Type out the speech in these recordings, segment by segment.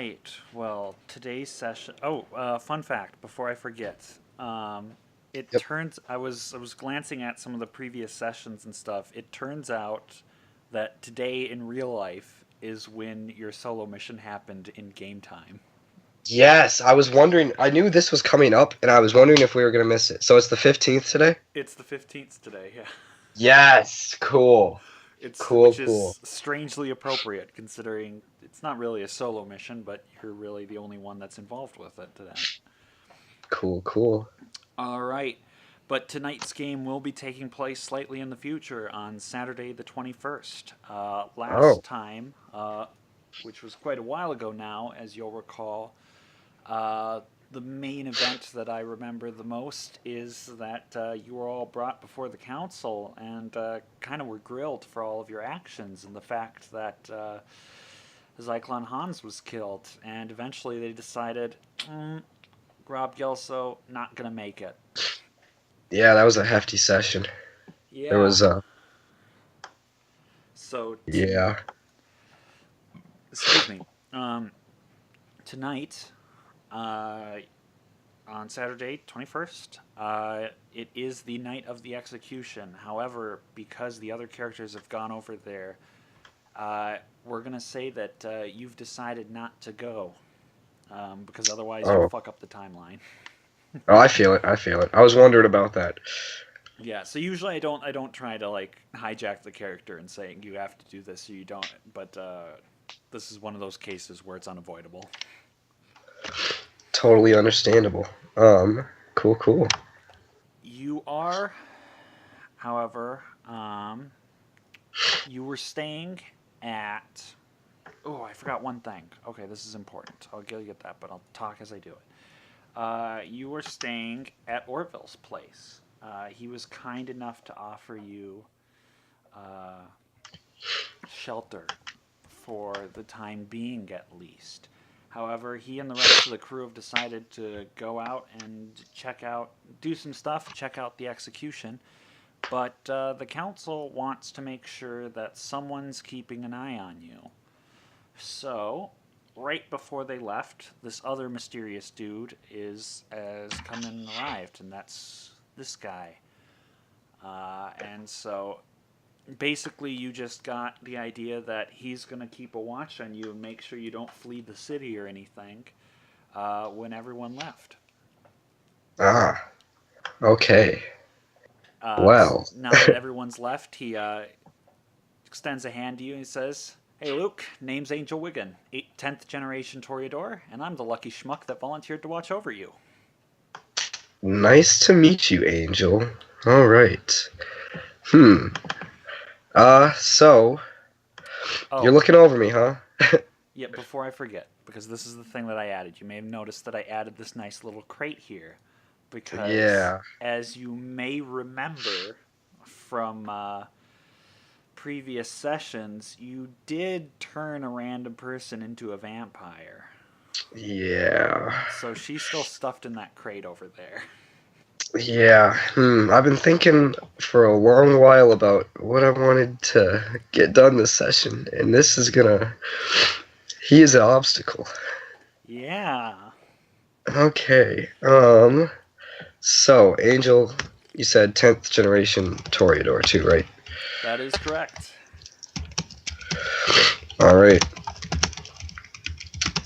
right. Well, today's session. Oh, fun fact before I forget. It Yep. turns. I was glancing at some of the previous sessions and stuff. It turns out that today in real life is when your solo mission happened in game time. Yes, I was wondering. I knew this was coming up, and I was wondering if we were gonna miss it. So it's the 15th today? It's the 15th today. Yeah. Yes, cool. It's Cool, which cool. is strangely appropriate considering it's not really a solo mission, but you're really the only one that's involved with it today. Cool, cool. All right. But tonight's game will be taking place slightly in the future on Saturday, the 21st. Last Oh, time, which was quite a while ago now, as you'll recall, uh, the main event that I remember the most is that you were all brought before the council and kind of were grilled for all of your actions and the fact that Zyklon Hans was killed. And eventually they decided, Rob Gelso, not going to make it. yeah, that was a hefty session. There Yeah. was, So, yeah. excuse me. Um, Tonight, uh, on Saturday, 21st, it is the night of the execution. However, because the other characters have gone over there, we're going to say that you've decided not to go because otherwise you'll Oh, fuck up the timeline. oh, I feel it. I feel it. I was wondering about that. Yeah, so usually I don't try to like hijack the character and saying you have to do this or you don't, but this is one of those cases where it's unavoidable. Totally understandable. Cool, cool. You are, however, you were staying at. Oh, I forgot one thing. Okay, this is important. I'll get that, but I'll talk as I do it. You were staying at Orville's place. He was kind enough to offer you uh, shelter for the time being, at least. However, he and the rest of the crew have decided to go out and check out, do some stuff, check out the execution. But the council wants to make sure that someone's keeping an eye on you. So, right before they left, this other mysterious dude has come and arrived, and that's this guy. And so, basically, you just got the idea that he's going to keep a watch on you and make sure you don't flee the city or anything when everyone left. Ah, okay. So Well, now that everyone's left, he extends a hand to you and he says, "Hey, Luke, name's Angel Wiggin, 10th generation Toreador, and I'm the lucky schmuck that volunteered to watch over you." nice to meet you, Angel. All right. Hmm. So you're Oh, looking over me, huh? yeah, before I forget, because this is the thing that I added. You may have noticed that I added this nice little crate here, because Yeah. as you may remember from previous sessions, you did turn a random person into a vampire. Yeah. So she's still stuffed in that crate over there. Yeah. I've been thinking for a long while about what I wanted to get done this session, and this is gonna. He is an obstacle. Yeah, Okay. So Angel, you said 10th generation Toreador too, right? that is correct. All right.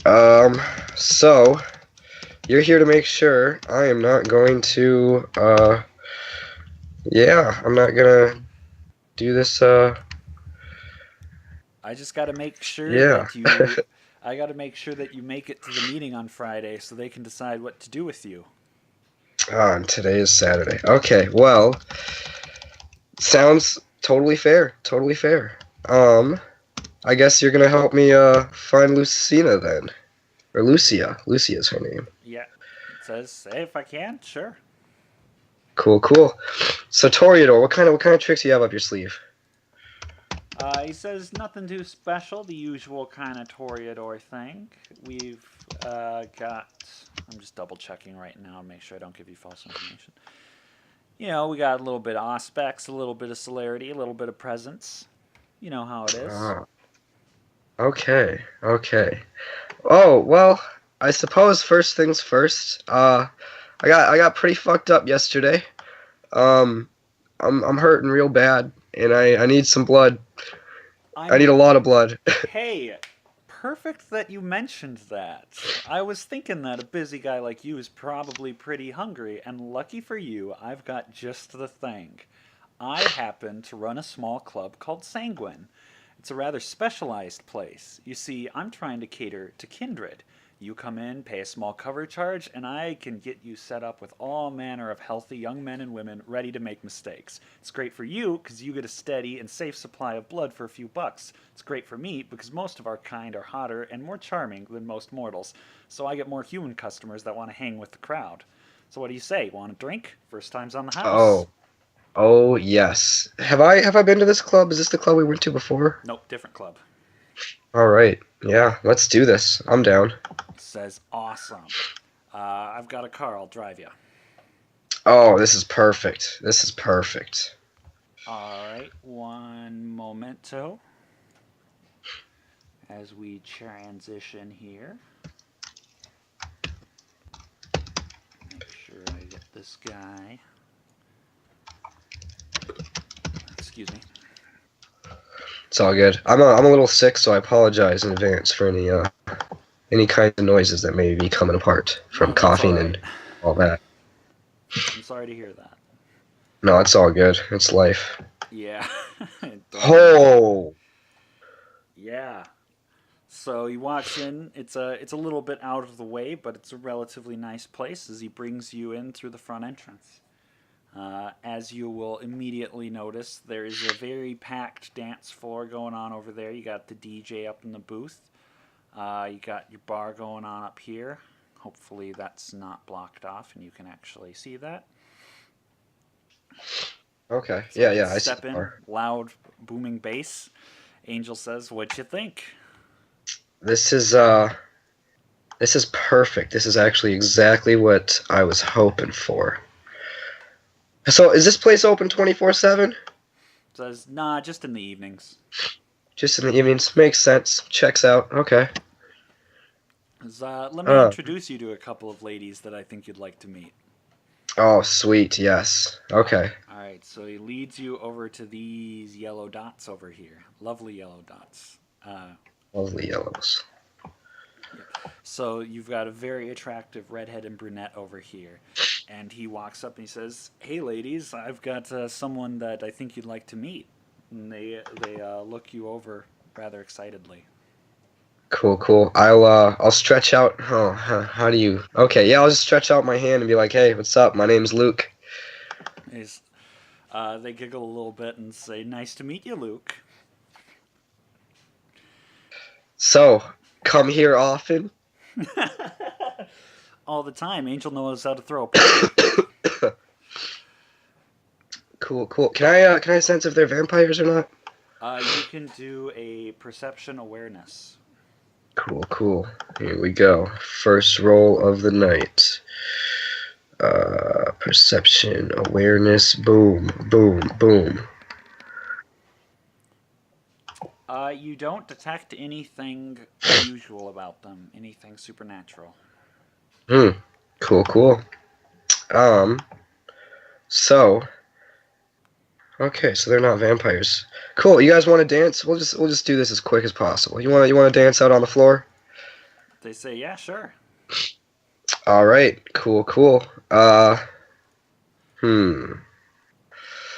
Um. So you're here to make sure I am not going to. Yeah, I'm not gonna do this. I just got to make sure Yeah. that you. I got to make sure that you make it to the meeting on Friday so they can decide what to do with you. And today is Saturday. Okay, well, sounds totally fair. Totally fair. I guess you're gonna help me find Lucina then, or Lucia. Lucia's her name. Yeah, it says, "Hey, if I can, sure." Cool, cool. So Toreador, what kind of tricks do you have up your sleeve? He says nothing too special, the usual kind of Toreador thing. We've got. I'm just double checking right now to make sure I don't give you false information. You know, we got a little bit of aspects, a little bit of celerity, a little bit of presence. You know how it is. Ah, okay, okay. Oh, well, I suppose first things first. I got pretty fucked up yesterday. Um, I'm hurting real bad, and I need some blood. I need I'm a lot of blood. Hey, perfect that you mentioned that. I was thinking that a busy guy like you is probably pretty hungry, and lucky for you, I've got just the thing. I happen to run a small club called Sanguine. It's a rather specialized place. You see, I'm trying to cater to kindred. You come in, pay a small cover charge, and I can get you set up with all manner of healthy young men and women ready to make mistakes. It's great for you because you get a steady and safe supply of blood for a few bucks. It's great for me because most of our kind are hotter and more charming than most mortals, so I get more human customers that want to hang with the crowd. So what do you say? Want a drink? First time's on the house. Oh, oh yes. Have I been to this club? Is this the club we went to before? Nope, different club. All right. Yeah, let's do this. I'm down. Says awesome. I've got a car. I'll drive you. Oh, this is perfect. This is perfect. All right, one momento as we transition here. Make sure I get this guy. Excuse me. It's all good. I'm a little sick, so I apologize in advance for any kind of noises that may be coming apart from No, that's all coughing right. and all that. I'm sorry to hear that. No, it's all good. It's life. Yeah. Oh, Yeah. So he walks in. It's a little bit out of the way, but it's a relatively nice place as he brings you in through the front entrance. As you will immediately notice, there is a very packed dance floor going on over there. You got the DJ up in the booth. You got your bar going on up here. Hopefully that's not blocked off and you can actually see that. okay. So Yeah, you yeah. I see step the in, bar. loud booming bass. Angel says, "What'd you think?" This is this is perfect. This is actually exactly what I was hoping for. So, is this place open 24/7? Says, "Nah, just in the evenings." Just in the evenings? Makes sense. Checks out. Okay. Let me Uh, introduce you to a couple of ladies that I think you'd like to meet. oh, sweet. Yes. Okay. All right, so he leads you over to these yellow dots over here. Lovely yellow dots. Lovely yellows. So you've got a very attractive redhead and brunette over here. And he walks up and he says, "Hey, ladies, I've got someone that I think you'd like to meet." And they look you over rather excitedly. Cool, cool. I'll stretch out. Oh, how do you? Okay, yeah, I'll just stretch out my hand and be like, "Hey, what's up? My name's Luke." He's, they giggle a little bit and say, "Nice to meet you, Luke." So, come here often. All the time. Angel knows how to throw a party. Cool, cool. Can I sense if they're vampires or not? You can do a perception awareness. Cool, cool. Here we go. First roll of the night. Perception, awareness, boom, boom, boom. You don't detect anything unusual about them, anything supernatural. Cool, cool. So, okay, so they're not vampires. Cool. You guys want to dance? We'll just do this as quick as possible. You want to dance out on the floor? They say, "Yeah, sure." All right. Cool, cool. Hmm.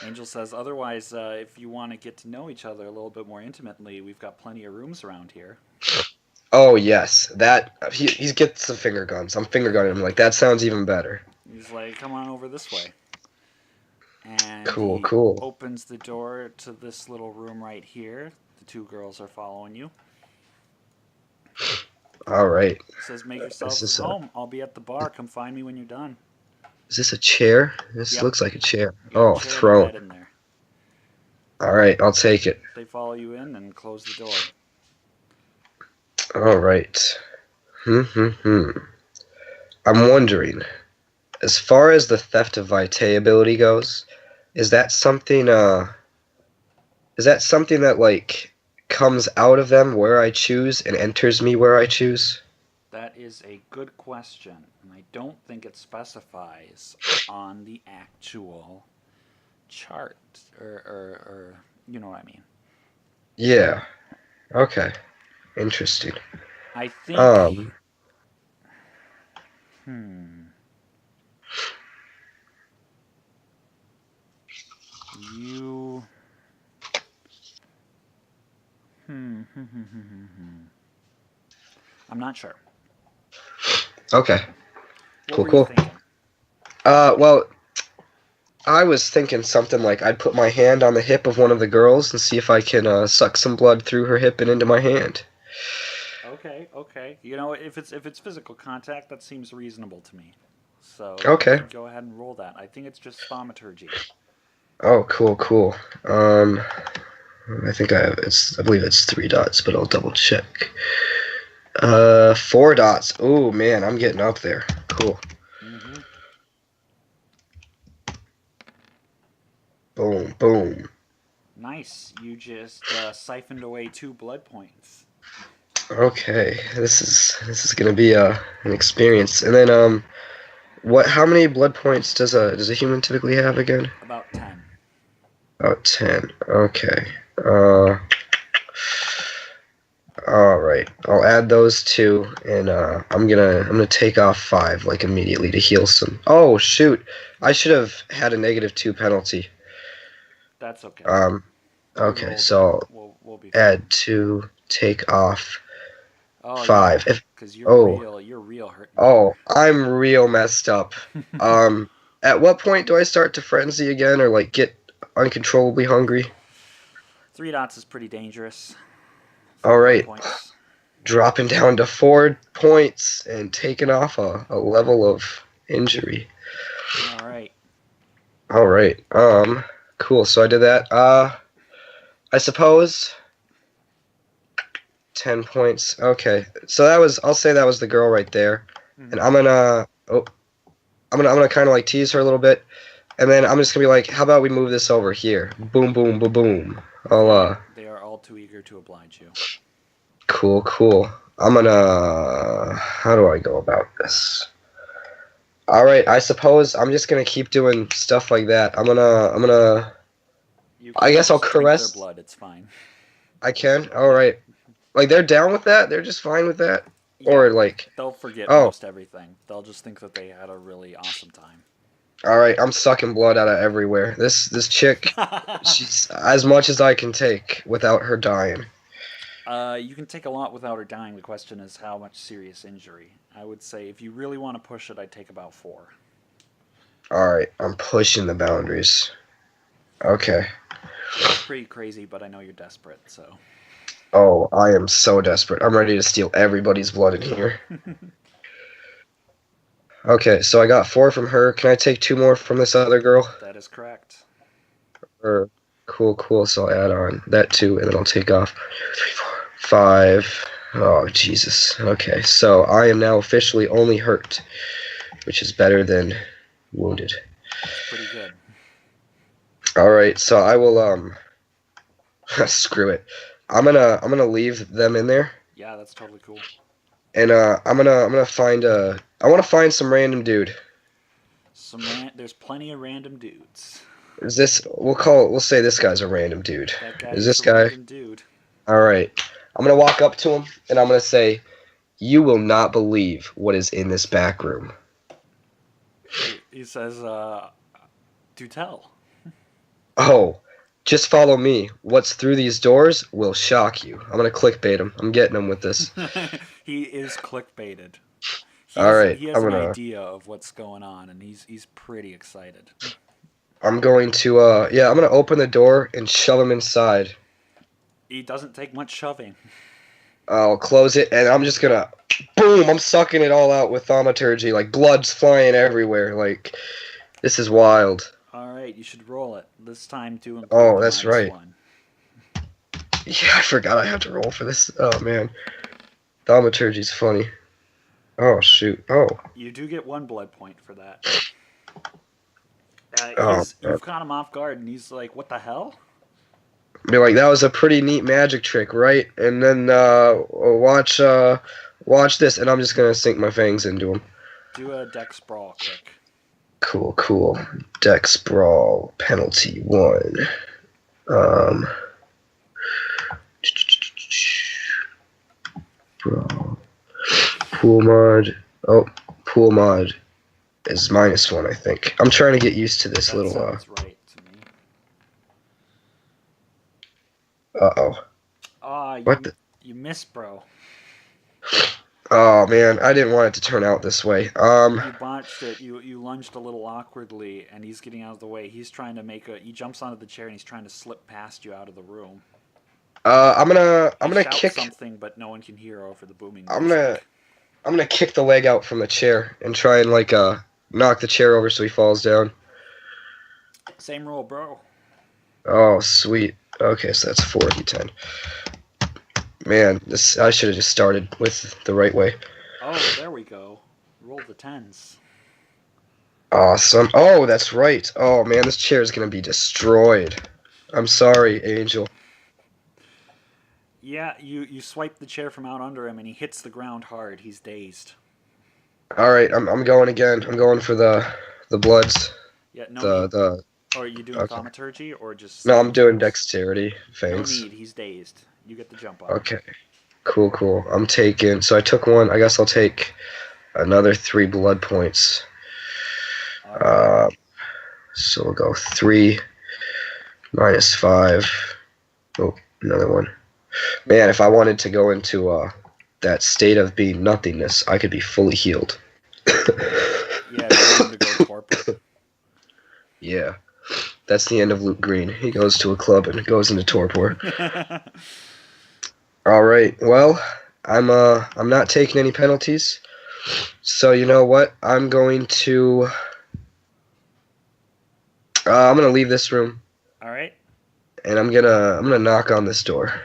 Angel says, "Otherwise, if you want to get to know each other a little bit more intimately, we've got plenty of rooms around here." Oh yes, that he gets the finger guns. I'm finger gunning him. Like that sounds even better. He's like, "Come on over this way." And Cool, he cool. opens the door to this little room right here. The two girls are following you. All right. He says, "Make Is yourselves this at a home. I'll be at the bar. Come find me when you're done." is this a chair? This Yep. looks like a chair. You got Oh, a chair and a throne. bed in there. All right, I'll take it. They follow you in and close the door. All right. Hmm. I'm wondering, as far as the theft of vitae ability goes, is that something that like comes out of them where I choose and enters me where I choose? That is a good question, and I don't think it specifies on the actual chart, or you know what I mean. Yeah. Okay. Interesting. I think. Um. Hmm. You. I'm not sure. Okay. What Cool. were you Cool. thinking? Well, I was thinking something like I'd put my hand on the hip of one of the girls and see if I can suck some blood through her hip and into my hand. Okay, okay. You know, if it's physical contact, that seems reasonable to me. So you Okay. could go ahead and roll that. I think it's just thaumaturgy. Oh, cool, cool. I think I have I believe it's 3 dots, but I'll double check. 4 dots. Oh man, I'm getting up there. Cool. Mm-hmm. Boom, boom. Nice. You just siphoned away 2 blood points. Okay, this is gonna be an experience. And then what? How many blood points does a human typically have again? About 10. About 10. Okay. Uh, all right. I'll add those two, and I'm gonna take off 5 like immediately to heal some. Oh shoot! I should have had a -2 penalty. That's okay. Um. We Okay, rolled so it. I'll We'll be fine. add 2, take off Oh 5. yeah, If because oh you're real hurting oh, I'm real messed up. here. Um. At what point do I start to frenzy again, or like get uncontrollably hungry? 3 dots is pretty dangerous. Four All blood right. points. Dropping down to 4 points and taking off a level of injury. All right. All right. Cool. So I did that. I suppose 10 points. Okay. So I'll say that was the girl right there. Mhm. And I'm gonna kind of like tease her a little bit. And then I'm just gonna be like, how about we move this over here? Boom, boom, boom, boom. They are all too eager to oblige you. Cool, cool. How do I go about this? All right, I suppose I'm just gonna keep doing stuff like that. You I can guess I'll just drink their caress. blood. It's fine. I can. All right. Like they're down with that. They're just fine with that. Yeah, Or like, they'll forget oh, most everything. They'll just think that they had a really awesome time. all right. I'm sucking blood out of everywhere. This chick, she's as much as I can take without her dying. You can take a lot without her dying. The question is how much serious injury. I would say if you really want to push it, I'd take about 4. All right. I'm pushing the boundaries. Okay. It's pretty crazy, but I know you're desperate, so. Oh, I am so desperate. I'm ready to steal everybody's blood in here. Okay, so I got 4 from her. Can I take 2 more from this other girl? That is correct. Or cool, cool. So I'll add on that 2, and then I'll take off 3, 4, 5. Oh Jesus. Okay, so I am now officially only hurt, which is better than wounded. Pretty good. All right, so I will screw it. I'm gonna leave them in there, Yeah, that's totally cool. and I'm gonna find I want to find some random dude. There's plenty of random dudes. Is this we'll say this guy's a random dude. That guy Is is this a guy? random dude. All right. I'm gonna walk up to him and I'm gonna say, "You will not believe what is in this back room." He says, "Do tell." Oh, just follow me. What's through these doors will shock you. I'm gonna clickbait him. I'm getting him with this. He is clickbaited. All right. He has I'm an gonna. idea of what's going on, and he's pretty excited. I'm going to. Yeah. I'm gonna open the door and shove him inside. He doesn't take much shoving. I'll close it and I'm just gonna. Boom! I'm sucking it all out with thaumaturgy. Like blood's flying everywhere. Like this is wild. All right, you should roll it this time to include Oh, the that's minus right. 1. Yeah, I forgot I have to roll for this. Oh man, thaumaturgy's funny. Oh shoot. Oh. You do get 1 blood point for that. Oh. You've caught him off guard, and he's like, "What the hell?" Be like, that was a pretty neat magic trick, right? And then Watch this, and I'm just gonna sink my fangs into him. Do a dex brawl quick. Cool, cool. Dex brawl penalty 1. Um. Brawl. Pool mod. Oh, pool mod is -1, I think. I'm trying to get used to this That little. sounds right to me. Uh-oh. What the? You missed, bro. Oh man, I didn't want it to turn out this way. You botched it. You lunged a little awkwardly, and he's getting out of the way. He's trying to he jumps onto the chair, and he's trying to slip past you out of the room. I'm gonna He shouts kick. something, but no one can hear over the booming I'm music. gonna kick the leg out from the chair and try and like knock the chair over so he falls down. Same rule, bro. Oh sweet. Okay, so that's 4d10. Man, I should have just started with the right way. Oh, there we go. Roll the 10s. Awesome. Oh, that's right. Oh man, this chair is gonna be destroyed. I'm sorry, Angel. Yeah, you swipe the chair from out under him, and he hits the ground hard. He's dazed. All right, I'm going again. I'm going for the bloods. Yeah, no need. The Or are you doing okay. thaumaturgy, or just... No, I'm doing dexterity. No Thanks. need, he's dazed. You get the jump on. Okay. Cool, cool. I'm taking. So I took 1. I guess I'll take another 3 blood points. Alright. So we'll go 3 -5. Oh, another 1. Man, if I wanted to go into that state of being nothingness, I could be fully healed. Yeah, you need to go torpor. Yeah. That's the end of Luke Green. He goes to a club and goes into torpor. All right. Well, I'm not taking any penalties. So you know what? I'm going to leave this room. All right. And I'm gonna knock on this door.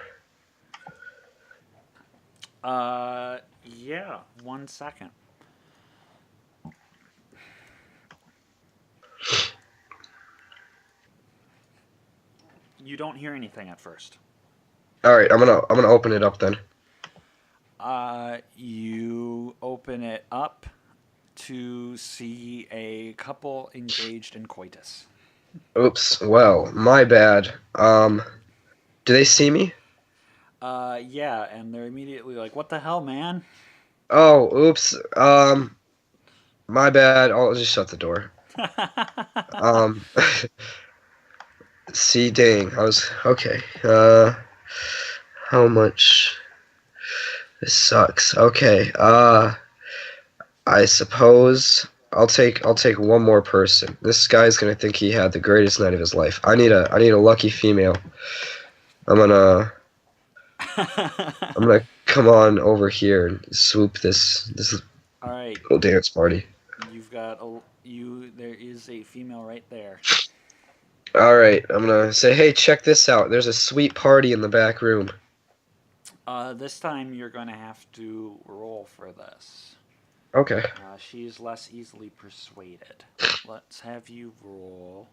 Yeah. 1 second. You don't hear anything at first. All right. I'm gonna open it up then. You open it up to see a couple engaged in coitus. Oops. Well, my bad. Do they see me? Yeah, and they're immediately like, "What the hell, man?" Oh, oops. My bad. I'll just shut the door. See, dang. I was okay. How much? This sucks. Okay. I suppose I'll take 1 more person. This guy's gonna think he had the greatest night of his life. I need a lucky female. I'm gonna come on over here and swoop this All right. little dance party. You've got there is a female right there. All right, I'm gonna say, hey, check this out. There's a sweet party in the back room. This time you're gonna have to roll for this. Okay. She's less easily persuaded. Let's have you roll.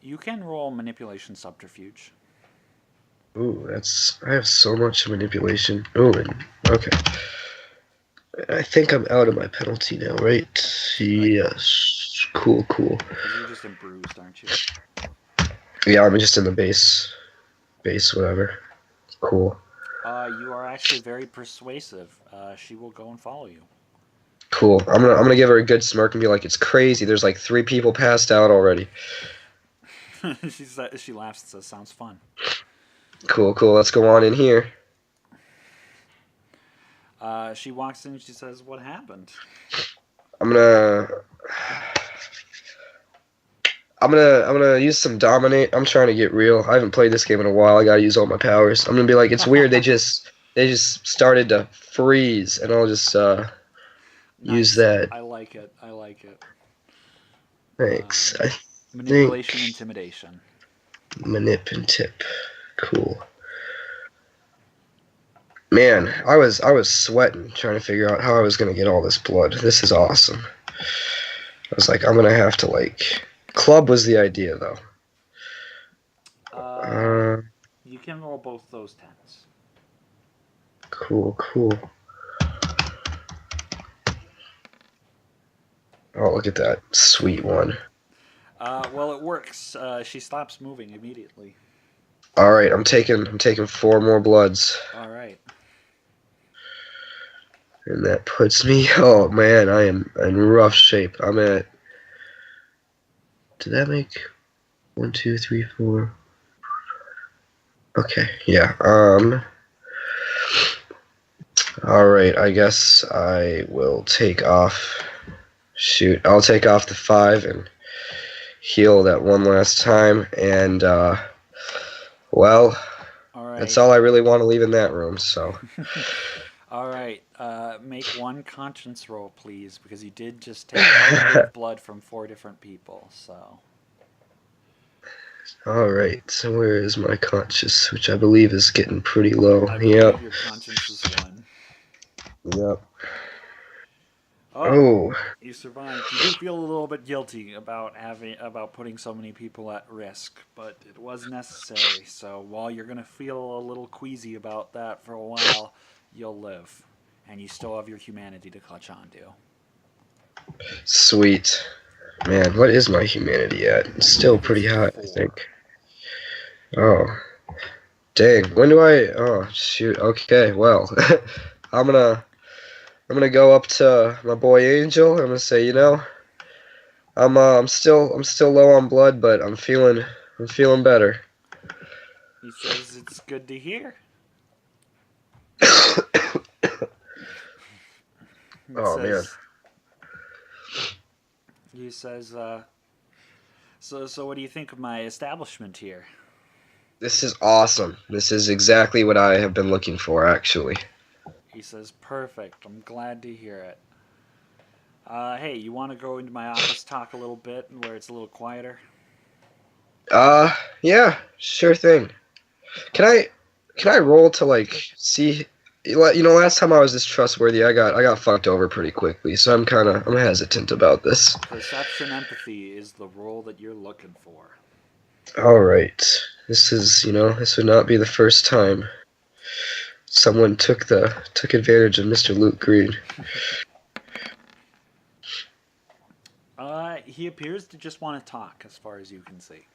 You can roll manipulation subterfuge. Ooh, I have so much manipulation. Ooh, okay. I think I'm out of my penalty now, right? Yes. Cool, cool. You're just bruised, aren't you? Yeah, I'm just in the base, whatever. Cool. You are actually very persuasive. She will go and follow you. Cool. I'm gonna give her a good smirk and be like, it's crazy. There's like 3 people passed out already. She laughs and says, "Sounds fun." Cool, cool. Let's go on in here. She walks in and she says, "What happened?" I'm gonna use some dominate. I'm trying to get real. I haven't played this game in a while. I gotta use all my powers. I'm gonna be like, it's weird. They just started to freeze, and I'll just use that. I like it. Thanks. Manipulation, intimidation. Manip and tip. Cool. Man, I was sweating trying to figure out how I was gonna get all this blood. This is awesome. I was like, I'm gonna have to like. Club was the idea though. can roll both those 10s. Cool, cool. Oh, look at that sweet one. Well, it works. She stops moving immediately. All right, I'm taking 4 more bloods, All right. and that puts me. Oh man, I am in rough shape. I'm at. Did that make 1, 2, 3, 4? Okay, yeah. All right, I guess I will take off. Shoot, I'll take off the 5 and heal that one last time, and well, All right. that's all I really want to leave in that room. So, All right. Make one conscience roll, please, because you did just take quite a bit of blood from 4 different people. So. all right. So where is my conscience, which I believe is getting pretty low? I Yep. believe your conscience is 1. Yep. Oh, Oh, you survived. You do feel a little bit guilty about putting so many people at risk, but it was necessary. So while you're gonna feel a little queasy about that for a while, you'll live, and you still have your humanity to clutch onto. sweet. Man, what is my humanity at? It's still pretty high, I think. Oh, dang. When do I? Oh, shoot. Okay, well, I'm gonna I'm gonna go up to my boy Angel. I'm gonna say, I'm still low on blood, but I'm feeling better. He says it's good to hear. He Oh man, says he says so what do you think of my establishment here? this is awesome. This is exactly what I have been looking for, actually. He says perfect. I'm glad to hear it. Hey, you want to go into my office, talk a little bit, where it's a little quieter? Yeah, sure thing. Can I can I roll to like see? Last time I was this trustworthy, I got fucked over pretty quickly, so I'm hesitant about this. Perception empathy is the role that you're looking for. All right, this would not be the first time someone took advantage of Mr. Luke Green. He appears to just want to talk, as far as you can see.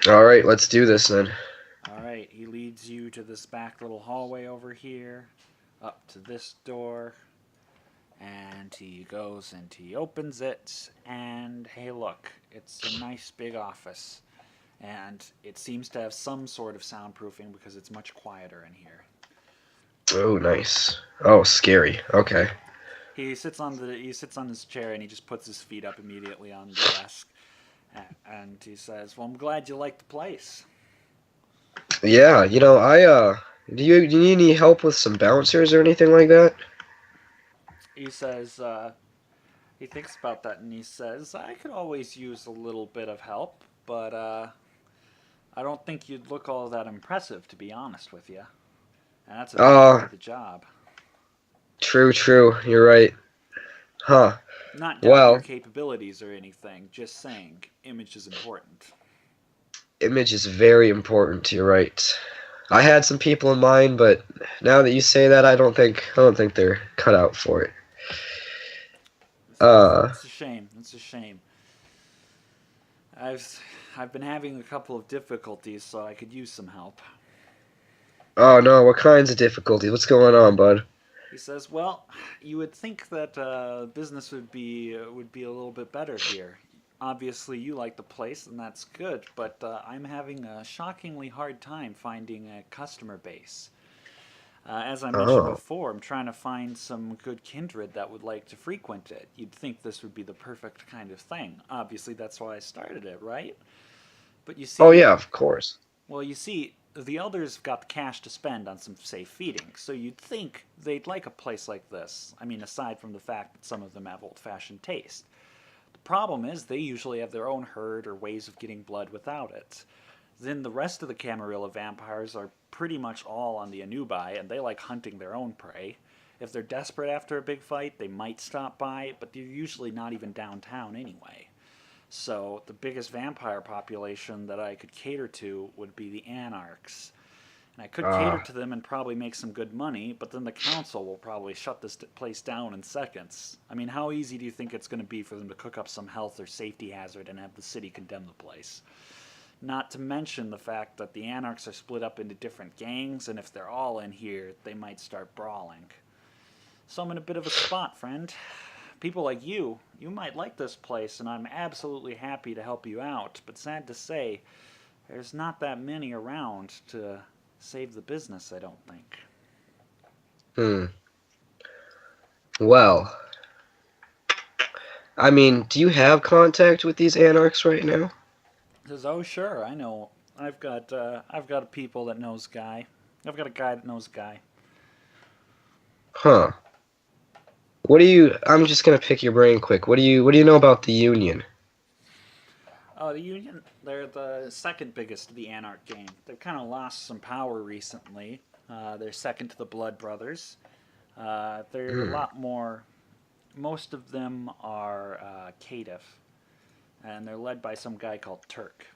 All right, let's do this then. All right, he leads you to this back little hallway over here, up to this door, and he goes and he opens it, and hey, look, it's a nice big office, and it seems to have some sort of soundproofing because it's much quieter in here. Oh, nice. Oh, scary. Okay. He sits on his chair and he just puts his feet up immediately on the desk, and he says, "Well, I'm glad you like the place." Yeah, do you need any help with some bouncers or anything like that? He says, he thinks about that and he says, "I could always use a little bit of help, but I don't think you'd look all that impressive, to be honest with you, and that's a big part of the job." True, true. You're right. Huh. Not doubting your Well, capabilities or anything, just saying, image is important. image is very important. You're right. I had some people in mind, but now that you say that, I don't think they're cut out for it. Uh, It's a shame. It's a shame. I've I've been having a couple of difficulties, so I could use some help. oh no, what kinds of difficulties? What's going on, bud? He says, "Well, you would think that business would be a little bit better here. Obviously, you like the place, and that's good. But I'm having a shockingly hard time finding a customer base. As I mentioned Oh, before, I'm trying to find some good kindred that would like to frequent it. You'd think this would be the perfect kind of thing. Obviously, that's why I started it, right? But you oh see, yeah, of course. well, you see, the elders have got the cash to spend on some safe feeding, so you'd think they'd like a place like this. I mean, aside from the fact that some of them have old-fashioned taste. The problem is they usually have their own herd or ways of getting blood without it. Then the rest of the Camarilla vampires are pretty much all on the Anubai, and they like hunting their own prey. If they're desperate after a big fight, they might stop by, but they're usually not even downtown anyway. So the biggest vampire population that I could cater to would be the Anarchs. And I could cater Ah, to them and probably make some good money, but then the council will probably shut this place down in seconds. I mean, how easy do you think it's going to be for them to cook up some health or safety hazard and have the city condemn the place? Not to mention the fact that the Anarchs are split up into different gangs, and if they're all in here, they might start brawling. So I'm in a bit of a spot, friend. People like you might like this place, and I'm absolutely happy to help you out, but sad to say, there's not that many around to save the business, I don't think. hmm. Well, I mean, do you have contact with these anarchs right now? He says, "Oh sure, I know. I've got a people that knows Guy. I've got a guy that knows Guy." Huh. What do you? I'm just gonna pick your brain quick. What do you know about the Union? Oh, the Union, they're the second biggest of the Anarch gang. They've kind of lost some power recently. They're second to the Blood Brothers. They're a Hmm. lot more. Most of them are caitiff, and they're led by some guy called Turk.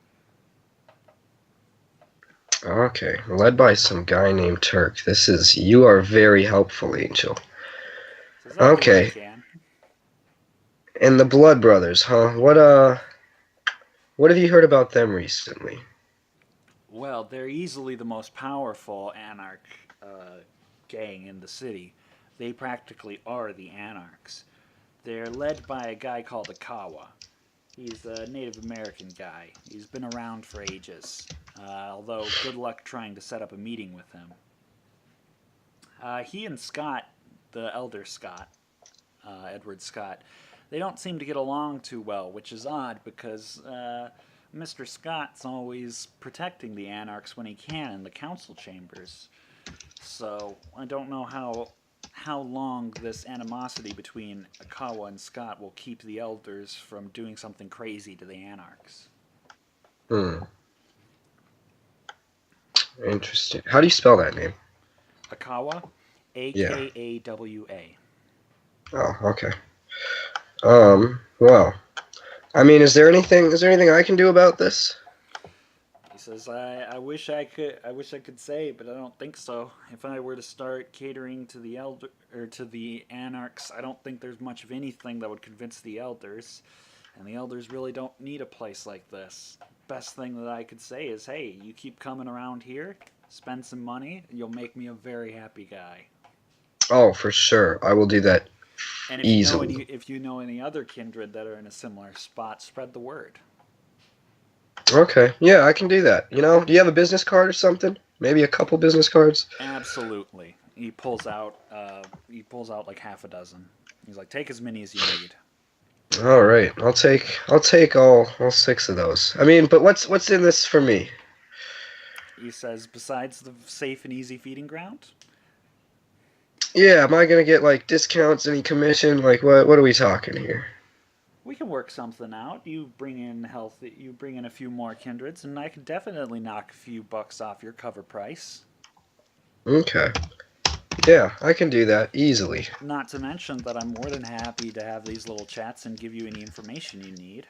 Okay, led by some guy named Turk. You are very helpful, Angel. Says, "I'll do what I Okay, can." and the Blood Brothers, huh? What have you heard about them recently? Well, they're easily the most powerful Anarch gang in the city. They practically are the Anarchs. They're led by a guy called Akawa. He's a Native American guy. He's been around for ages, although good luck trying to set up a meeting with him. He and Scott, the elder Scott, Edward Scott, they don't seem to get along too well, which is odd because Mr. Scott's always protecting the Anarchs when he can in the council chambers. So I don't know how long this animosity between Akawa and Scott will keep the elders from doing something crazy to the Anarchs. Hmm, interesting. How do you spell that name? Akawa, A Yeah. K A W A. Oh, okay. Well, I mean, is there anything I can do about this? He says, I wish I could say, but I don't think so. If I were to start catering to the elder or to the anarchs, I don't think there's much of anything that would convince the elders, and the elders really don't need a place like this. Best thing that I could say is, hey, you keep coming around here, spend some money, and you'll make me a very happy guy. Oh, for sure. I will do that And easily. if you know any other kindred that are in a similar spot, spread the word. Okay. Yeah, I can do that. Do you have a business card or something? Maybe a couple business cards? Absolutely. He pulls out like half a dozen. He's like, take as many as you need. All right. I'll take all six of those. I mean, but what's in this for me? He says, besides the safe and easy feeding ground, Yeah, am I gonna get like discounts, any commission? Like what are we talking here? we can work something out. You bring in a few more kindreds, and I can definitely knock a few bucks off your cover price. Okay. Yeah, I can do that easily. Not to mention that I'm more than happy to have these little chats and give you any information you need.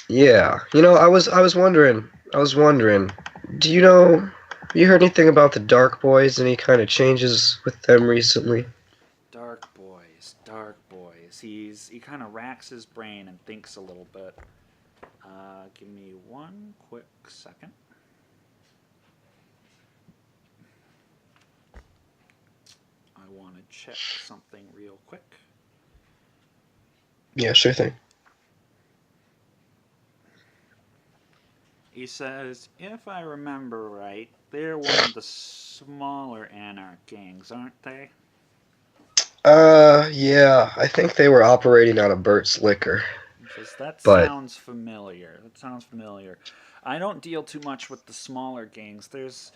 Yeah. I was wondering, do you heard anything about the Dark Boys? Any kind of changes with them recently? Dark boys, dark boys. He kind of racks his brain and thinks a little bit. Give me one quick second. I want to check something real quick. Yeah, sure thing. He says, if I remember right, they're one of the smaller Anarch gangs, aren't they? Yeah, I think they were operating out of Burt's Liquor, He says, that but sounds familiar. That sounds familiar. I don't deal too much with the smaller gangs. There's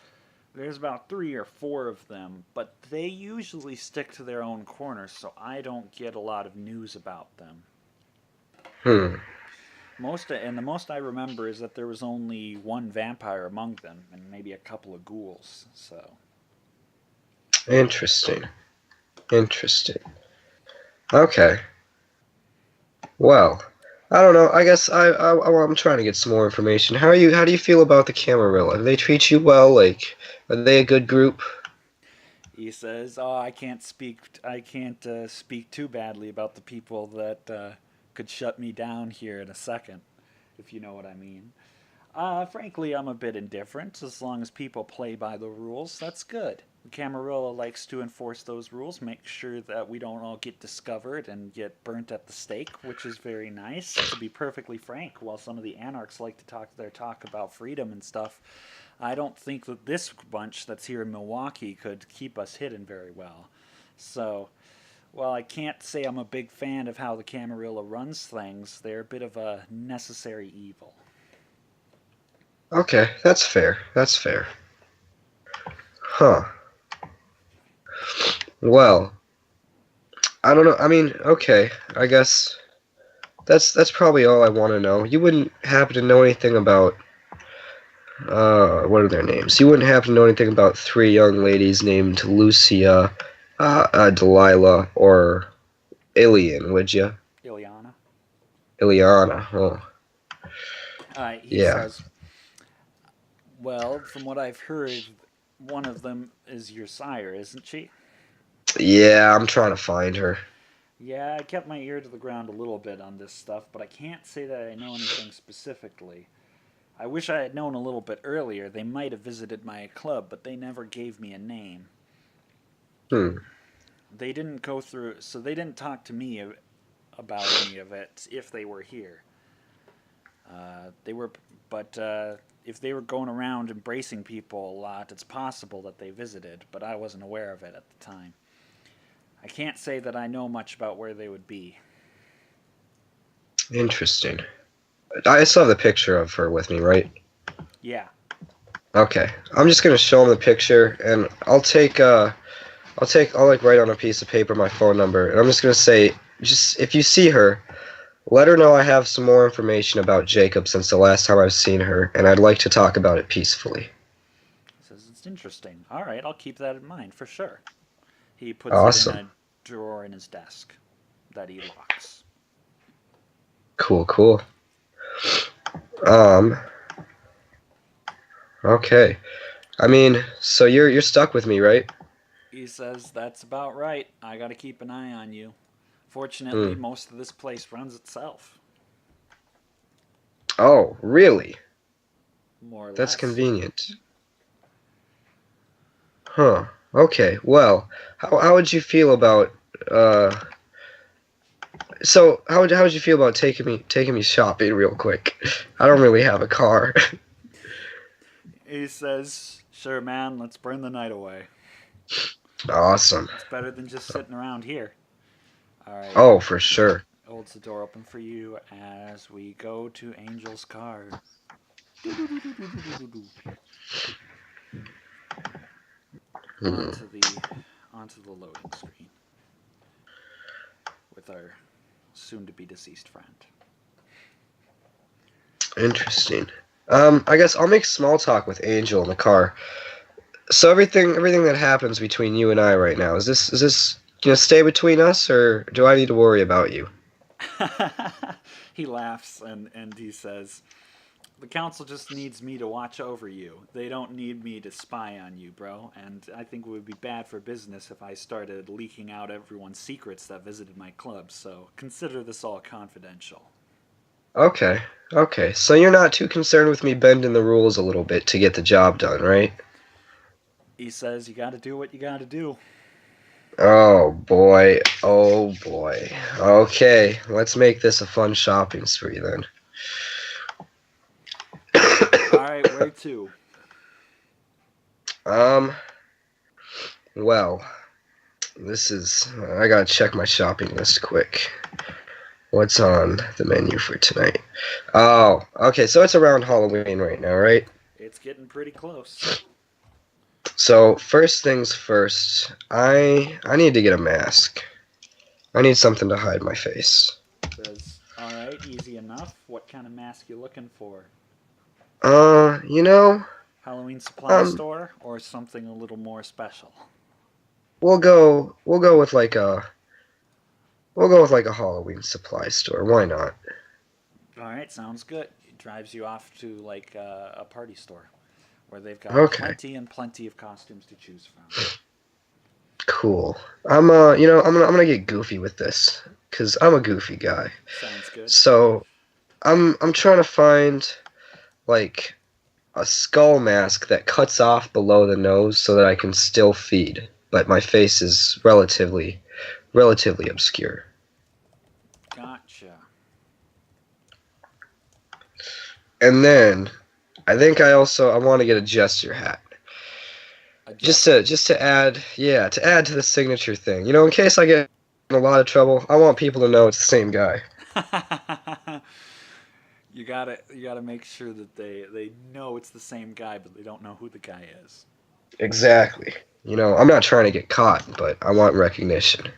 about three or four of them, but they usually stick to their own corner, so I don't get a lot of news about them. hmm, And the most I remember is that there was only one vampire among them, and maybe a couple of ghouls. So interesting. Interesting. Okay. Well, I don't know. I guess I'm trying to get some more information. How do you feel about the Camarilla? Do they treat you well? Like, are they a good group? He says, "Oh, I can't speak. I can't speak too badly about the people that could shut me down here in a second, if you know what I mean. Frankly, I'm a bit indifferent. As long as people play by the rules, that's good. Camarilla likes to enforce those rules, make sure that we don't all get discovered and get burnt at the stake, which is very nice. To be perfectly frank, while some of the anarchs like to talk their talk about freedom and stuff, I don't think that this bunch that's here in Milwaukee could keep us hidden very well. So, while I can't say I'm a big fan of how the Camarilla runs things, they're a bit of a necessary evil." Okay, that's fair. That's fair. Huh. Well, I don't know. I mean, okay. I guess that's probably all I want to know. You wouldn't happen to know anything about what are their names? You wouldn't happen to know anything about three young ladies named Lucia, Delilah, or Ilian, would you? Ileana. Iliana. Oh, He yeah. says, "Well, from what I've heard, one of them is your sire, isn't she?" Yeah, I'm trying to find her. "Yeah, I kept my ear to the ground a little bit on this stuff, but I can't say that I know anything specifically. I wish I had known a little bit earlier. They might have visited my club, but they never gave me a name. Hmm. They didn't go through, so they didn't talk to me about any of it if they were here. They were, but if they were going around embracing people a lot, it's possible that they visited, but I wasn't aware of it at the time. I can't say that I know much about where they would be." Interesting. I still have the picture of her with me, right? Yeah. Okay. I'm just gonna show him the picture, and I'll like write on a piece of paper my phone number, and I'm just gonna say, just if you see her, let her know I have some more information about Jacob since the last time I've seen her, and I'd like to talk about it peacefully. He says, "It's interesting. All right, I'll keep that in mind for sure." He puts it in Awesome. a drawer in his desk that he locks. Cool, cool. Um, okay. I mean, so you're stuck with me, right? He says, "That's about right. I gotta keep an eye on you. Fortunately, Hmm. most of this place runs itself, Oh, really? more or That's less." convenient. Huh. Okay. Well, how would you feel about uh how would you feel about taking me shopping real quick? I don't really have a car. He says, "Sure, man, let's burn the night away. Awesome. It's better than just sitting around here." All right, Oh, for sure. holds the door open for you as we go to Angel's car. Hmm. Onto the onto the loading screen with our soon-to-be deceased friend. Interesting. I guess I'll make small talk with Angel in the car. So everything that happens between you and I right now, is this gonna stay between us, or do I need to worry about you? He laughs and he says, "The council just needs me to watch over you. They don't need me to spy on you, bro. And I think it would be bad for business if I started leaking out everyone's secrets that visited my club, so consider this all confidential." Okay. Okay. So you're not too concerned with me bending the rules a little bit to get the job done, right? He says, "You gotta do what you gotta do." Oh boy. Oh boy. Okay, let's make this a fun shopping spree then. Alright, where to? um, well, I gotta check my shopping list quick. What's on the menu for tonight? Oh, okay, so it's around Halloween right now, right? It's getting pretty close. So first things first, I need to get a mask. I need something to hide my face. Says, "Alright, easy enough. What kind of mask you looking for? You know, Halloween supply um, store or something a little more special?" we'll go with like a Halloween supply store. Why not? All right, sounds good. It drives you off to like a party store where they've got Okay. plenty and plenty of costumes to choose from. Cool. I'm gonna get goofy with this, cause I'm a goofy guy. Sounds good. So I'm trying to find like a skull mask that cuts off below the nose so that I can still feed, but my face is relatively obscure. Gotcha. And then I think I want to get a jester hat. Just to add, yeah, to add to the signature thing. In case I get in a lot of trouble, I want people to know it's the same guy. you gotta make sure that they know it's the same guy, but they don't know who the guy is. Exactly. I'm not trying to get caught, but I want recognition.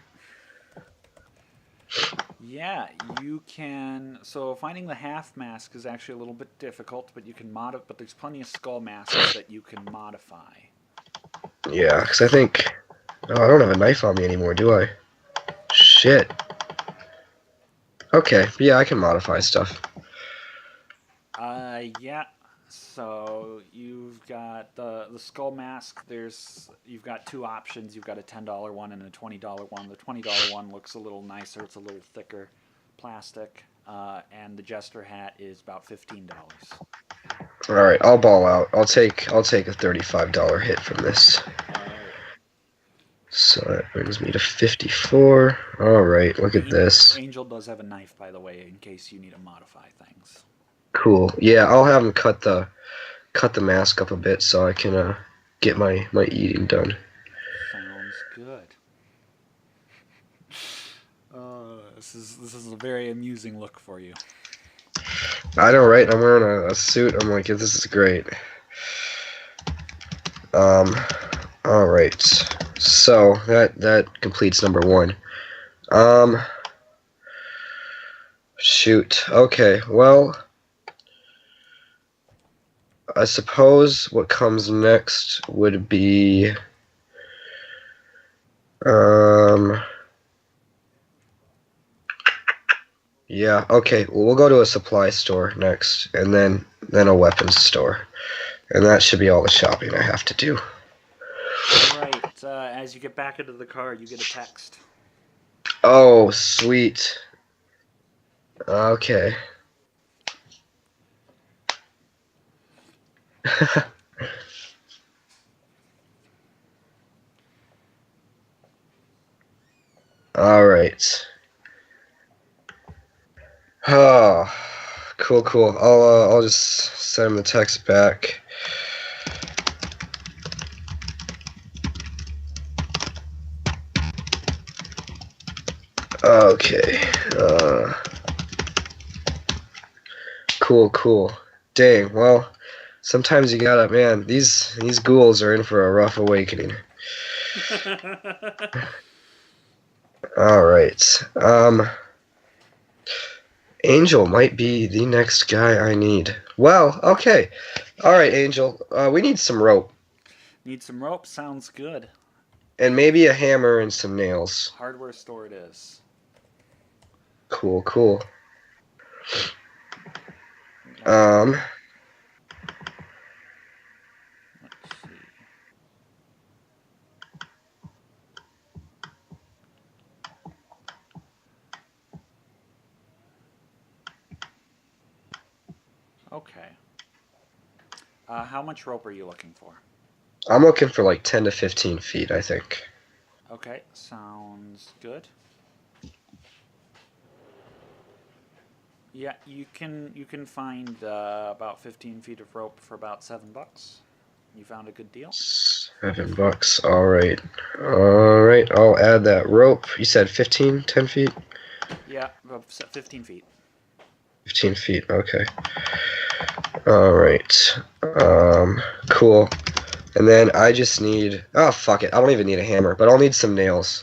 Yeah, you can. So finding the half mask is actually a little bit difficult, but you can But there's plenty of skull masks that you can modify. Yeah, because I think. Oh, I don't have a knife on me anymore, do I? Shit. Okay, yeah, I can modify stuff. Yeah. So you've got the skull mask. You've got two options. You've got a $10 one and a $20 one. The $20 one looks a little nicer. It's a little thicker plastic, and the jester hat is about $15. All right, I'll ball out. I'll take a $35 hit from this. So that brings me to 54. All right, look at this. Angel does have a knife, by the way, in case you need to modify things. Cool. Yeah, I'll have him cut the mask up a bit so I can get my eating done. Sounds good. This is a very amusing look for you. I know, right? I'm wearing a suit. I'm like, this is great. All right. So that completes number one. Shoot. Okay. Well, I suppose what comes next would be yeah, okay. Well, we'll go to a supply store next, and then a weapons store. And that should be all the shopping I have to do. All right. As you get back into the car, you get a text. Oh, sweet. Okay. All right. Oh, cool. I'll just send him the text back. Okay. Cool. Dang. Well, sometimes you gotta, man. These ghouls are in for a rough awakening. All right. Angel might be the next guy I need. Well, okay. All right, Angel. We need some rope. Need some rope? Sounds good. And maybe a hammer and some nails. Hardware store it is. Cool. Let's see. Okay. How much rope are you looking for? I'm looking for like 10 to 15 feet, I think. Okay, sounds good. Yeah, you can find about 15 feet of rope for about $7. You found a good deal. $7. All right. I'll add that rope. You said 10 feet? Yeah, 15 feet. 15 feet. Okay. All right. Cool. And then I just need. Oh, fuck it. I don't even need a hammer, but I'll need some nails.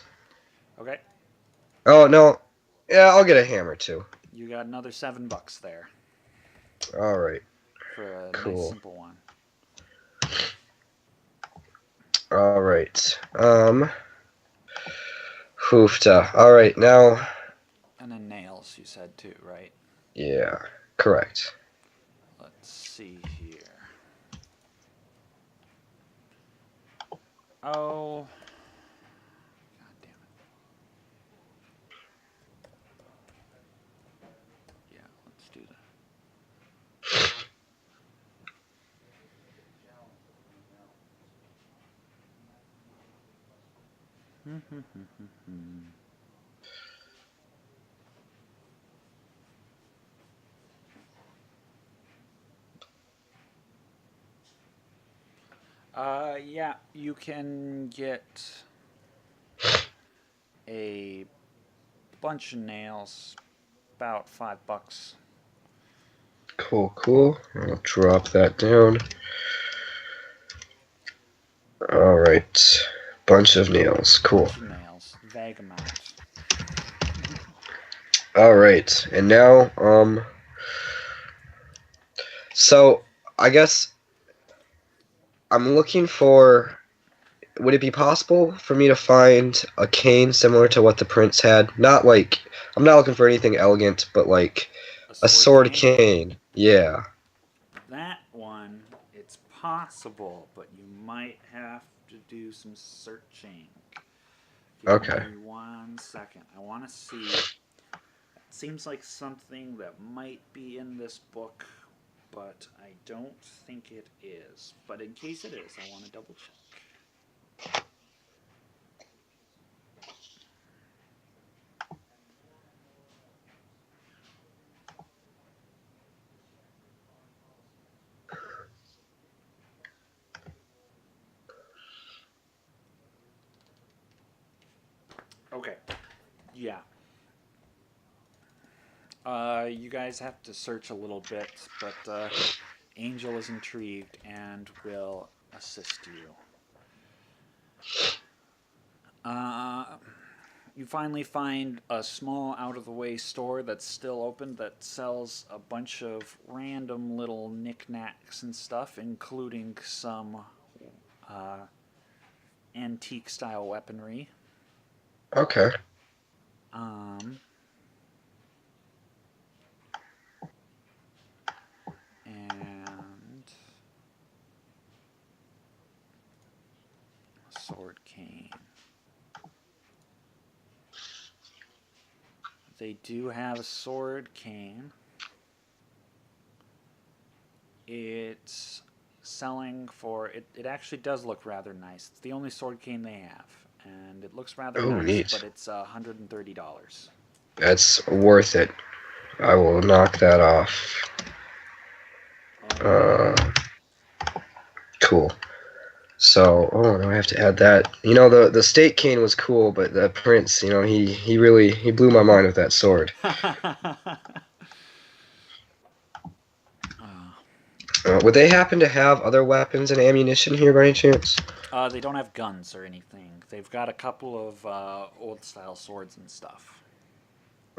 Okay. Oh no. Yeah, I'll get a hammer too. You got another $7 there. All right. For a Cool. nice simple one. All right. Hoofta. All right, now. And then nails, you said too, right? Yeah. Correct. Let's see here. Oh. God damn it. Yeah, let's do that. Yeah, you can get a bunch of nails, about $5. Cool, cool. I'll drop that down. All right. Bunch of nails. Cool. Bunch of nails, vague amount. All right. And now, so I guess I'm looking for. Would it be possible for me to find a cane similar to what the prince had? Not like I'm not looking for anything elegant, but like a sword cane. Yeah. That one, it's possible, but you might have to do some searching. Give Okay. me 1 second. I want to see. It seems like something that might be in this book, but I don't think it is. But in case it is, I want to double check. Okay. Yeah. You guys have to search a little bit, but Angel is intrigued and will assist you. You finally find a small out-of-the-way store that's still open that sells a bunch of random little knickknacks and stuff, including some antique-style weaponry. Okay. And sword cane. They do have a sword cane. It's selling for it actually does look rather nice. It's the only sword cane they have, and it looks rather Oh, nice, neat. but it's $130. That's worth it. I will knock that off. Cool. So, oh, now I have to add that. You know, the state cane was cool, but the prince, you know, he really he blew my mind with that sword. Would they happen to have other weapons and ammunition here by any chance? They don't have guns or anything. They've got a couple of old style swords and stuff.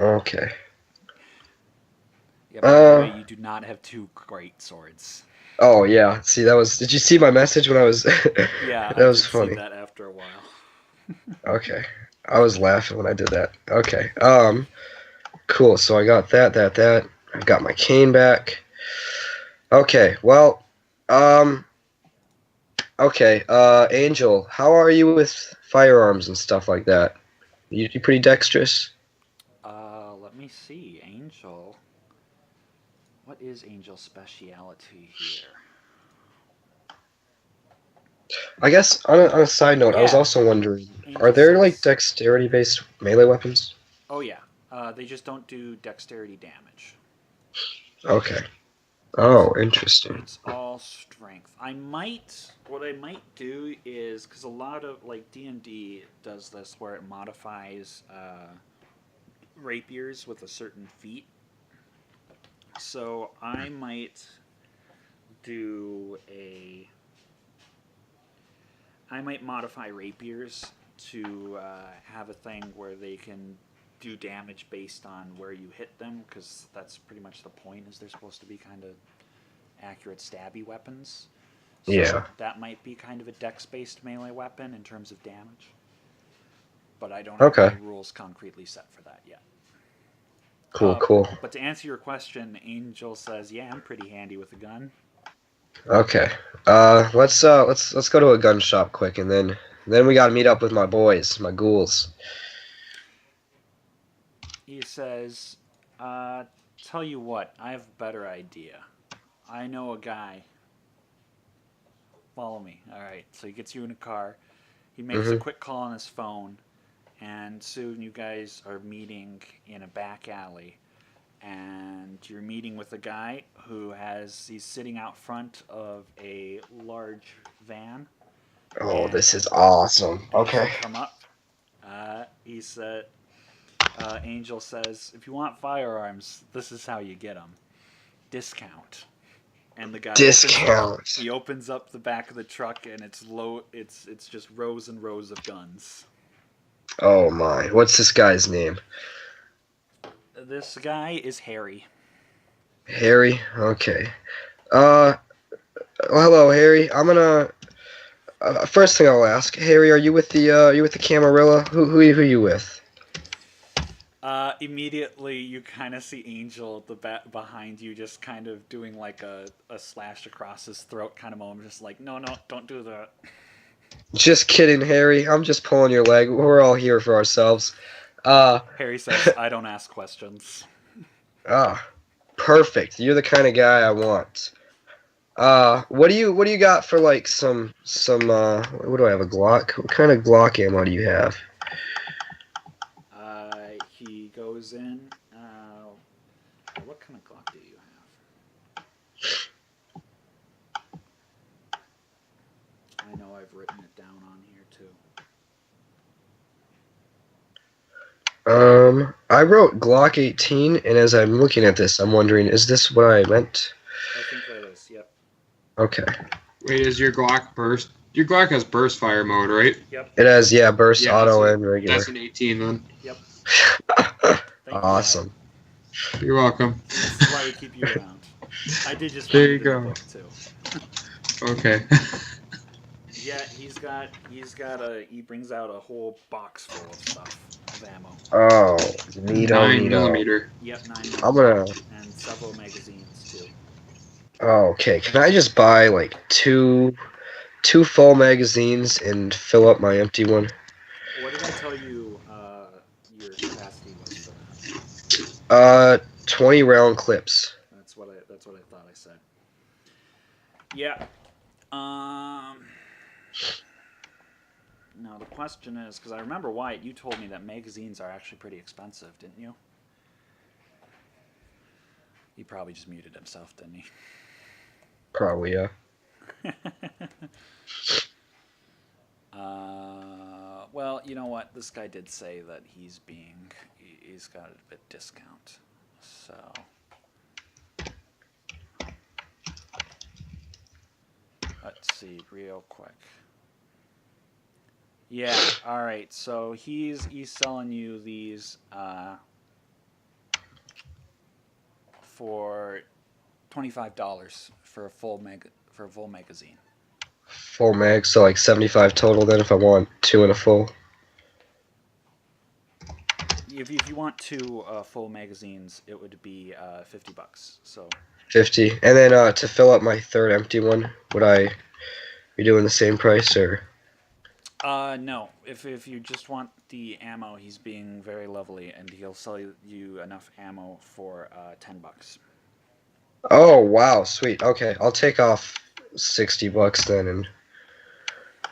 Okay. Yeah, by the way, you do not have two great swords. Oh yeah. See, that was. Did you see my message when I was? Yeah, That I was did funny. see that after a while. Okay. I was laughing when I did that. Okay. Cool. So I got that. I got my cane back. Okay. Well. Okay. Angel, how are you with firearms and stuff like that? You pretty dexterous? Let me see. Angel. What is Angel's speciality here? I guess on a side note, I was Yeah. also wondering, Angel are there like says- dexterity-based melee weapons? Oh yeah. They just don't do dexterity damage. Okay. Oh, interesting. It's all strength. What I might do is because a lot of like D&D does this where it modifies rapiers with a certain feat. So I might do a. I might modify rapiers to have a thing where they can do damage based on where you hit them, because that's pretty much the point. Is they're supposed to be kind of accurate stabby weapons. So Yeah. that might be kind of a dex-based melee weapon in terms of damage. But I don't have Okay. any rules concretely set for that yet. Cool, cool. But to answer your question, Angel says, "Yeah, I'm pretty handy with a gun." Okay. Let's go to a gun shop quick, and then we gotta meet up with my boys, my ghouls. He says, "Tell you what, I have a better idea. I know a guy. Follow me." All right. So he gets you in a car. He makes a Mhm. quick call on his phone, and soon you guys are meeting in a back alley. And you're meeting with a guy he's sitting out front of a large van. Oh, And this is awesome. as you Okay. come up, he said, Angel says, "If you want firearms, this is how you get them. Discount." And the guy Discount. he opens up the back of the truck, and it's just rows and rows of guns. Oh my. What's this guy's name? This guy is Harry. Harry. Okay. Uh, hello, Harry. I'm gonna. First thing I'll ask, Harry, are you with the Camarilla? Who you with? Immediately, you kind of see Angel at the behind you, just kind of doing like a slash across his throat kind of moment, just like, no, don't do that. Just kidding, Harry. I'm just pulling your leg. We're all here for ourselves. Uh, Harry says, "I don't ask questions." ah, perfect. You're the kind of guy I want. What do you got for like what do I have, a Glock? What kind of Glock ammo do you have? He goes in. What kind of Glock do you have? I know I've written it down on here too. I wrote Glock 18, and as I'm looking at this, I'm wondering, is this what I meant? I think that is. Yep. Okay. Wait, is your Glock burst? Your Glock has burst fire mode, right? Yep. It has, yeah, burst, Yeah, auto, that's and regular. That's an 18 then. Yep. Thank you, Awesome. You're welcome. This is why we keep you around. I did just There find you it in the go. book too. Okay. Yeah, he brings out a whole box full of stuff of ammo. Oh, neato, 9 neato. millimeter. Yep, 9 I'm gonna. and several magazines too. Oh, okay. Can I just buy like two full magazines and fill up my empty one? What did I tell you your capacity was for that? 20 round clips. That's what I thought I said. Yeah. No, the question is, because I remember, Wyatt, you told me that magazines are actually pretty expensive, didn't you? He probably just muted himself, didn't he? Probably, yeah. Well, you know what? This guy did say that he's got a bit discount. So. Let's see, real quick. Yeah, all right. So he's selling you these for $25 for a full magazine. Full mag, so like 75 total then if I want two in a full. If you want two full magazines, it would be $50. So 50. And then to fill up my third empty one, would I be doing the same price or? no. If you just want the ammo, he's being very lovely, and he'll sell you enough ammo for $10. Oh, wow, sweet. Okay, I'll take off $60 then and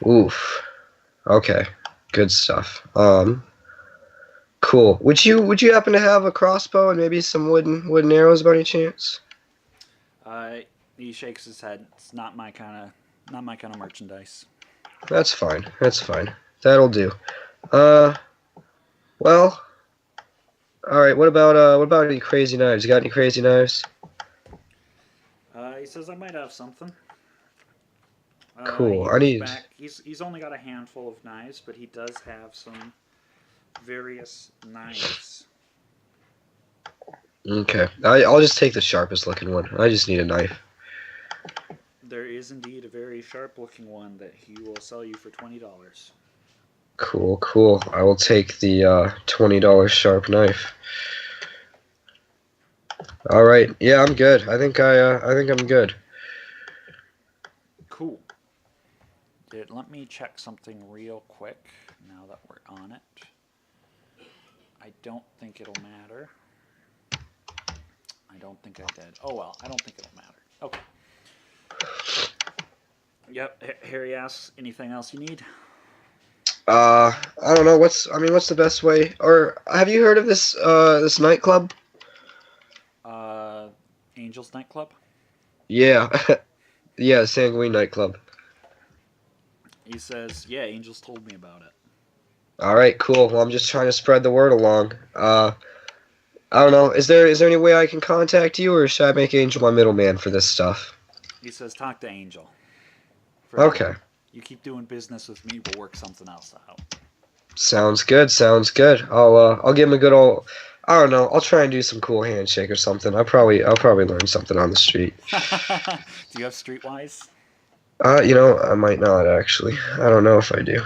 oof. Okay. Good stuff. Cool. Would you happen to have a crossbow and maybe some wooden arrows by any chance? He shakes his head. It's not my kind of merchandise. That's fine. That's fine. That'll do. Well, all right. What about any crazy knives? You got any crazy knives? He says I might have something. Cool. He I goes need. back. He's only got a handful of knives, but he does have some various knives. Okay. I'll just take the sharpest looking one. I just need a knife. There is indeed a very sharp-looking one that he will sell you for $20. Cool. I will take the $20 sharp knife. All right. Yeah, I'm good. I think I'm good. Cool. Let me check something real quick now that we're on it. I don't think it'll matter. I don't think I did. Oh well, I don't think it'll matter. Okay. Yep. Harry asks, anything else you need? I don't know what's the best way? Or have you heard of this nightclub? Uh, Angels nightclub. Yeah, yeah, Sanguine nightclub. He says, yeah, Angels told me about it. All right, cool. Well, I'm just trying to spread the word along. I don't know. Is there any way I can contact you, or should I make Angel my middleman for this stuff? He says, talk to Angel. For Okay, now. You keep doing business with me, we'll work something else out. sounds good. Sounds good. I'll give him a good old. I don't know. I'll try and do some cool handshake or something. I'll probably learn something on the street. Do you have Streetwise? I might not actually. I don't know if I do.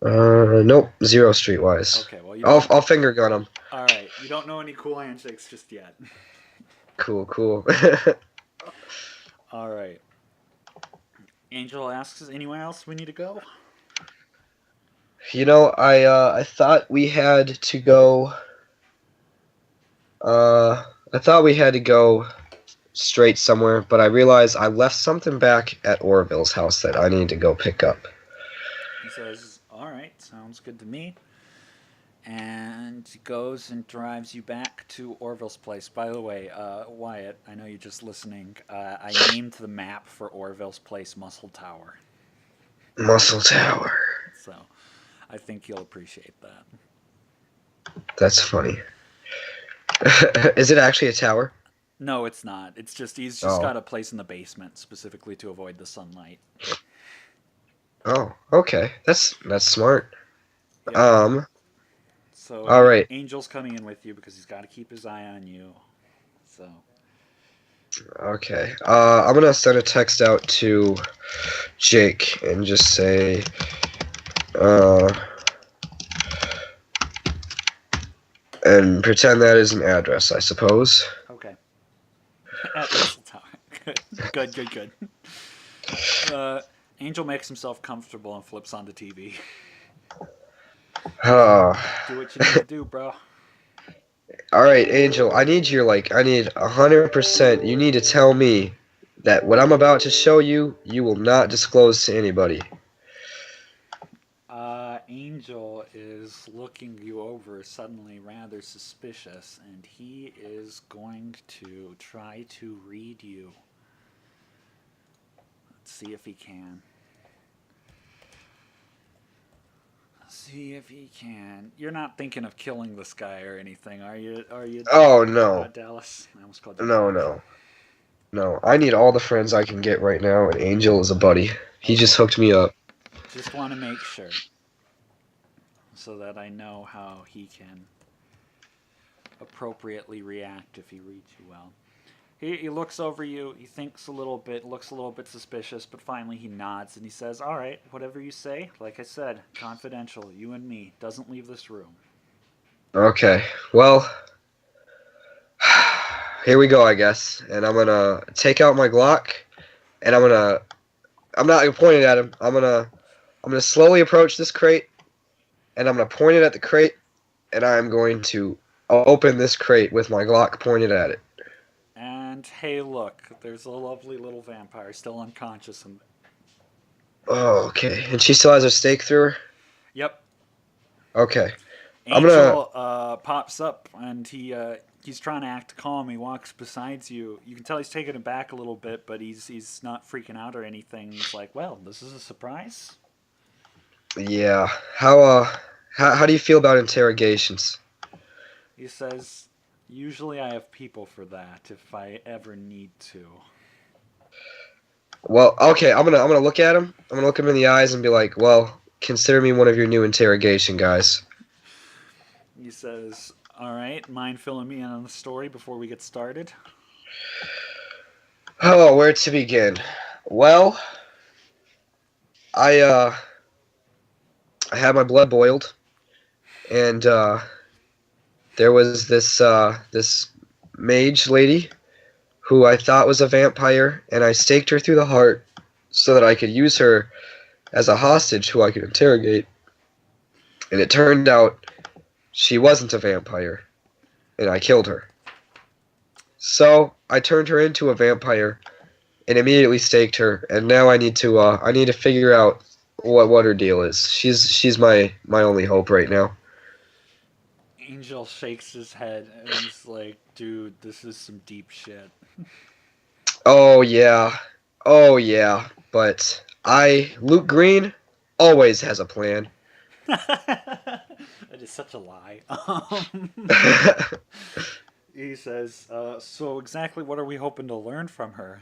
Nope, zero streetwise. Okay, well, you I'll finger gun him. all right. You don't know any cool handshakes just yet. Cool, cool. All right. Angel asks, is anywhere else we need to go? I thought we had to go. I thought we had to go straight somewhere, but I realized I left something back at Orville's house that I need to go pick up. He says, all right, sounds good to me. And goes and drives you back to Orville's place. By the way, Wyatt, I know you're just listening. I named the map for Orville's place Muscle Tower. Muscle Tower. So I think you'll appreciate that. That's funny. Is it actually a tower? No, it's not. It's just he's just Oh. got a place in the basement specifically to avoid the sunlight. Oh, okay. That's smart. Yep. So all right. Angel's coming in with you because he's got to keep his eye on you. So Okay. I'm gonna send a text out to Jake and just say, and pretend that is an address, I suppose. okay. At Muscle Tower. Good. Angel makes himself comfortable and flips on the TV. Oh. Do what you need to do, bro. All right, Angel. I need 100%. You need to tell me that what I'm about to show you, you will not disclose to anybody. Angel is looking you over, suddenly rather suspicious, and he is going to try to read you. Let's see if he can. See if he can. You're not thinking of killing this guy or anything, are you? Oh no, Dallas? I almost called you. no. I need all the friends I can get right now, and Angel is a buddy. He just hooked me up. Just want to make sure, so that I know how he can appropriately react if he reads you well. He looks over you, he thinks a little bit, looks a little bit suspicious, but finally he nods and he says, all right, whatever you say, like I said, confidential, you and me, doesn't leave this room. Okay, well, here we go, I guess. And I'm gonna take out my Glock, and I'm not gonna point it at him. I'm gonna slowly approach this crate, and I'm gonna point it at the crate, and I'm going to open this crate with my Glock pointed at it. And hey, look, there's a lovely little vampire still unconscious. Oh, okay. And she still has her stake through her? Yep. Okay. Angel pops up and he's trying to act calm. He walks beside you. You can tell he's taken aback a little bit, but he's not freaking out or anything. He's like, well, this is a surprise. Yeah. How do you feel about interrogations? He says, usually I have people for that if I ever need to. Well, okay, I'm gonna look at him. I'm gonna look him in the eyes and be like, well, consider me one of your new interrogation guys. He says, all right, mind filling me in on the story before we get started? Oh, where to begin? Well, I had my blood boiled, and there was this mage lady who I thought was a vampire, and I staked her through the heart so that I could use her as a hostage who I could interrogate. And it turned out she wasn't a vampire, and I killed her. So I turned her into a vampire and immediately staked her, and now I need to figure out what her deal is. She's my only hope right now. Angel shakes his head and he's like, dude, this is some deep shit. Oh yeah. Oh yeah. But Luke Green, always has a plan. That is such a lie. He says, so exactly what are we hoping to learn from her?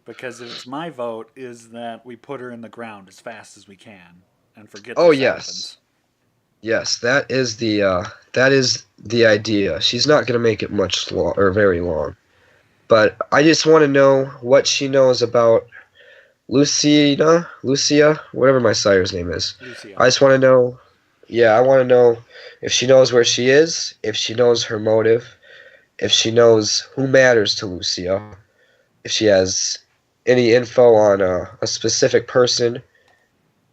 Because if it's my vote, is that we put her in the ground as fast as we can and forget Oh this yes. happens. Yes, that is the idea. She's not going to make it much long or very long. But I just want to know what she knows about Lucia, whatever my sire's name is. Lucia. I just want to know. Yeah, I want to know if she knows where she is, if she knows her motive, if she knows who matters to Lucia, if she has any info on a specific person,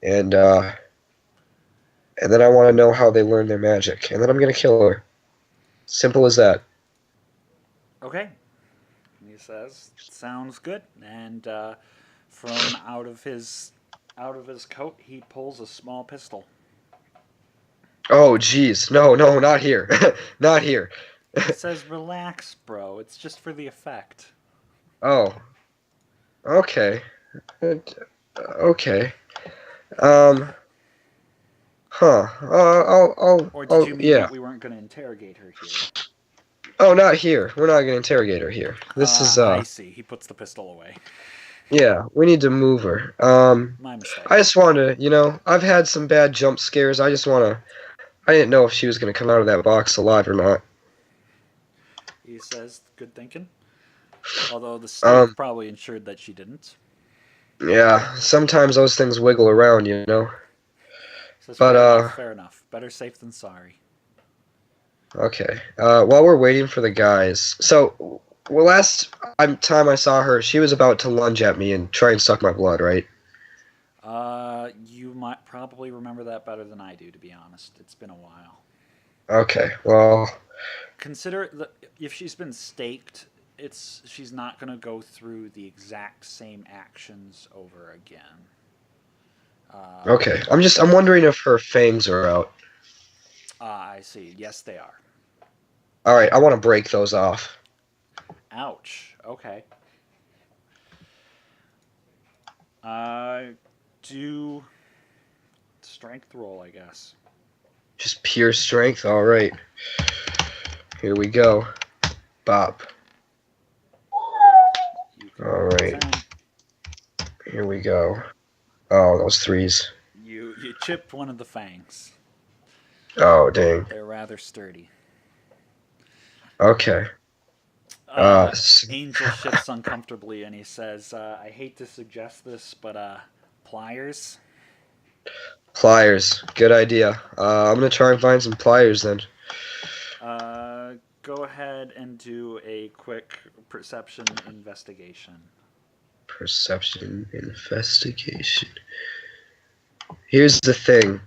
and then I want to know how they learn their magic, and then I'm gonna kill her. Simple as that. Okay. He says, sounds good. And from out of his coat, he pulls a small pistol. Oh, jeez, no, not here, not here. He says, relax, bro. It's just for the effect. Oh, okay, okay. Huh. Or did you mean yeah. that we weren't going to interrogate her here? Oh, not here. We're not gonna interrogate her here. This is I see. He puts the pistol away. Yeah, we need to move her. My mistake. I just want to, I've had some bad jump scares. I didn't know if she was gonna come out of that box alive or not. He says, good thinking. Although the state probably ensured that she didn't. Yeah, sometimes those things wiggle around, Says, But, fair enough. Better safe than sorry. Okay. While we're waiting for the guys, so last time I saw her, she was about to lunge at me and try and suck my blood, right? You might probably remember that better than I do, to be honest. It's been a while. Okay. Well. Consider that if she's been staked, she's not going to go through the exact same actions over again. Okay. I'm wondering if her fangs are out. I see. Yes, they are. All right. I want to break those off. Ouch. Okay. Do strength roll, I guess. Just pure strength. All right. Here we go. Bop. All right. 10. Here we go. Oh, those threes. You chipped one of the fangs. Oh, dang. They're rather sturdy. Okay. Angel shifts uncomfortably and he says, I hate to suggest this, but pliers? Pliers. Good idea. I'm going to try and find some pliers then. Go ahead and do a quick perception investigation. Perception investigation. Here's the thing,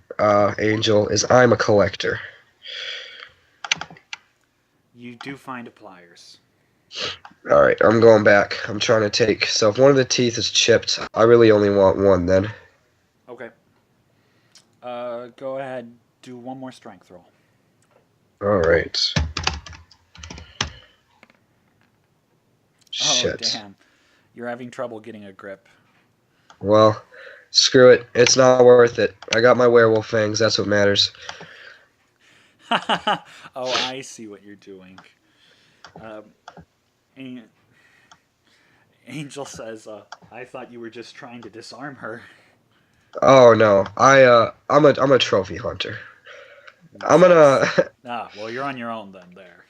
Angel, is I'm a collector. You do find a pliers. Alright, I'm going back. I'm trying to take. So if one of the teeth is chipped, I really only want one then. Okay. Go ahead, do one more strength roll. Alright. Oh, Shit. damn. You're having trouble getting a grip. Well, screw it. It's not worth it. I got my werewolf fangs. That's what matters. Oh, I see what you're doing. Angel says, I thought you were just trying to disarm her. Oh no, I'm a trophy hunter. I'm gonna. Well, you're on your own then. There.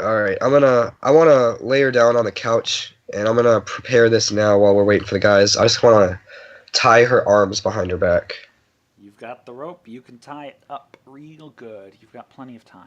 All right, I wanna lay her down on the couch, and I'm gonna prepare this now while we're waiting for the guys. I just wanna tie her arms behind her back. You've got the rope. You can tie it up real good. You've got plenty of time.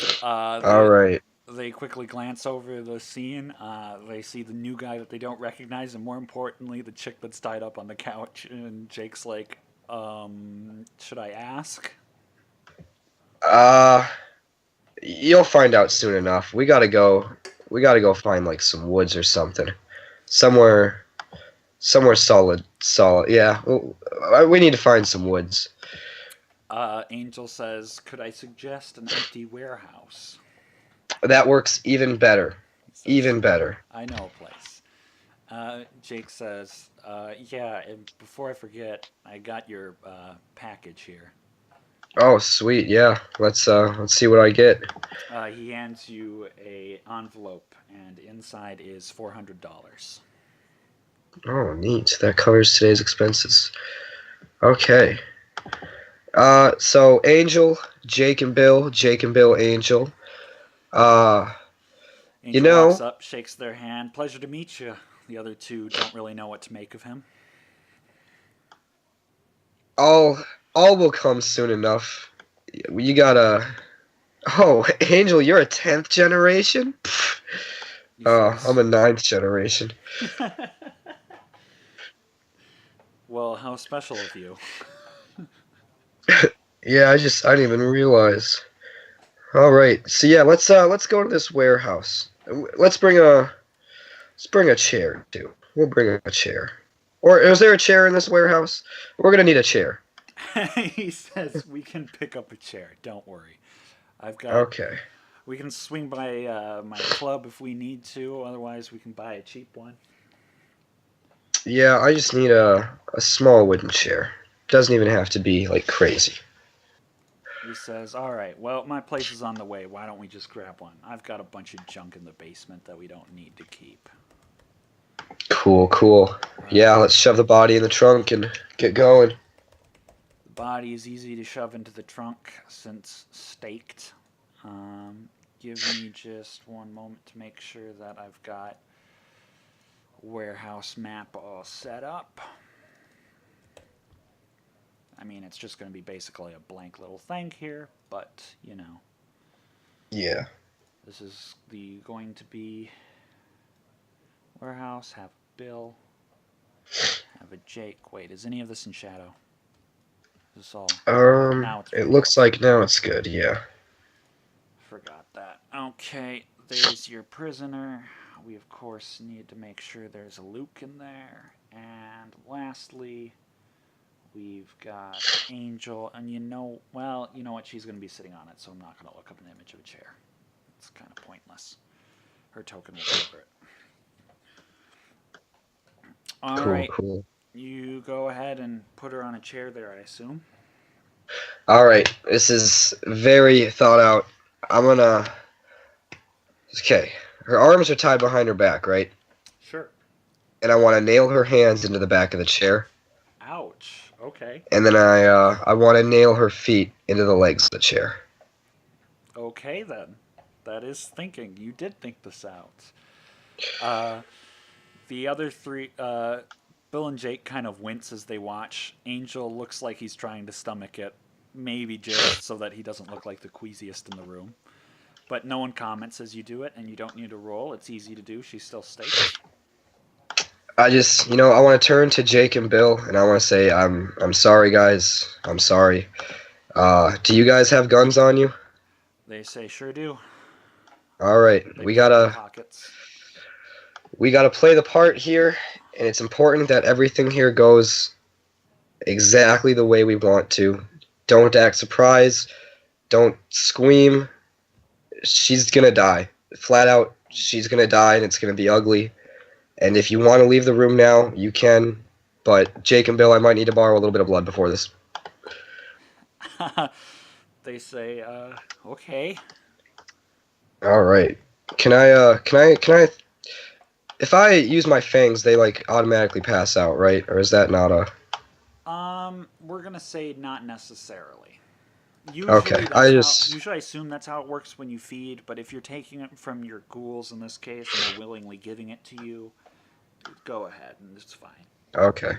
They, All right. they quickly glance over the scene. They see the new guy that they don't recognize, and more importantly, the chick that's tied up on the couch. And Jake's like, should I ask? Uh, you'll find out soon enough. We gotta go. We gotta go find like some woods or something, somewhere, somewhere solid. Solid. Yeah. We need to find some woods. Angel says, could I suggest an empty warehouse? That works even better. He says, Even better. I know a place. Jake says, yeah, and before I forget, I got your package here. Oh, sweet. Yeah. Let's see what I get. He hands you a envelope, and inside is $400. Oh, neat. That covers today's expenses. Okay. So Angel, Jake and Bill, Angel. Angel You know- walks up, shakes their hand. Pleasure to meet you. The other two don't really know what to make of him. all will come soon enough. You gotta. Oh, Angel, you're a 10th generation? Pfft. He says, I'm a 9th generation. well, how special of you. Yeah, I didn't even realize. All right, so yeah, let's go to this warehouse. Let's bring a chair too. We'll bring a chair. Or is there a chair in this warehouse? We're gonna need a chair. He says, we can pick up a chair. Don't worry. I've got. Okay. We can swing by my club if we need to. Otherwise, we can buy a cheap one. Yeah, I just need a small wooden chair. Doesn't even have to be like crazy. He says, all right, well, my place is on the way. Why don't we just grab one? I've got a bunch of junk in the basement that we don't need to keep. Cool. Yeah, let's shove the body in the trunk and get going. The body is easy to shove into the trunk since staked. Give me just one moment to make sure that I've got warehouse map all set up. I mean, it's just going to be basically a blank little thing here, but, you know. Yeah. This is going to be warehouse, have Bill, have a Jake. Wait, is any of this in shadow? Is this all? Now it's It looks like now it's good, yeah. Forgot that. Okay, there's your prisoner. We, of course, need to make sure there's a Luke in there. And lastly, we've got Angel. And you know what? She's going to be sitting on it, so I'm not going to look up an image of a chair. It's kind of pointless. Her token will cover it. All right. Cool. You go ahead and put her on a chair there, I assume. All right, this is very thought out. Okay, her arms are tied behind her back, right? Sure. And I want to nail her hands into the back of the chair. Ouch. Okay. And then I want to nail her feet into the legs of the chair. Okay, then. That is thinking. You did think this out. The other three, Bill and Jake kind of wince as they watch. Angel looks like he's trying to stomach it, maybe just so that he doesn't look like the queasiest in the room. But no one comments as you do it, and you don't need to roll. It's easy to do. She's still staked. I want to turn to Jake and Bill, and I want to say, I'm sorry, guys. I'm sorry. Do you guys have guns on you? They say, sure do. All right, They we put it in gotta pockets. play the part here, and it's important that everything here goes exactly the way we want to. Don't act surprised. Don't scream. She's gonna die. Flat out, she's gonna die, and it's gonna be ugly. And if you want to leave the room now, you can. But Jake and Bill, I might need to borrow a little bit of blood before this. They say, okay. All right. Can I? If I use my fangs, they like automatically pass out, right? Or is that not a? We're gonna say not necessarily. Okay, Usually I assume that's how it works when you feed, but if you're taking it from your ghouls in this case and they're willingly giving it to you, go ahead and it's fine. Okay.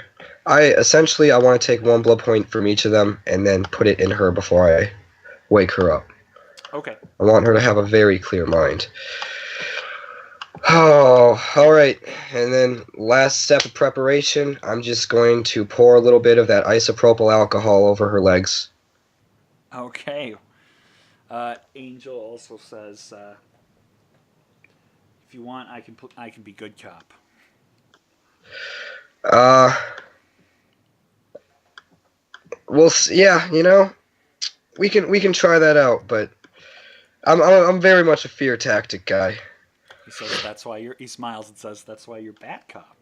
I want to take one blood point from each of them and then put it in her before I wake her up. Okay. I want her to have a very clear mind. Oh, all right. And then last step of preparation, I'm just going to pour a little bit of that isopropyl alcohol over her legs. Okay. Angel also says, if you want, I can be good cop. Well, yeah, we can try that out, but I'm very much a fear tactic guy. He says that's why he smiles and says that's why you're bad cop.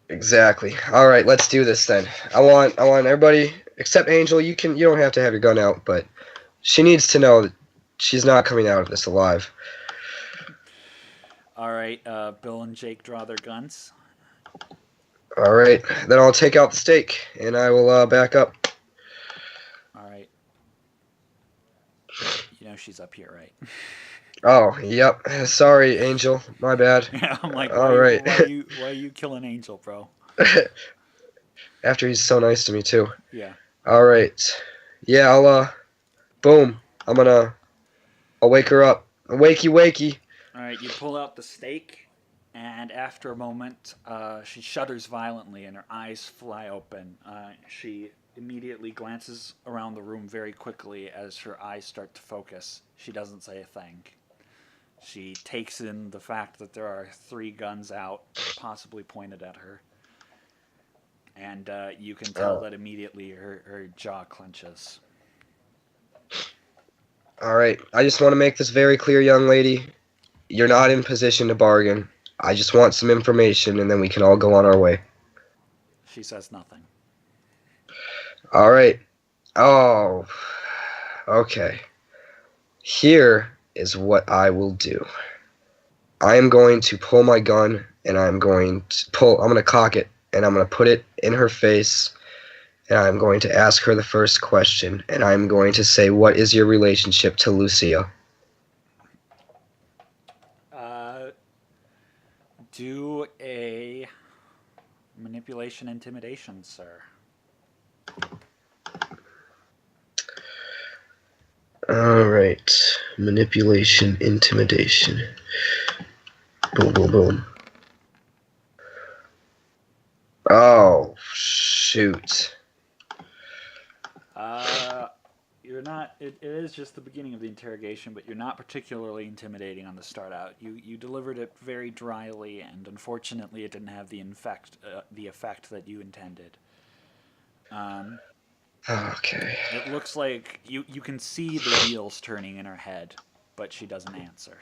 Exactly. All right, let's do this then. I want everybody except Angel. You don't have to have your gun out, but she needs to know that she's not coming out of this alive. All right. Bill and Jake draw their guns. All right, then I'll take out the stake and I will back up. All right. You know she's up here, right? Oh, yep. Sorry, Angel. My bad. Yeah, I'm like, All right. why are you killing Angel, bro? After he's so nice to me too. Yeah. All right. Yeah, boom. I'll wake her up. Wakey, wakey. All right, you pull out the stake, and after a moment, she shudders violently and her eyes fly open. She immediately glances around the room very quickly as her eyes start to focus. She doesn't say a thing. She takes in the fact that there are 3 guns out, possibly pointed at her. And you can tell that immediately her jaw clenches. All right. I just want to make this very clear, young lady. You're not in position to bargain. I just want some information, and then we can all go on our way. She says nothing. All right. Oh, okay. Here is what I will do. I am going to pull my gun, and I'm going to cock it, and I'm going to put it in her face, and I'm going to ask her the first question, and I'm going to say, what is your relationship to Lucia? Do a manipulation intimidation, sir. All right. Manipulation, intimidation. Boom, boom, boom. Oh, shoot. You're not. It is just the beginning of the interrogation, but you're not particularly intimidating on the start out. You delivered it very dryly, and unfortunately, it didn't have the effect that you intended. Okay. It looks like you can see the wheels turning in her head, but she doesn't answer.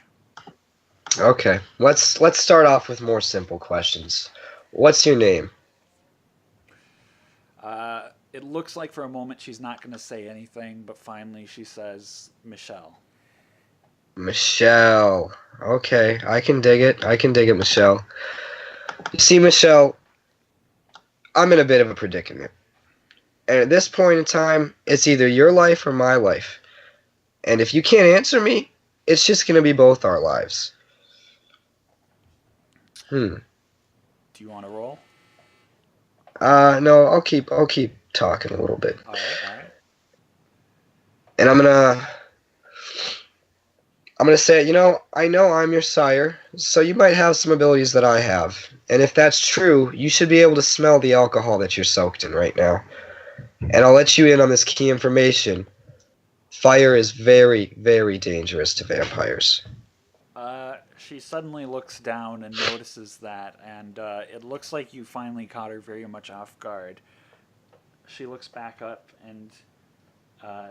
Okay. Let's start off with more simple questions. What's your name? It looks like for a moment she's not going to say anything, but finally she says, Michelle. Michelle. Okay, I can dig it. Michelle. You see, Michelle, I'm in a bit of a predicament. And at this point in time, it's either your life or my life. And if you can't answer me, it's just going to be both our lives. Do you want to roll? No, I'll keep talking a little bit. All right. And I'm gonna say, I know I'm your sire, so you might have some abilities that I have. And if that's true, you should be able to smell the alcohol that you're soaked in right now. And I'll let you in on this key information. Fire is very, very dangerous to vampires. She suddenly looks down and notices that, and it looks like you finally caught her very much off guard. She looks back up and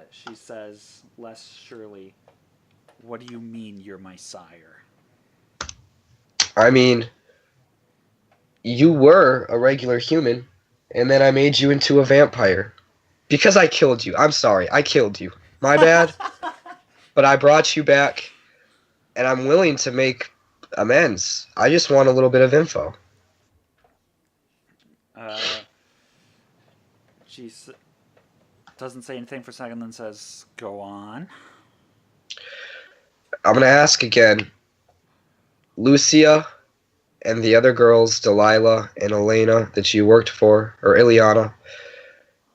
she says, less surely, what do you mean you're my sire? I mean, you were a regular human, and then I made you into a vampire. Because I killed you. I'm sorry, I killed you. My bad. But I brought you back, and I'm willing to make amends. I just want a little bit of info. She doesn't say anything for a second, then says, go on. I'm going to ask again. Lucia and the other girls, Delilah and Elena, that you worked for, or Ileana,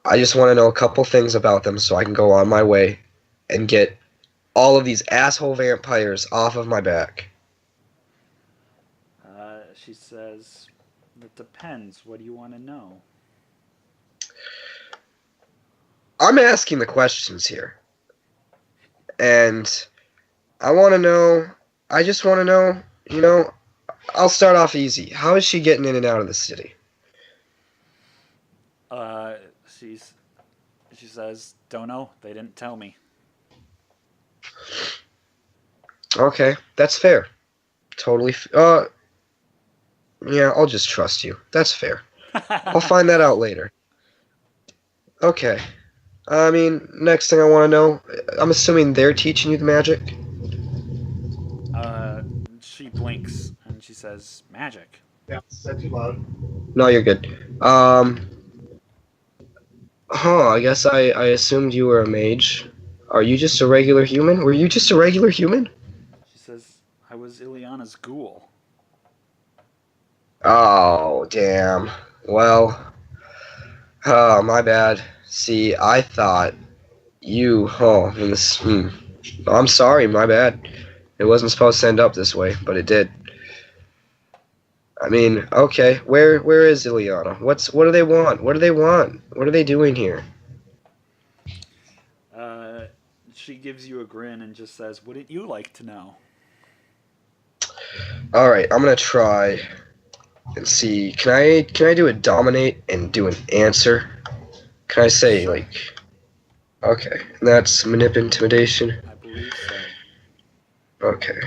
I just want to know a couple things about them so I can go on my way and get all of these asshole vampires off of my back. She says, "It depends. What do you want to know?" I'm asking the questions here. And I want to know, I just want to know, I'll start off easy. How is she getting in and out of the city? Uh, she's she says, "Don't know. They didn't tell me." Okay, that's fair. Totally. Yeah, I'll just trust you. That's fair. I'll find that out later. Okay. I mean, next thing I want to know, I'm assuming they're teaching you the magic? She blinks and she says, "Magic." Yeah, said too loud. No, you're good. I guess I assumed you were a mage. Are you just a regular human? Were you just a regular human? She says, "I was Ileana's ghoul." Oh, damn. Well, my bad. See, I thought you, in this, I'm sorry, my bad. It wasn't supposed to end up this way, but it did. I mean, okay, where is Ileana? What do they want? What do they want? What are they doing here? She gives you a grin and just says, "Wouldn't you like to know?" All right, I'm gonna try and see. Can I do a dominate and do an answer? Can I say Sure. like, okay, and that's intimidation. I believe so. Okay.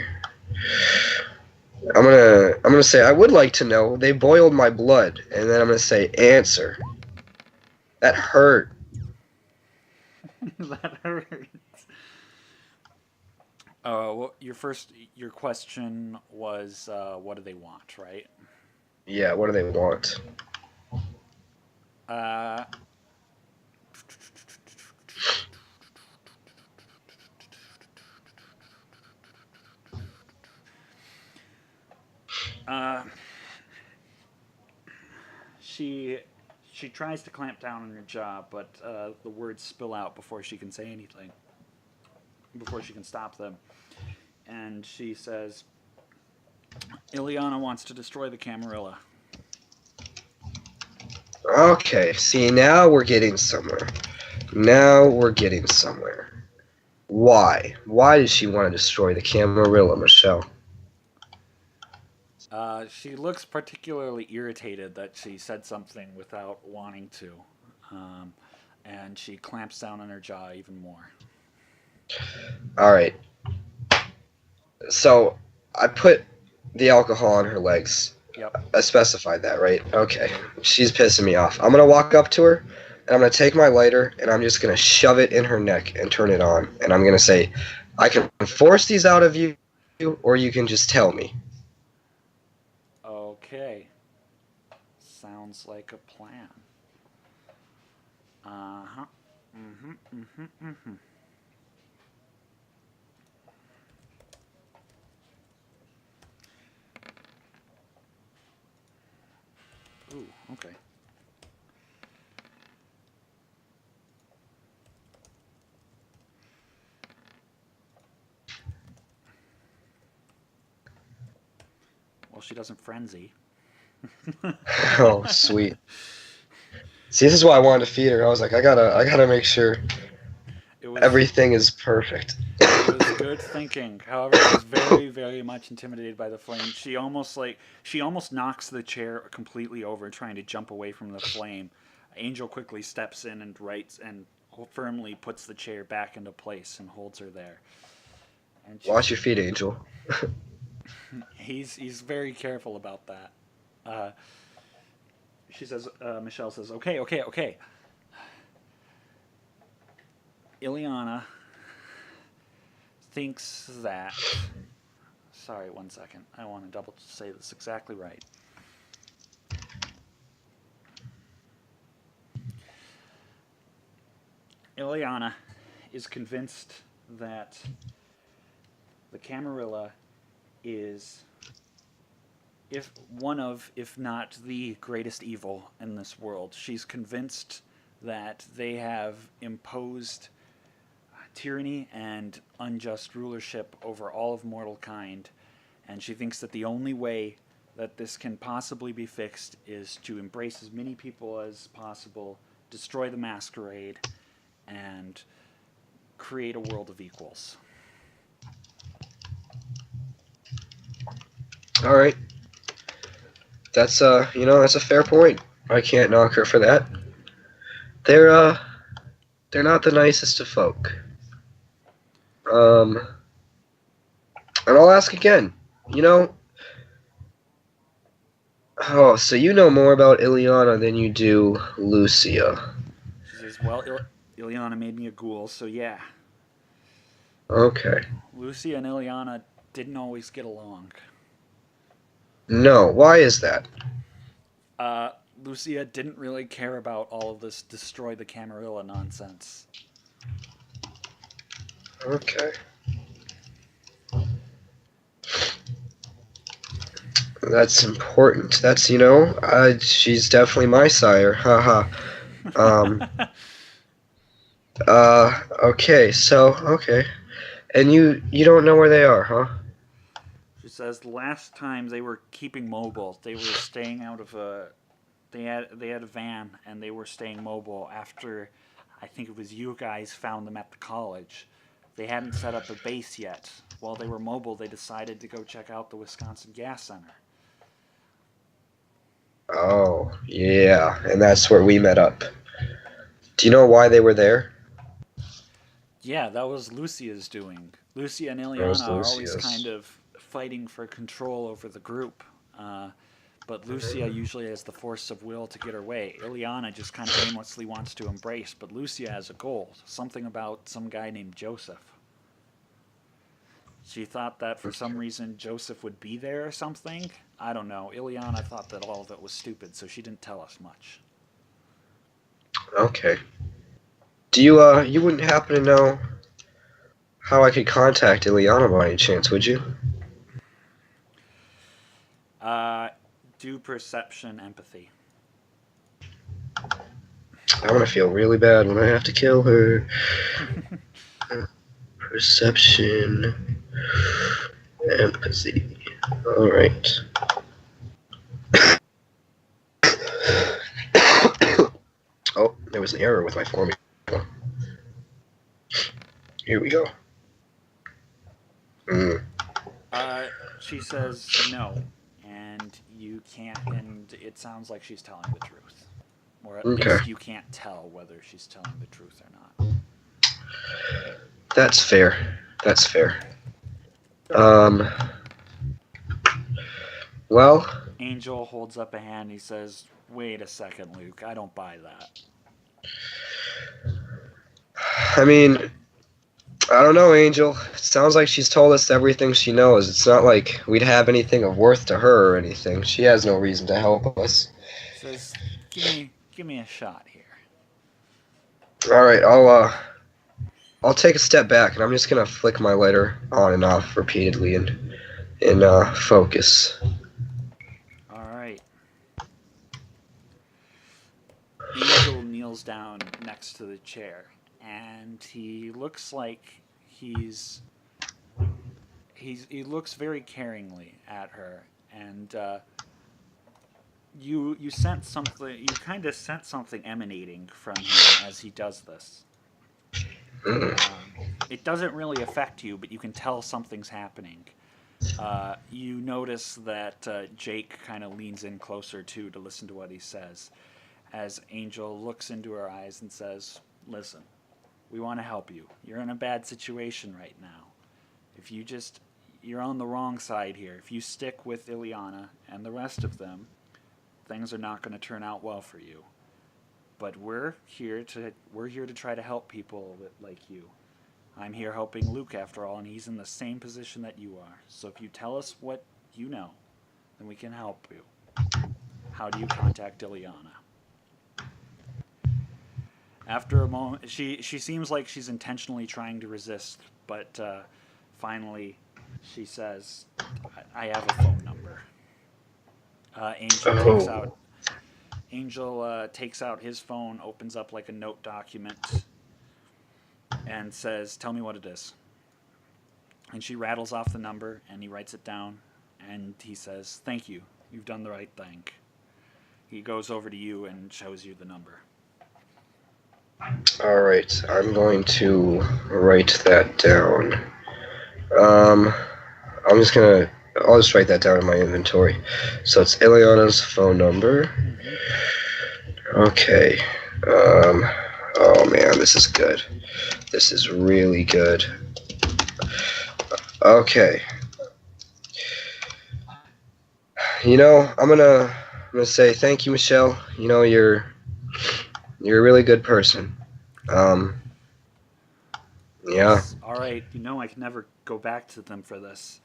I'm gonna say I would like to know. They boiled my blood, and then I'm gonna say answer. That hurt. That hurts. Well, your question was, what do they want, right? Yeah. What do they want? Uh, uh, she she tries to clamp down on her jaw, but the words spill out before she can say anything, before she can stop them. And she says, "Ileana wants to destroy the Camarilla." Okay. See, now we're getting somewhere. Now we're getting somewhere. Why? Why does she want to destroy the Camarilla, Michelle? She looks particularly irritated that she said something without wanting to, um, and she clamps down on her jaw even more. All right. So I put the alcohol on her legs. Yep. I specified that, right? Okay. She's pissing me off. I'm gonna walk up to her and I'm gonna take my lighter and I'm just gonna shove it in her neck and turn it on. And I'm gonna say, I can force these out of you, or you can just tell me. Okay. Sounds like a plan. Uh huh. Mm hmm. Mm hmm. Mm hmm. Ooh. Okay. Well, she doesn't frenzy. Oh, sweet. See, this is why I wanted to feed her. I was like, I gotta make sure It was everything is perfect. It was good thinking. However, she's very, very much intimidated by the flame. She almost knocks the chair completely over, trying to jump away from the flame. Angel quickly steps in and firmly puts the chair back into place and holds her there. And Watch your feet, Angel. he's very careful about that. Uh, she says, Michelle says, "Okay, okay, okay. Ileana thinks that." Sorry, one second. I want to double say this exactly right. Ileana is convinced that the Camarilla is, if not the greatest evil in this world. She's convinced that they have imposed tyranny and unjust rulership over all of mortal kind, and she thinks that the only way that this can possibly be fixed is to embrace as many people as possible, destroy the masquerade, and create a world of equals. All right. That's that's a fair point. I can't knock her for that. They're not the nicest of folk. And I'll ask again. You know, oh, so you know more about Ileana than you do Lucia. She says, well, Ileana made me a ghoul, so yeah. Okay. Lucia and Ileana didn't always get along. No, why is that? Lucia didn't really care about all of this destroy the Camarilla nonsense. Okay. That's important. That's, she's definitely my sire. Haha. Okay, okay. And you don't know where they are, huh? She says the last time they were keeping mobile, they were staying out of a... They had a van, and they were staying mobile after, I think it was you guys found them at the college. They hadn't set up a base yet. While they were mobile, they decided to go check out the Wisconsin Gas Center. Oh, yeah, and that's where we met up. Do you know why they were there? Yeah, that was Lucia's doing. Lucia and That was Ileana are always Lucia's. kind of fighting for control over the group. But Lucia usually has the force of will to get her way. Ileana just kind of aimlessly wants to embrace, but Lucia has a goal. Something about some guy named Joseph. She thought that for some reason Joseph would be there or something. I don't know. Ileana thought that all of it was stupid, so she didn't tell us much. Okay. Do you wouldn't happen to know how I could contact Ileana by any chance, would you? Do perception empathy. I'm gonna feel really bad when I have to kill her. Perception, empathy. All right. Oh, there was an error with my formula. Here we go. She says no, and you can't, and it sounds like she's telling the truth. Or at least you can't tell whether she's telling the truth or not. That's fair. That's fair. Well, Angel holds up a hand. He says, wait a second, Luke. I don't buy that. I mean, I don't know, Angel. It sounds like she's told us everything she knows. It's not like we'd have anything of worth to her or anything. She has no reason to help us. He says, give me a shot here. All right, I'll take a step back, and I'm just gonna flick my lighter on and off repeatedly and focus. All right. Angel kneels down next to the chair, and he looks like he looks very caringly at her, and you sense something. You kind of sense something emanating from him as he does this. It doesn't really affect you, but you can tell something's happening. You notice that Jake kind of leans in closer too to listen to what he says, as Angel looks into her eyes and says, "Listen, we want to help you. You're in a bad situation right now. If you're on the wrong side here. If you stick with Ileana and the rest of them, things are not going to turn out well for you. But we're here to try to help people like you. I'm here helping Luke after all, and he's in the same position that you are. So if you tell us what you know, then we can help you. How do you contact Ileana?" After a moment, she seems like she's intentionally trying to resist, but finally she says, "I have a phone number." Angel takes out his phone, opens up like a note document, and says, "Tell me what it is." And she rattles off the number, and he writes it down, and he says, "Thank you. You've done the right thing." He goes over to you and shows you the number. All right, I'm going to write that down. I'll just write that down in my inventory. So it's Ileana's phone number. Okay. Oh man, this is good. This is really good. Okay. I'm gonna say thank you, Michelle. You're a really good person. Yeah. All right. I can never go back to them for this.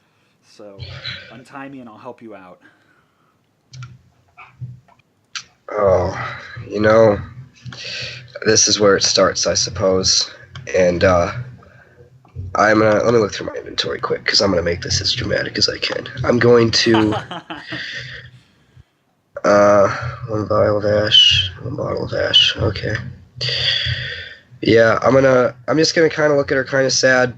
So untie me and I'll help you out. Oh, this is where it starts, I suppose. And let me look through my inventory quick, because I'm gonna make this as dramatic as I can. I'm going to one vial of ash, one bottle of ash. Okay. Yeah, I'm just gonna kind of look at her kind of sad,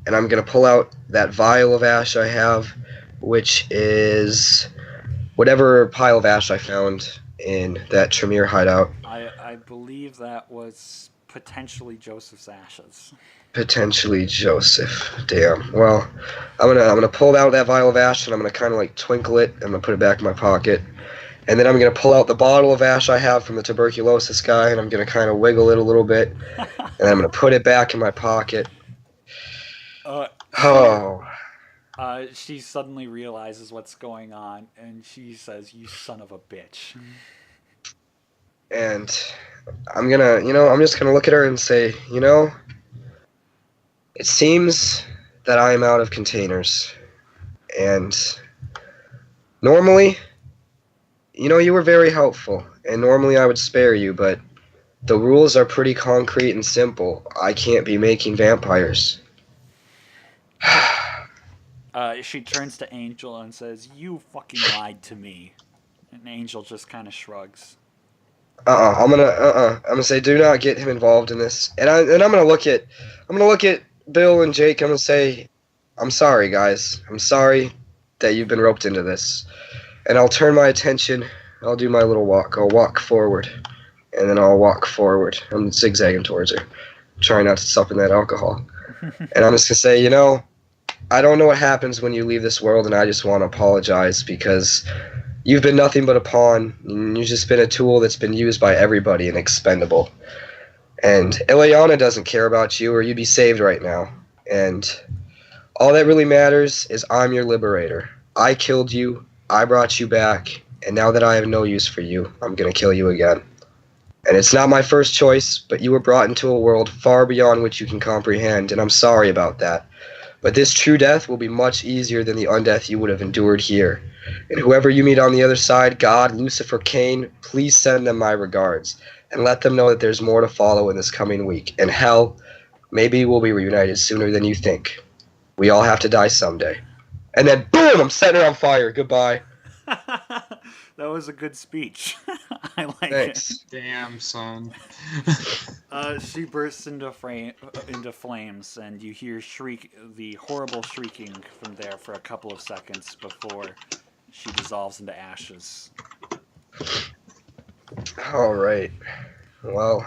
and I'm gonna pull out that vial of ash I have, which is whatever pile of ash I found in that Tremere hideout. I believe that was potentially Joseph's ashes. Potentially Joseph. Damn. Well, I'm gonna pull out that vial of ash, and I'm gonna kind of like twinkle it, and I'm gonna put it back in my pocket. And then I'm going to pull out the bottle of ash I have from the tuberculosis guy, and I'm going to kind of wiggle it a little bit, and I'm going to put it back in my pocket. She suddenly realizes what's going on, and she says, "You son of a bitch." And I'm just going to look at her and say, it seems that I am out of containers. And normally, you were very helpful, and normally I would spare you, but the rules are pretty concrete and simple. I can't be making vampires. She turns to Angel and says, "You fucking lied to me." And Angel just kind of shrugs. I'm gonna say, do not get him involved in this. And I'm gonna look at Bill and Jake. I'm gonna say, I'm sorry, guys. I'm sorry that you've been roped into this. And I'll turn my attention. I'll do my little walk. I'll walk forward, and then I'll walk forward. I'm zigzagging towards her, trying not to sup in that alcohol. And I'm just gonna say, I don't know what happens when you leave this world, and I just want to apologize, because you've been nothing but a pawn, and you've just been a tool that's been used by everybody and expendable. And Ileana doesn't care about you, or you'd be saved right now. And all that really matters is I'm your liberator. I killed you, I brought you back, and now that I have no use for you, I'm gonna kill you again. And it's not my first choice, but you were brought into a world far beyond which you can comprehend, and I'm sorry about that. But this true death will be much easier than the undeath you would have endured here. And whoever you meet on the other side, God, Lucifer, Cain, please send them my regards, and let them know that there's more to follow in this coming week. And hell, maybe we'll be reunited sooner than you think. We all have to die someday. And then, boom, I'm setting her on fire. Goodbye. That was a good speech. I like Thanks. Damn, son. it. She bursts into flames, and you hear the horrible shrieking from there for a couple of seconds before she dissolves into ashes. All right. Well,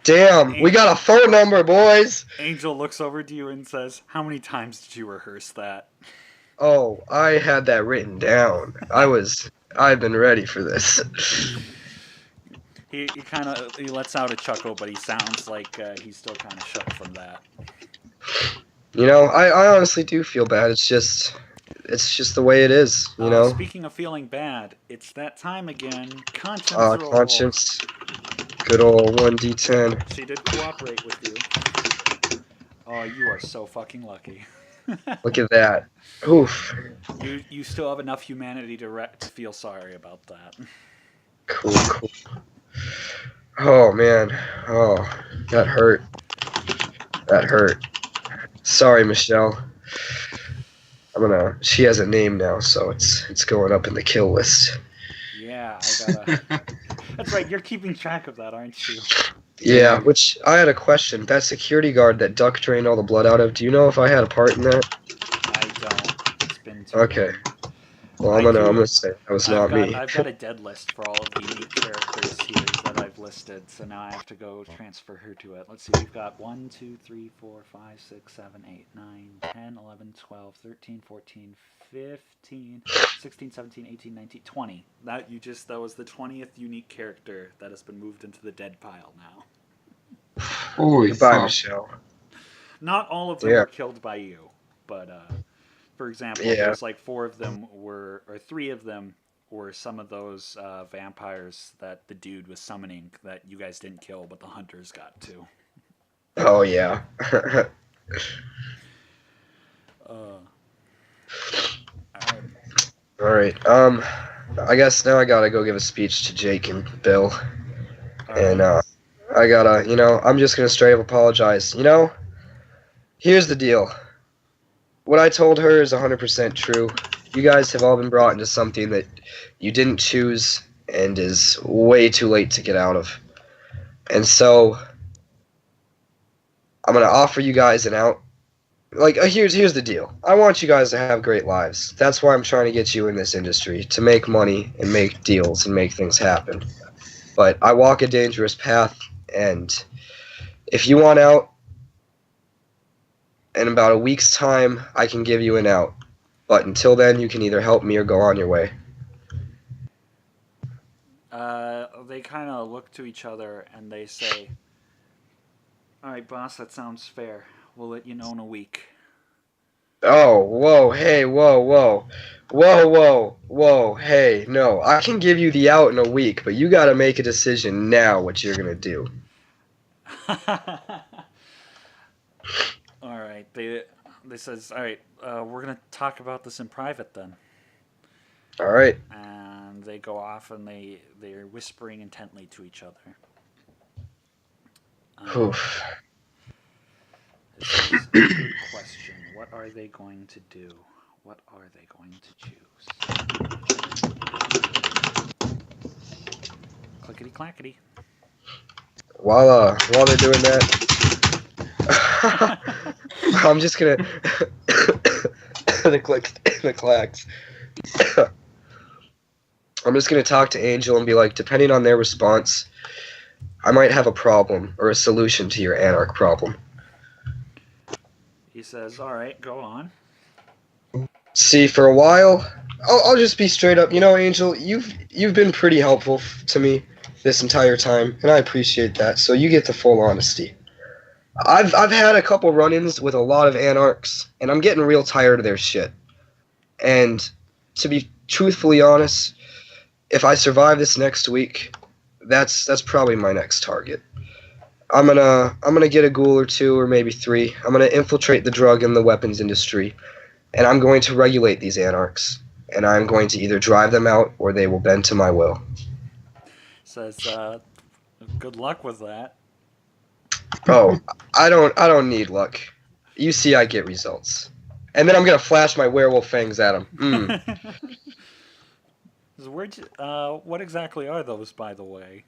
damn, we got a phone number, boys. Angel looks over to you and says, "How many times did you rehearse that?" Oh, I had that written down. I've been ready for this. He lets out a chuckle, but he sounds like he's still kind of shook from that. I honestly do feel bad. It's just the way it is, Speaking of feeling bad, it's that time again. Conscience roll. Conscience. Good old 1d10. She did cooperate with you. Oh, you are so fucking lucky. Look at that. Oof. You still have enough humanity to feel sorry about that. Cool. Oh, man. Oh, that hurt. Sorry, Michelle. She has a name now, so it's going up in the kill list. Yeah, I gotta... That's right, you're keeping track of that, aren't you? Yeah, which I had a question. That security guard that Duck drained all the blood out of, do you know if I had a part in that? I don't. It's been too Okay. long. Well, I I'm do. gonna say that was not me. I've got a dead list for all of the unique characters here that I've listed, so now I have to go transfer her to it. Let's see, we've got 1, 2, 3, 4, 5, 6, 7, 8, 9, 10, 11, 12, 13, 14, 15, 16, 17, 18, 19, 20. That was the 20th unique character that has been moved into the dead pile now. Holy Goodbye, fuck. Michelle. Not all of them Yeah. were killed by you, but for example, Yeah. there's like 4 of them were, or 3 of them were some of those vampires that the dude was summoning that you guys didn't kill, but the hunters got to. Oh yeah. All right. I guess now I gotta go give a speech to Jake and Bill, and I gotta, I'm just gonna straight up apologize. Here's the deal. What I told her is 100% true. You guys have all been brought into something that you didn't choose and is way too late to get out of. And so I'm gonna offer you guys an out. Like, here's the deal. I want you guys to have great lives. That's why I'm trying to get you in this industry, to make money and make deals and make things happen. But I walk a dangerous path, and if you want out, in about a week's time, I can give you an out. But until then, you can either help me or go on your way. They kind of look to each other and they say, "All right, boss, that sounds fair. We'll let you know in a week." Oh, whoa, hey, whoa, whoa. Whoa, whoa, whoa, hey, no. I can give you the out in a week, but you gotta make a decision now what you're gonna do. All right. They says, "All right, we're gonna talk about this in private then." Alright. And they go off and they're whispering intently to each other. Oof. This is a good question. What are they going to do? What are they going to choose? Clickety clackety. While they're doing that, I'm just gonna the clacks. I'm just gonna talk to Angel and be like, depending on their response, I might have a problem or a solution to your Anarch problem. He says, "All right, go on." See, for a while, I'll just be straight up. Angel, you've been pretty helpful to me this entire time, and I appreciate that. So you get the full honesty. I've had a couple run-ins with a lot of Anarchs, and I'm getting real tired of their shit. And to be truthfully honest, if I survive this next week, that's probably my next target. I'm gonna get a ghoul or 2 or maybe 3. I'm gonna infiltrate the drug and the weapons industry, and I'm going to regulate these Anarchs. And I'm going to either drive them out or they will bend to my will. Says, "Good luck with that." Oh, I don't need luck. You see, I get results. And then I'm gonna flash my werewolf fangs at him. What exactly are those, by the way?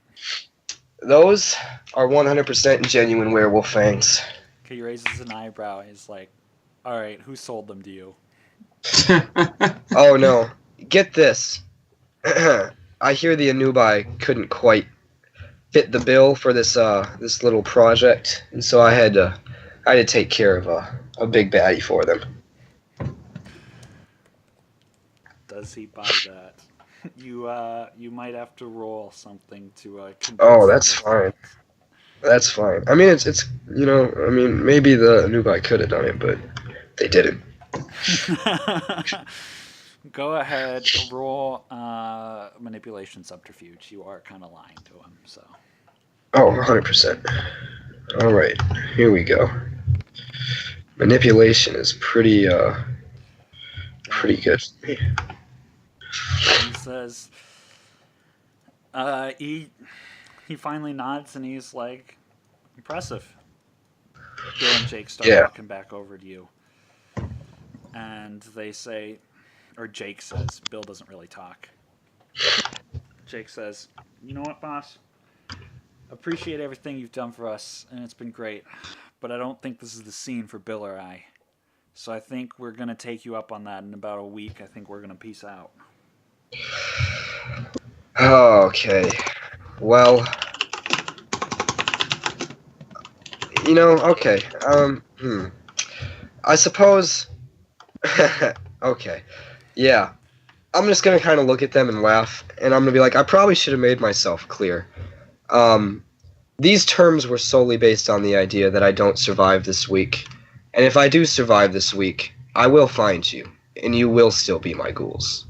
Those are 100% genuine werewolf fangs. Okay, he raises an eyebrow. He's like, "All right, who sold them to you?" Oh no, get this. I hear the Anubai couldn't quite fit the bill for this little project, and so I had to take care of a big baddie for them. Does he buy that? You might have to roll something to convince Oh, him that's of fine. That's fine. I mean, it's maybe the Anubai could have done it, but they didn't. that. Go ahead, roll manipulation subterfuge. You are kind of lying to him, so. Oh, 100%. All right, here we go. Manipulation is pretty good for me. He says, he finally nods and he's like, "Impressive." Bill and Jake start walking back over to you. And they say, or Jake says, Bill doesn't really talk. Jake says, "You know what, boss? Appreciate everything you've done for us, and it's been great. But I don't think this is the scene for Bill or I. So I think we're gonna take you up on that in about a week. I think we're gonna peace out. Okay. Well, okay. I suppose. Okay. Yeah. I'm just gonna kind of look at them and laugh, and I'm gonna be like, I probably should have made myself clear. These terms were solely based on the idea that I don't survive this week. And if I do survive this week, I will find you, and you will still be my ghouls.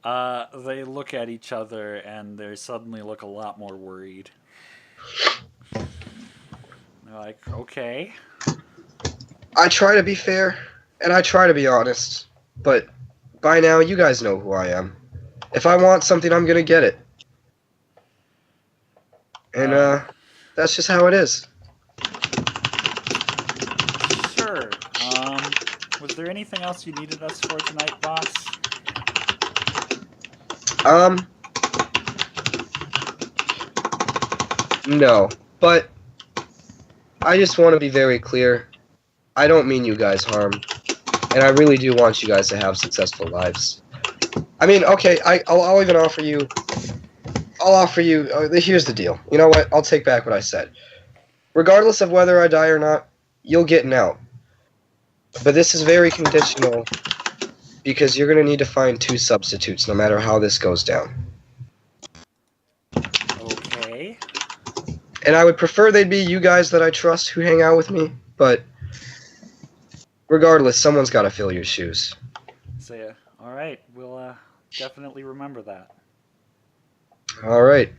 They look at each other and they suddenly look a lot more worried. They're like, okay. I try to be fair, and I try to be honest, but by now you guys know who I am. If I want something, I'm gonna get it. And, that's just how it is. Sure. Was there anything else you needed us for tonight, boss? No, but I just want to be very clear. I don't mean you guys harm, and I really do want you guys to have successful lives. I mean, okay, I'll even offer you. I'll offer you. Here's the deal. You know what? I'll take back what I said. Regardless of whether I die or not, you'll get an out. But this is very conditional because you're going to need to find 2 substitutes no matter how this goes down. Okay. And I would prefer they'd be you guys that I trust who hang out with me, but regardless, someone's got to fill your shoes. So, yeah. All right. We'll definitely remember that. All right.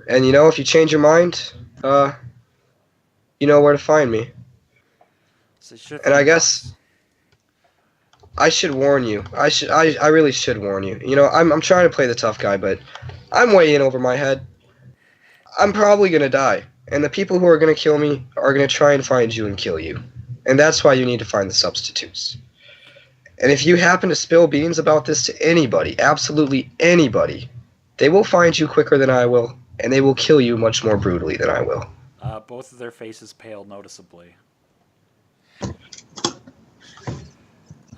And if you change your mind, you know where to find me. So sure And I thing, guess boss. I should warn you. I really should warn you. I'm trying to play the tough guy, but I'm way in over my head. I'm probably gonna die, and the people who are gonna kill me are gonna try and find you and kill you. And that's why you need to find the substitutes. And if you happen to spill beans about this to anybody, absolutely anybody, they will find you quicker than I will, and they will kill you much more brutally than I will. Both of their faces paled noticeably. Go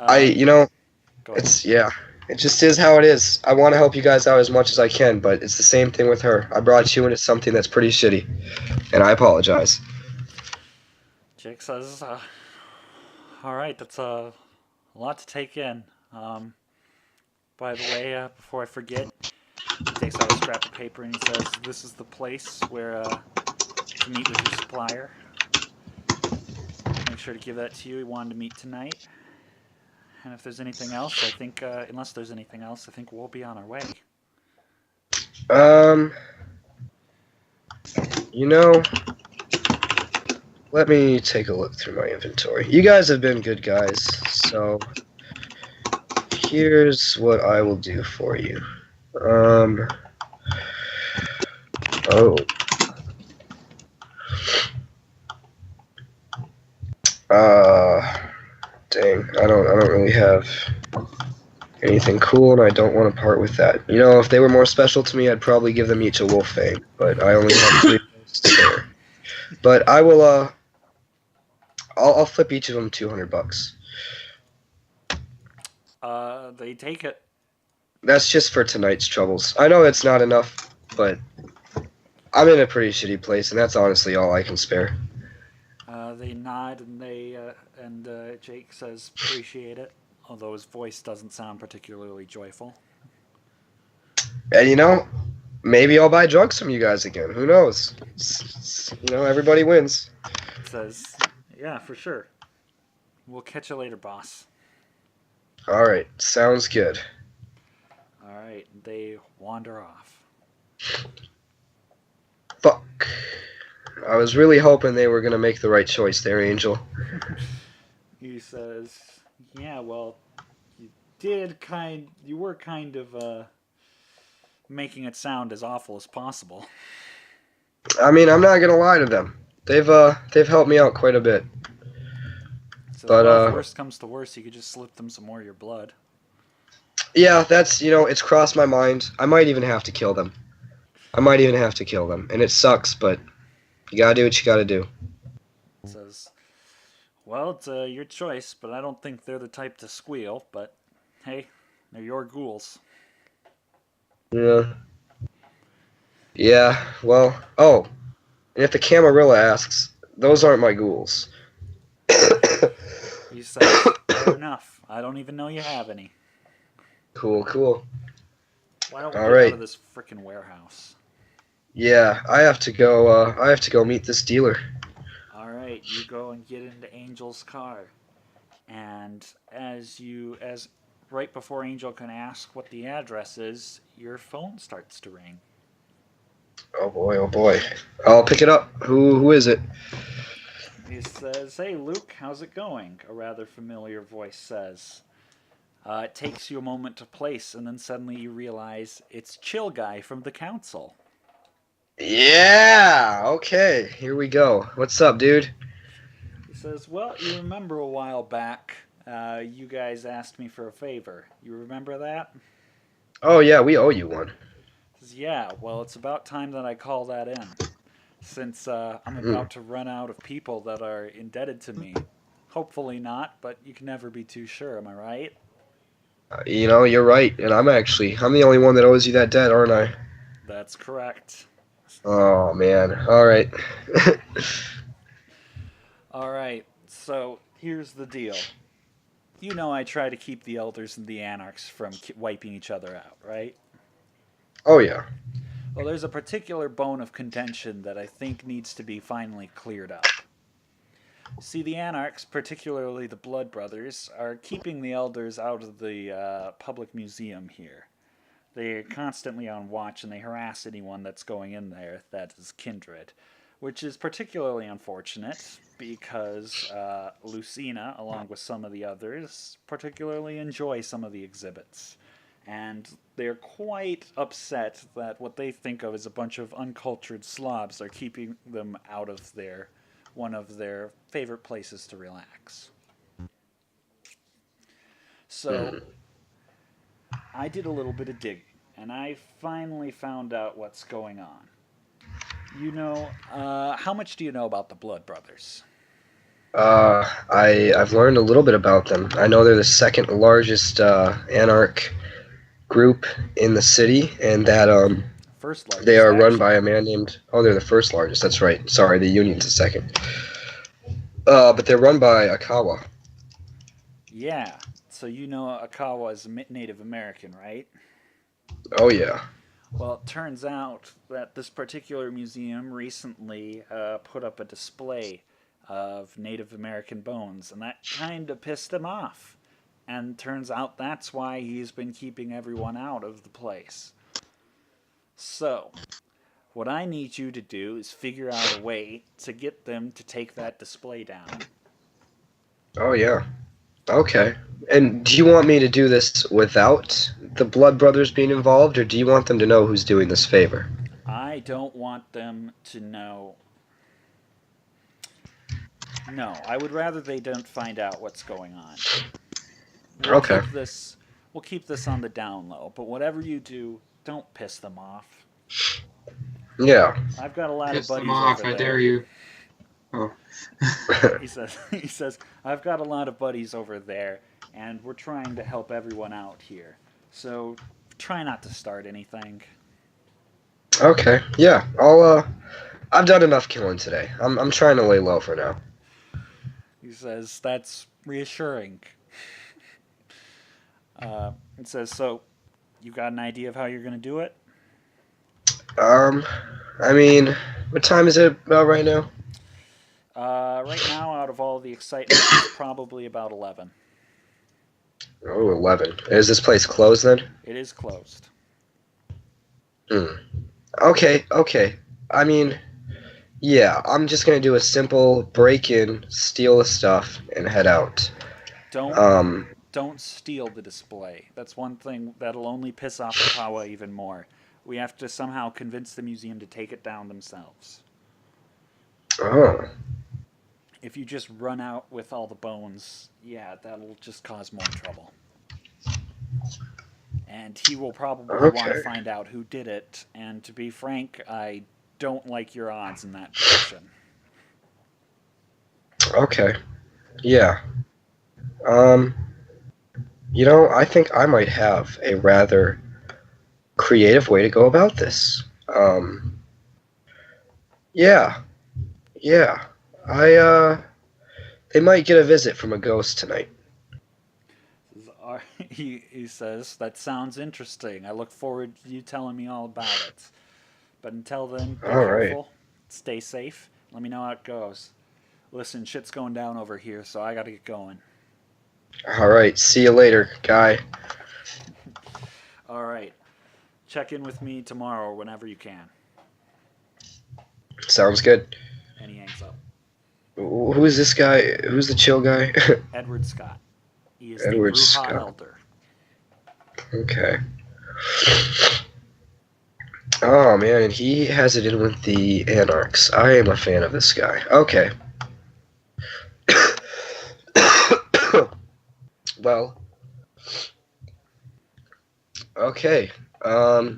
ahead. It just is how it is. I want to help you guys out as much as I can, but it's the same thing with her. I brought you into something that's pretty shitty, and I apologize. Jake says, all right, that's a lot to take in. By the way, before I forget, he takes out a scrap of paper and he says, this is the place where to meet with your supplier. Make sure to give that to you. He wanted to meet tonight. And if there's anything else, I think, unless there's anything else, I think we'll be on our way. Let me take a look through my inventory. You guys have been good guys, so here's what I will do for you. Dang, I don't really have anything cool, and I don't want to part with that. If they were more special to me, I'd probably give them each a wolf fang, but I only have 3 to spare. But I will, I'll flip each of them $200. They take it. That's just for tonight's troubles. I know it's not enough, but I'm in a pretty shitty place, and that's honestly all I can spare. They nod and Jake says, appreciate it, although his voice doesn't sound particularly joyful. And maybe I'll buy drugs from you guys again. Who knows? Everybody wins. Says, yeah, for sure. We'll catch you later, boss. Alright, sounds good. Alright, they wander off. Fuck. I was really hoping they were going to make the right choice there, Angel. He says, yeah, well, you were kind of making it sound as awful as possible. I mean, I'm not going to lie to them. They've helped me out quite a bit. So But, if worst comes to worst, you could just slip them some more of your blood. Yeah, that's, it's crossed my mind. I might even have to kill them. I might even have to kill them, and it sucks, but you gotta do what you gotta do. It says, well, it's your choice, but I don't think they're the type to squeal. But hey, they're your ghouls. Yeah. Yeah. Well. Oh, and if the Camarilla asks, those aren't my ghouls. He says, fair enough. I don't even know you have any. Cool. Cool. Why don't we All get out right. of this frickin' warehouse? Yeah, I have to go. I have to go meet this dealer. All right, you go and get into Angel's car, and as right before Angel can ask what the address is, your phone starts to ring. Oh boy. Oh boy. I'll pick it up. Who is it? He says, "Hey, Luke, how's it going?" A rather familiar voice says. It takes you a moment to place, and then suddenly you realize it's Chill Guy from the council. Yeah. Okay. Here we go. What's up, dude? He says, "Well, you remember a while back, you guys asked me for a favor. You remember that?" Oh yeah, we owe you one. He says, "Yeah, well, it's about time that I call that in, since I'm Hmm. about to run out of people that are indebted to me. Hopefully not, but you can never be too sure, am I right?" You're right, and I'm the only one that owes you that debt, aren't I? That's correct. Oh man. All right. All right, so here's the deal. You know I try to keep the elders and the anarchs from wiping each other out, right? Oh yeah. Well, there's a particular bone of contention that I think needs to be finally cleared up. See, the anarchs, particularly the Blood Brothers, are keeping the elders out of the public museum here. They're constantly on watch and they harass anyone that's going in there that is kindred, which is particularly unfortunate because Lucina, along with some of the others, particularly enjoy some of the exhibits. And they're quite upset that what they think of as a bunch of uncultured slobs are keeping them out of one of their favorite places to relax. So Hmm. I did a little bit of digging, and I finally found out what's going on. How much do you know about the Blood Brothers? I've learned a little bit about them. I know they're the second largest anarch group in the city, and that First they largest, are run by actually. a man named. Oh, they're the first largest. That's right. Sorry, the union's the second. But they're run by Akawa. Yeah. So you know Akawa is Native American, right? Oh yeah. Well, it turns out that this particular museum recently put up a display of Native American bones, and that kind of pissed him off. And turns out that's why he's been keeping everyone out of the place. So, what I need you to do is figure out a way to get them to take that display down. Oh yeah. Okay. And do you want me to do this without the Blood Brothers being involved, or do you want them to know who's doing this favor? I don't want them to know. No, I would rather they don't find out what's going on. We'll Okay. keep this we'll keep this on the down low, but whatever you do, don't piss them off. Yeah. I've got a lot of Piss them buddies off, over I there. dare you. Oh. He says I've got a lot of buddies over there and we're trying to help everyone out here. So try not to start anything. Okay. Yeah. I've done enough killing today. I'm trying to lay low for now. He says that's reassuring. It says so you got an idea of how you're going to do it? Um, I mean, what time is it about right now? Right now, out of all the excitement, it's probably about 11. Oh, 11. Is this place closed then? It is closed. Hmm. Okay, okay. I mean, yeah, I'm just gonna do a simple break-in, steal the stuff, and head out. Don't Um, don't steal the display. That's one thing that'll only piss off Kawa even more. We have to somehow convince the museum to take it down themselves. oh. If you just run out with all the bones, yeah, that'll just cause more trouble. and he will probably want Okay. to find out who did it. And to be frank, I don't like your odds in that position. Okay. Yeah. Um, I think I might have a rather creative way to go about this. Yeah. Yeah. They might get a visit from a ghost tonight. He says, "That sounds interesting. I look forward to you telling me all about it. But until then, be All right. careful, stay safe. Let me know how it goes. Listen, shit's going down over here, so I gotta get going." All right. See you later, guy. All right. Check in with me tomorrow or whenever you can. Sounds good. And he hangs up. Who's this guy? Who's the chill guy? Edward Scott. He is Edward the Bruja Scott. Elder. Okay. Oh man, and he has it in with the Anarchs. I am a fan of this guy. Okay. Well. Okay. I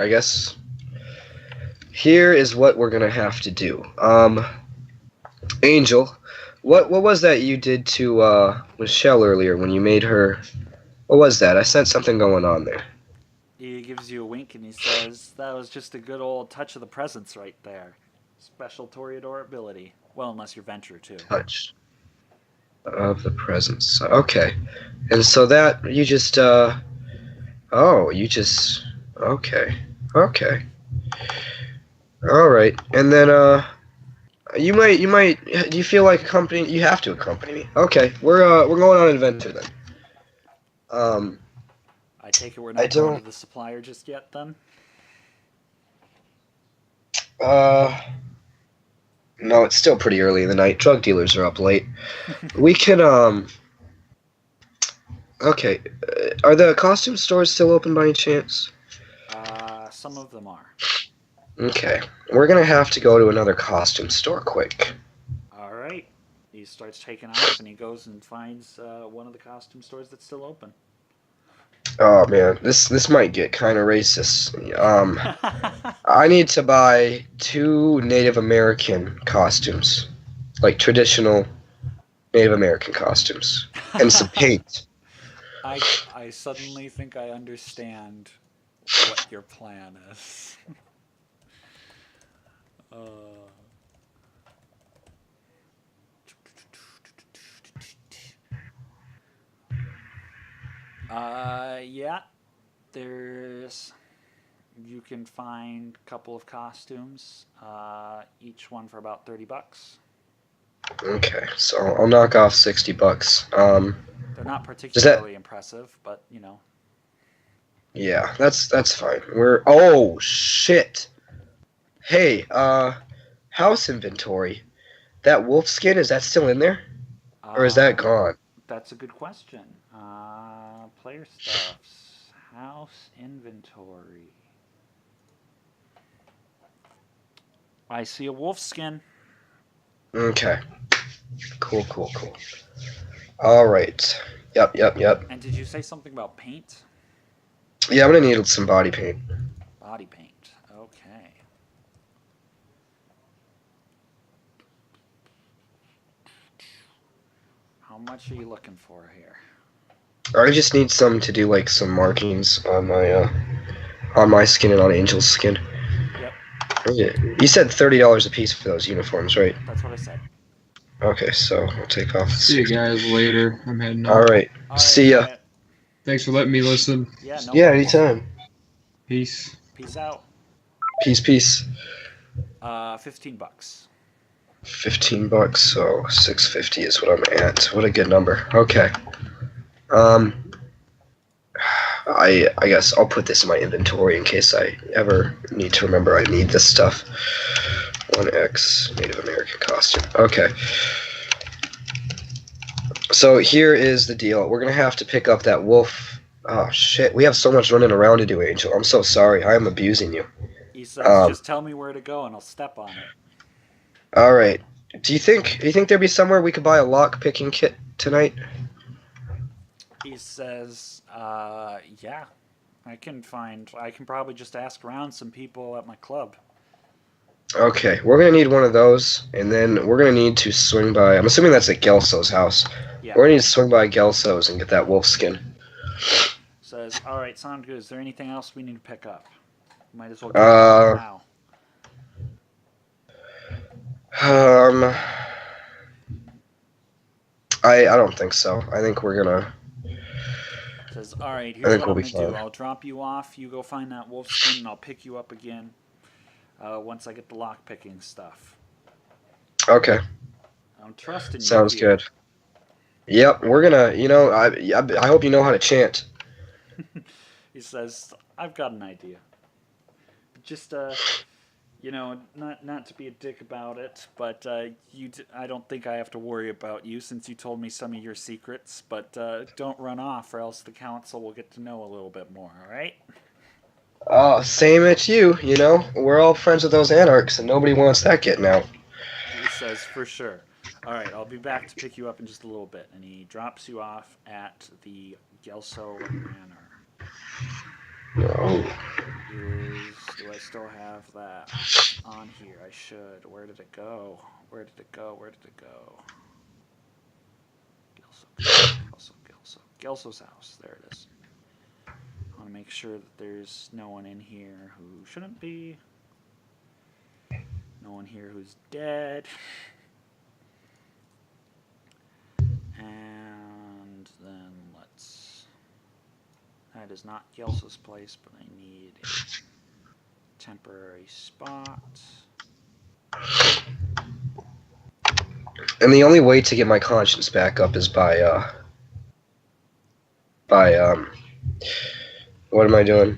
guess here is what we're gonna have to do. Angel, what was that you did to Michelle earlier when you made her? What was that? I sensed something going on there. He gives you a wink and he says, "That was just a good old touch of the presence right there. Special Toreador ability. Well, unless you're Venture, too." Touch of the presence. Okay. And so that you just okay. Okay. All right. And then you might do you feel like accompanying? You have to accompany me. Okay. We're going on an adventure then. I take it we're I not going don't- to the supplier just yet, then? No, it's still pretty early in the night. Drug dealers are up late. We can okay. Are the costume stores still open by any chance? Some of them are. Okay. We're gonna have to go to another costume store quick. All right. He starts taking off and he goes and finds one of the costume stores that's still open. Oh man, this might get kind of racist. I need to buy 2 Native American costumes, like traditional Native American costumes, and some paint. I suddenly think I understand what your plan is. Yeah, you can find a couple of costumes, each one for about $30. Okay, so I'll knock off $60. They're not particularly impressive, but you know. Yeah, that's fine. Oh shit. Hey, house inventory. That wolf skin, is that still in there? Or is that gone? That's a good question. Player stuffs, house inventory. I see a wolf skin. Okay. Cool. Alright. Yep. And did you say something about paint? Yeah, I'm gonna need some body paint. Body paint. Okay. How much are you looking for here? I just need some to do like some markings on my skin and on Angel's skin. Yep. You said $30 a piece for those uniforms, right? That's what I said. Okay, so I'll take off. See you guys later. I'm heading out. All right. All right, See ya. Wyatt. Thanks for letting me listen. Yeah, no Yeah, worries. anytime. Peace. Peace out. Peace. $15. $15, so $6.50 is what I'm at. What a good number. Okay. I guess I'll put this in my inventory in case I ever need to remember I need this stuff. 1X Native American costume. Okay. So here is the deal. We're gonna have to pick up that wolf. Oh shit, we have so much running around to do, Angel. I'm so sorry. I am abusing you. He says, "Just tell me where to go and I'll step on it." All right. Do you think there'd be somewhere we could buy a lock picking kit tonight? He says, yeah, I can probably just ask around some people at my club. Okay, we're gonna need one of those, and then we're gonna need to swing by. I'm assuming that's at Gelso's house. Yeah. We're gonna need to swing by Gelso's and get that wolf skin. Says, all right, sound good. Is there anything else we need to pick up? Might as well get it now. I don't think so. I think we're gonna. Says, all right, I here's think what we'll I'm be going to do. fine. I'll drop you off. You go find that wolf skin, and I'll pick you up again once I get the lock-picking stuff. Okay, I'm trusting you. sounds here. good. Yep, we're gonna. I hope you know how to chant. He says, I've got an idea. Just, not to be a dick about it, but I don't think I have to worry about you since you told me some of your secrets, but don't run off or else the council will get to know a little bit more, alright? Oh, same at you. We're all friends with those anarchs, and nobody wants that getting out. He says, for sure. Alright, I'll be back to pick you up in just a little bit. And he drops you off at the Gelso Manor. Oh. Do I still have that on here? I should. Where did it go? Gelso's house. There it is. I want to make sure that there's no one in here who shouldn't be. No one here who's dead. And then that is not Gelso's place, but I need a temporary spot. And the only way to get my conscience back up is by what am I doing?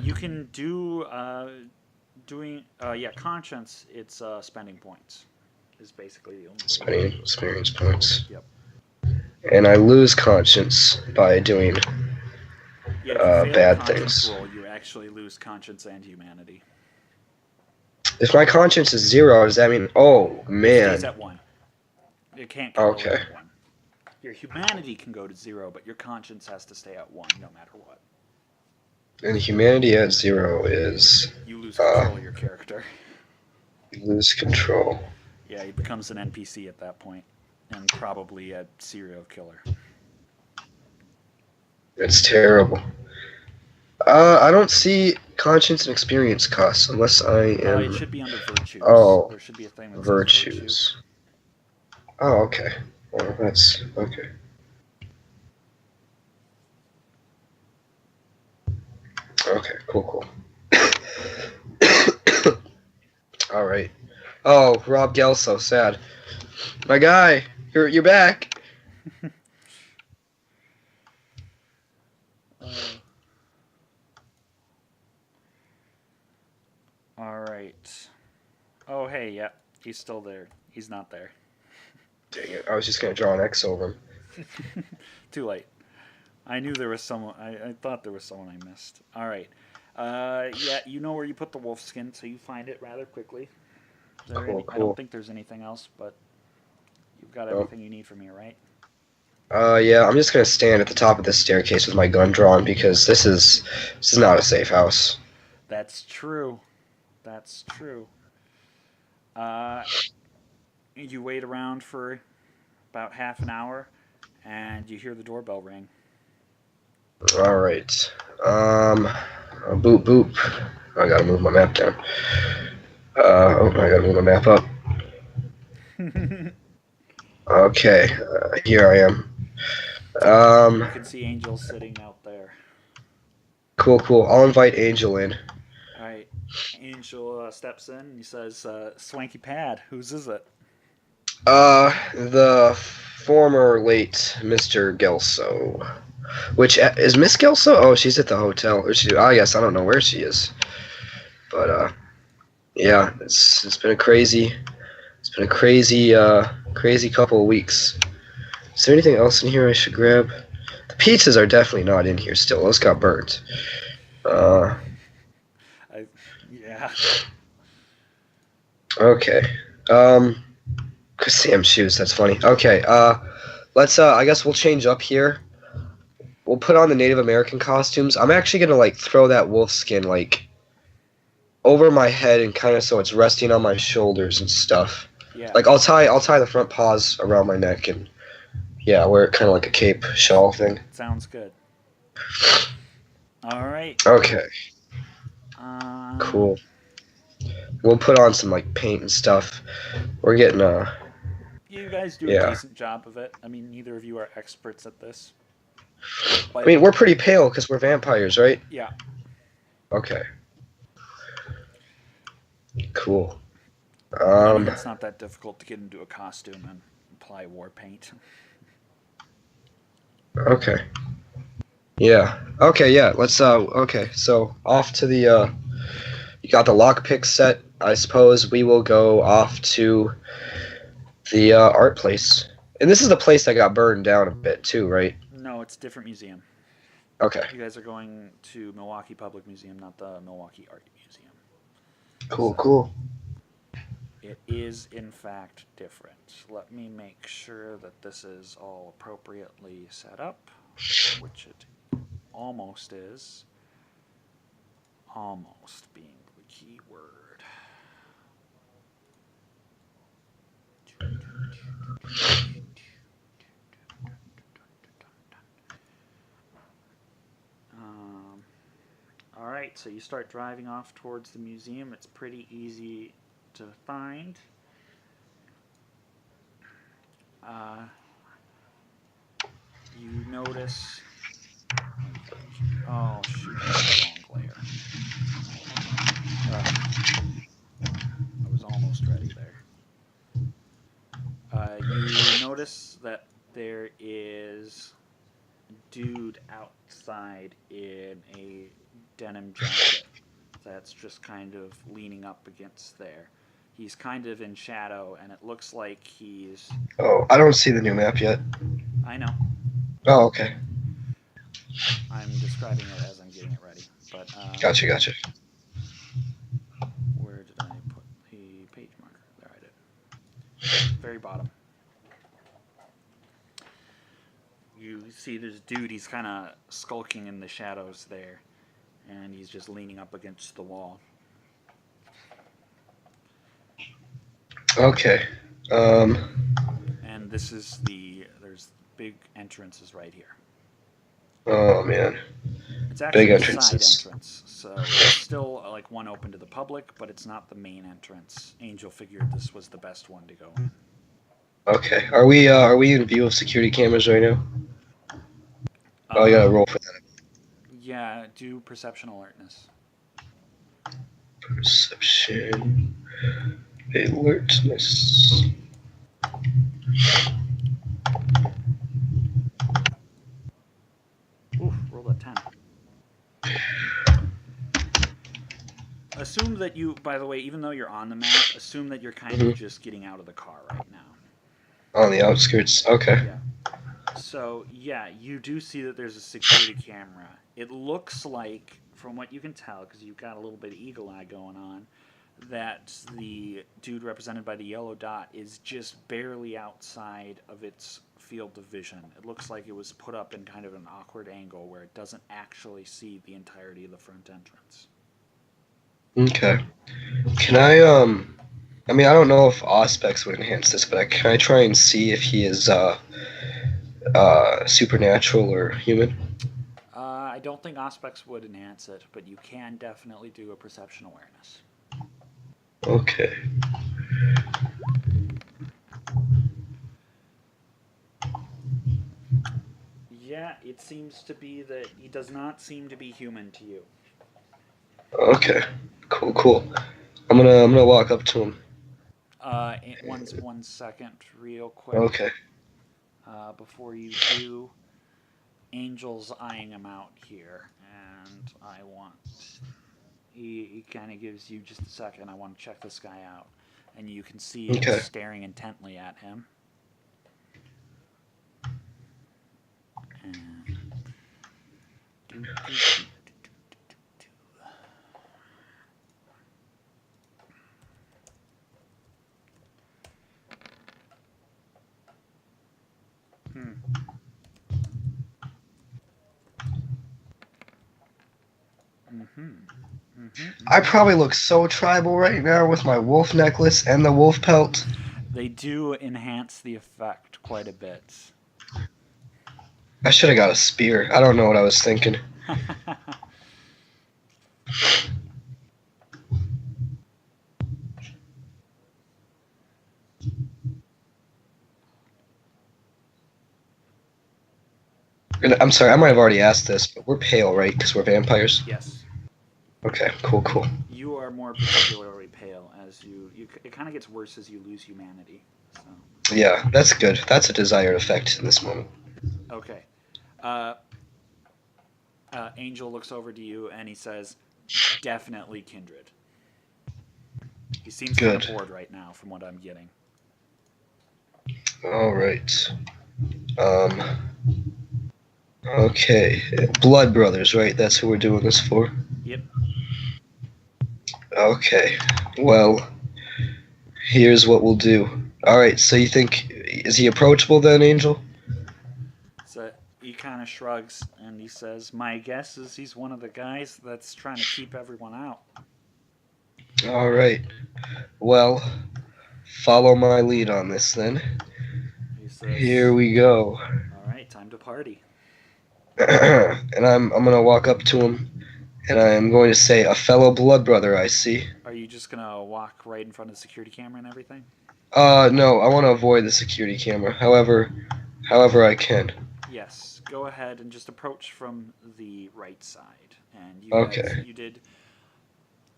You can do conscience. It's spending points. Is basically the only spending experience points. Yep. And I lose conscience by doing if you fail bad a conscience things. Roll, you actually lose conscience and humanity. If my conscience is 0, does that mean? Oh It man. stays at 1. It can't go Okay. lower than 1. Your humanity can go to 0, but your conscience has to stay at 1 no matter what. And humanity at 0 is You lose control of your character. you lose control. Yeah, he becomes an NPC at that point, and probably a serial killer. It's terrible. I don't see conscience and experience costs unless I am It should be under virtues. Oh, There should be a thing that says virtues. Oh, okay. Well, that's okay. Okay, cool. All right. Oh, Rob Gelso, sad. My guy, you're back. All right. Oh, hey, yeah, he's still there. He's not there. Dang it! I was just gonna draw an X over him. Too late. I knew there was someone. I thought there was someone I missed. All right. Yeah, you know where you put the wolf skin, so you find it rather quickly. I Cool. don't think there's anything else, but you've got everything you need from here, right? Yeah, I'm just gonna stand at the top of this staircase with my gun drawn because this is not a safe house. That's true. That's true. You wait around for about half an hour, and you hear the doorbell ring. All right. Boop boop. I gotta move my map down. I gotta move my map up. Okay, here I am. You can see Angel sitting out there. Cool. I'll invite Angel in. All right. Angel steps in and he says, "Swanky Pad, whose is it?" The former late Mr. Gelso. Which is Miss Gelso? Oh, she's at the hotel. I guess I don't know where she is. But yeah, it's been a crazy crazy couple of weeks. Is there anything else in here I should grab? The pizzas are definitely not in here still. Those got burnt. Yeah. Okay. Sam's shoes. That's funny. Okay. Let's. I guess we'll change up here. we'll put on the Native American costumes. I'm actually gonna like throw that wolf skin like over my head and kind of so it's resting on my shoulders and stuff. Yeah. Like I'll tie the front paws around my neck and yeah, wear it kind of like a cape shawl thing. Sounds good. All right. Okay, Um, cool. We'll put on some like paint and stuff. We're getting You guys do a Yeah. decent job of it. I mean, neither of you are experts at this. I mean, we're pretty pale because we're vampires, right? Yeah. Okay. Cool. I mean, it's not that difficult to get into a costume and apply war paint. Okay. Yeah. Okay, yeah. Let's okay. So off to the you got the lockpick set. I suppose we will go off to the art place. And this is the place that got burned down a bit too, right? No, it's a different museum. Okay. You guys are going to Milwaukee Public Museum, not the Milwaukee Art Museum. Cool. It is, in fact, different. Let me make sure that this is all appropriately set up, which it almost is. Almost being the key word. All right, so you start driving off towards the museum. It's pretty easy to find. You notice. Oh shoot! That's the wrong layer. I was almost ready there. You notice that there is a dude outside in a denim jacket that's just kind of leaning up against there. He's kind of in shadow, and it looks like he's. Oh, I don't see the new map yet. I know. Oh, okay. I'm describing it as I'm getting it ready. But Gotcha. where did I put the page marker? There I did. Very bottom. You see this dude, he's kind of skulking in the shadows there, and he's just leaning up against the wall. Okay. And this is there's big entrances right here. Oh man. It's actually Big a side entrances. entrance, so it's still like one open to the public, but it's not the main entrance. Angel figured this was the best one to go in. Okay. Are we in view of security cameras right now? Oh, I gotta roll for that. Yeah, do perception alertness. Perception. Alertness. Oof, rolled a 10. Assume that you, by the way, even though you're on the map, assume that you're kind of just getting out of the car right now. On the outskirts. Okay. Yeah. So, yeah, you do see that there's a security camera. It looks like, from what you can tell, because you've got a little bit of eagle eye going on, that the dude represented by the yellow dot is just barely outside of its field of vision. It looks like it was put up in kind of an awkward angle where it doesn't actually see the entirety of the front entrance. Okay. Can I mean I don't know if Auspex would enhance this, but can I try and see if he is supernatural or human? I don't think Auspex would enhance it, but you can definitely do a perception awareness. Okay. Yeah, it seems to be that he does not seem to be human to you. Okay. Cool. I'm gonna walk up to him. One second, real quick. Okay. Before you do, Angel's eyeing him out here, and I want. He kind of gives you just a second. I want to check this guy out, and you can see him Okay. staring intently at him. And I probably look so tribal right now with my wolf necklace and the wolf pelt. They do enhance the effect quite a bit. I should have got a spear. I don't know what I was thinking. And I'm sorry, I might have already asked this, but we're pale, right? Because we're vampires? Yes. Okay, cool. You are more particularly pale as it kind of gets worse as you lose humanity. So. Yeah, that's good. That's a desired effect in this moment. Okay. Angel looks over to you and he says, definitely kindred. He seems kind Good. of bored right now from what I'm getting. Alright. Okay. Blood Brothers, right? That's who we're doing this for? Yep. Okay. Well, here's what we'll do. Alright, so you think... Is he approachable then, Angel? So he kind of shrugs and he says, my guess is he's one of the guys that's trying to keep everyone out. Alright. Well, follow my lead on this then. He says, Here we go. all right, time to party. And I'm gonna walk up to him, and I am going to say, a fellow blood brother, I see. Are you just going to walk right in front of the security camera and everything? No, I want to avoid the security camera, however I can. Yes, go ahead and just approach from the right side. And you Okay.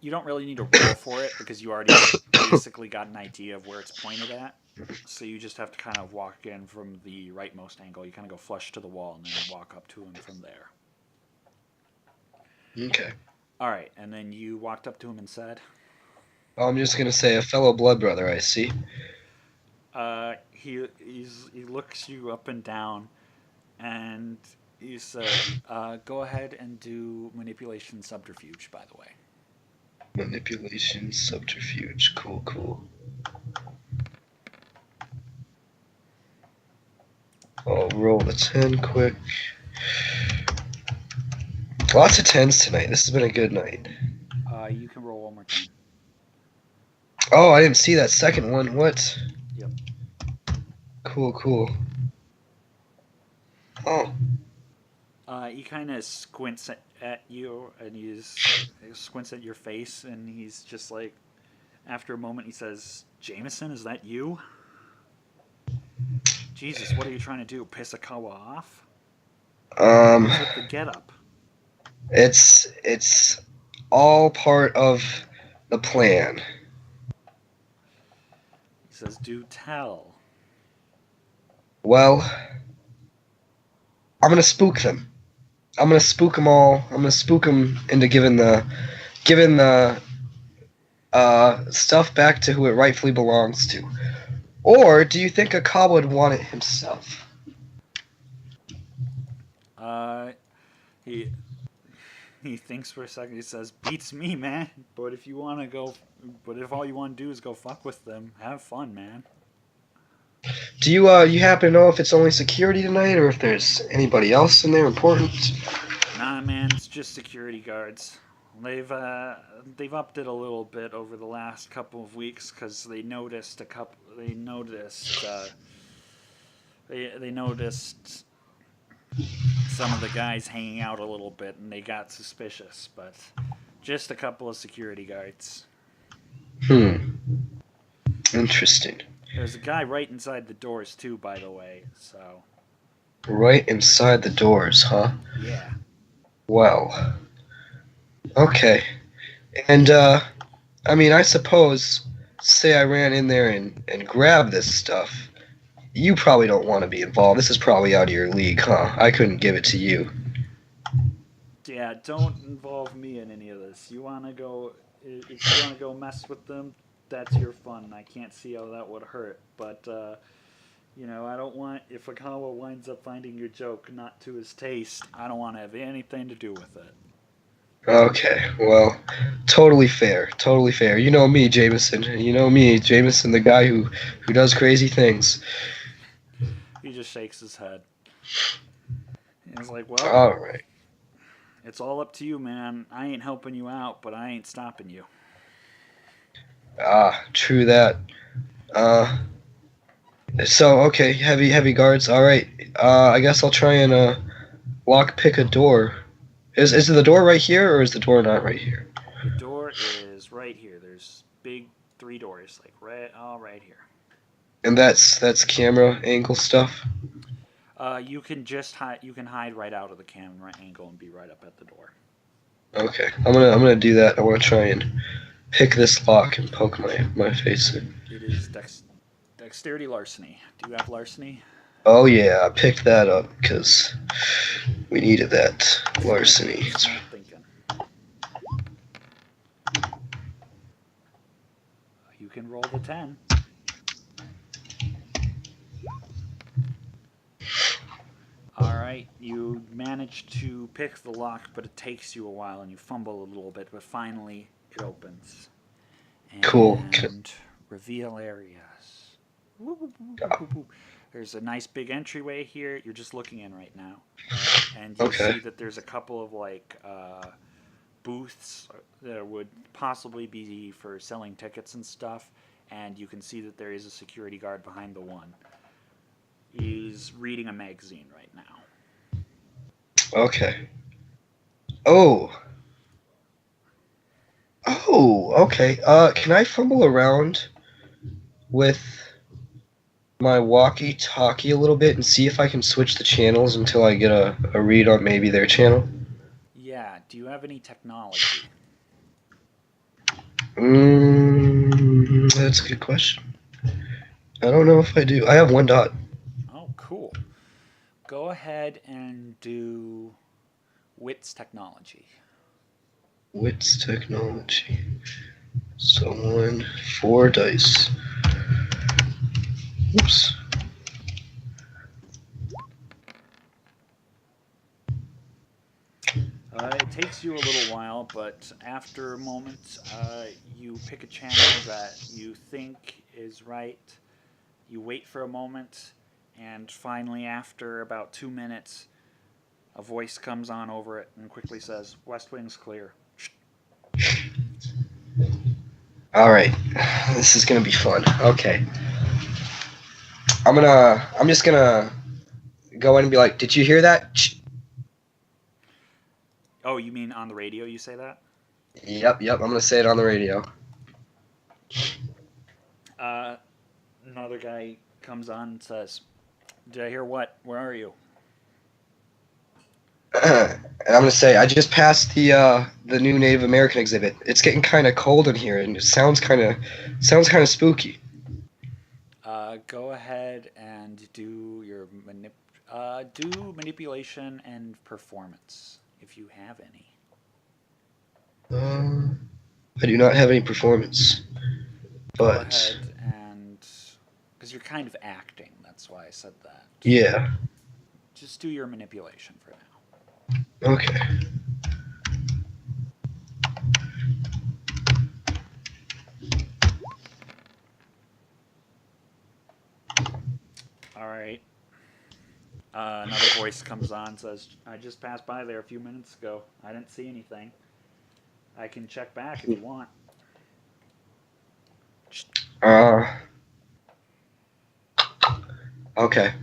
you don't really need to roll for it because you already basically got an idea of where it's pointed at. So you just have to kind of walk in from the rightmost angle. You kind of go flush to the wall and then walk up to him from there. Okay. All right, and then you walked up to him and said, I'm just gonna say, a fellow blood brother, I see. he looks you up and down, and he said, "Go ahead and do manipulation subterfuge." By the way. Manipulation, subterfuge, cool. I'll roll the 10 quick. Lots of 10s tonight. This has been a good night. You can roll one more time. Oh, I didn't see that second one. What? Yep. Cool. Oh. He kind of squints at you, and he squints at your face, and he's just like, after a moment, he says, "Jameson, is that you? Jesus, what are you trying to do? Piss Akawa off? What's with the getup?" It's all part of the plan. He says, "Do tell." Well, I'm gonna spook them. I'm gonna spook them all. I'm gonna spook them into giving the stuff back to who it rightfully belongs to. Or do you think Akawa would want it himself? He thinks for a second. He says, "Beats me, man. But if all you want to do is go fuck with them, have fun, man." Do you happen to know if it's only security tonight, or if there's anybody else in there important? Nah, man, it's just security guards. They've upped it a little bit over the last couple of weeks because they noticed They noticed some of the guys hanging out a little bit, and they got suspicious. But just a couple of security guards. Interesting. There's a guy right inside the doors too, by the way. So. Right inside the doors, huh? Yeah. Well. Okay. And, I mean, I suppose, say I ran in there and grabbed this stuff, you probably don't want to be involved. This is probably out of your league, huh? I couldn't give it to you. Yeah, don't involve me in any of this. If you want to go mess with them, that's your fun. I can't see how that would hurt. But, I don't want, if Akawa winds up finding your joke not to his taste, I don't want to have anything to do with it. Okay, well, totally fair. You know me, Jameson. The guy who does crazy things. He just shakes his head. He's like, well, all right. It's all up to you, man. I ain't helping you out, but I ain't stopping you. Ah, true that. Uh, so okay, heavy guards. All right. I guess I'll try and lock pick a door. Is the door right here or is the door not right here? The door is right here. There's big 3 doors, like right here. And that's camera angle stuff. You can just hide. You can hide right out of the camera angle and be right up at the door. Okay, I'm gonna do that. I want to try and pick this lock and poke my face in. It is dexterity larceny. Do you have larceny? Oh yeah, I picked that up because we needed that larceny. Smart thinking. You can roll the 10. All right, you manage to pick the lock, but it takes you a while, and you fumble a little bit, but finally it opens. And Cool. reveal areas. There's a nice big entryway here. You're just looking in right now, and you see that there's a couple of booths that would possibly be for selling tickets and stuff, and you can see that there is a security guard behind the one. He's reading a magazine right now. Okay. Oh, okay. Can I fumble around with my walkie-talkie a little bit and see if I can switch the channels until I get a read on maybe their channel? Yeah. Do you have any technology? That's a good question. I don't know if I do. I have 1 dot. Oh, cool. Go ahead and do Wits technology. Wits technology. So 4 dice. Oops. It takes you a little while, but after a moment, you pick a channel that you think is right. You wait for a moment, and finally, after about 2 minutes, a voice comes on over it and quickly says, "West Wing's clear." All right, this is gonna be fun. Okay, I'm just gonna go in and be like, "Did you hear that?" Oh, you mean on the radio you say that? Yep. I'm gonna say it on the radio. Another guy comes on and says, "Did I hear what? Where are you?" And I'm gonna say I just passed the new Native American exhibit. It's getting kind of cold in here, and it sounds kind of spooky. Go ahead and do your manipulation and performance if you have any. I do not have any performance, Go but ahead and because you're kind of acting, that's why I said that. yeah. Just do your manipulation for now. Okay. All right. Another voice comes on and says, "I just passed by there a few minutes ago. I didn't see anything. I can check back if you want." Okay.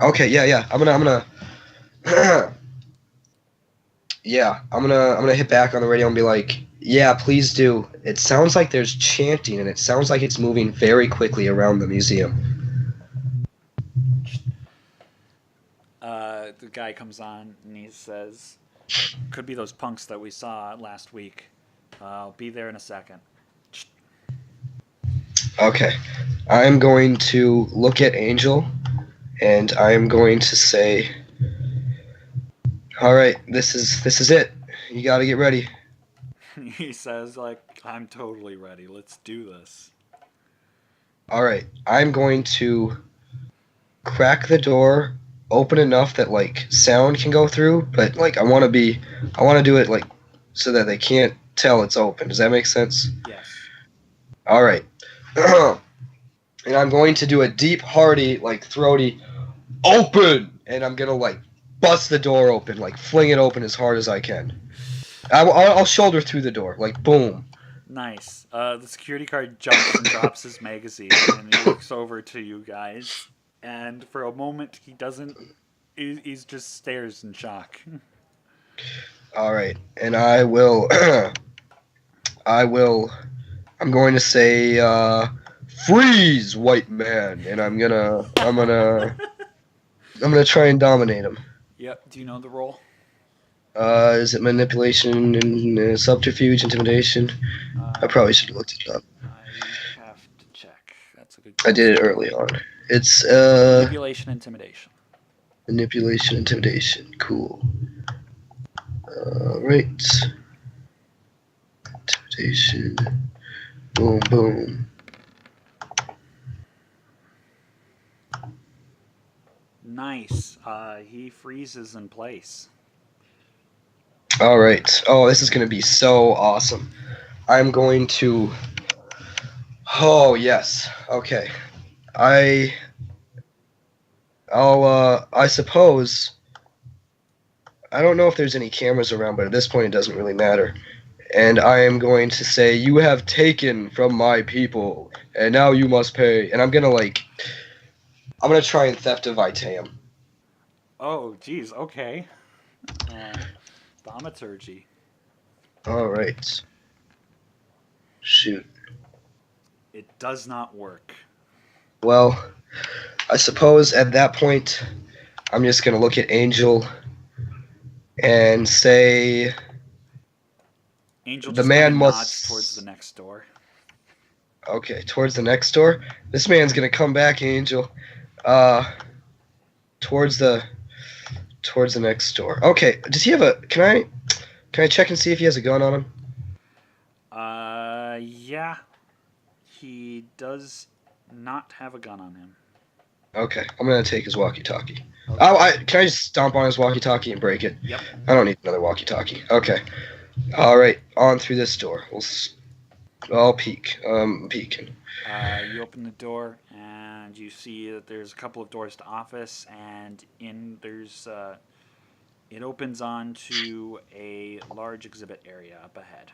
Okay, yeah. I'm gonna yeah, I'm gonna hit back on the radio and be like, "Yeah, please do. It sounds like there's chanting and it sounds like it's moving very quickly around the museum." The guy comes on and he says, "Could be those punks that we saw last week. I'll be there in a second." Okay. I'm going to look at Angel and I'm going to say, "All right, this is it. You got to get ready." He says, "I'm totally ready. Let's do this." All right. I'm going to crack the door open enough that sound can go through, but I want to do it so that they can't tell it's open. Does that make sense? Yes. All right. And I'm going to do a deep, hearty, throaty open, and I'm gonna bust the door open, like fling it open as hard as I can. I'll shoulder through the door, like boom. Nice. The security guard jumps and drops his magazine, and he looks over to you guys. And for a moment, he doesn't. He's just stares in shock. All right, and I will. I'm going to say, freeze, white man, and I'm gonna try and dominate him. Yep. Do you know the role? Is it manipulation and subterfuge, intimidation? I probably should have looked it up. I have to check. That's a good. I did it early on. It's Manipulation, intimidation. manipulation, intimidation. Cool. Right. Intimidation. Boom, boom. Nice. He freezes in place. All right. Oh, this is going to be so awesome. I'm going to... Oh, yes. Okay. I suppose... I don't know if there's any cameras around, but at this point it doesn't really matter. And I am going to say, you have taken from my people, and now you must pay. And I'm going to try and theft a Vitaeum. Oh, geez. Okay. Thaumaturgy. All right. Shoot. It does not work. Well, I suppose at that point, I'm just going to look at Angel and say... Angel The just man kinda must- nods towards the next door. Okay, towards the next door. This man's going to come back, Angel. Towards the next door. Okay, does he have a... Can I check and see if he has a gun on him? Yeah. He does not have a gun on him. Okay, I'm going to take his walkie-talkie. Okay. Can I just stomp on his walkie-talkie and break it? Yep. I don't need another walkie-talkie. Okay. All right, on through this door. I'll peek. Peeking. You open the door and you see that there's a couple of doors to office, and it opens onto a large exhibit area up ahead.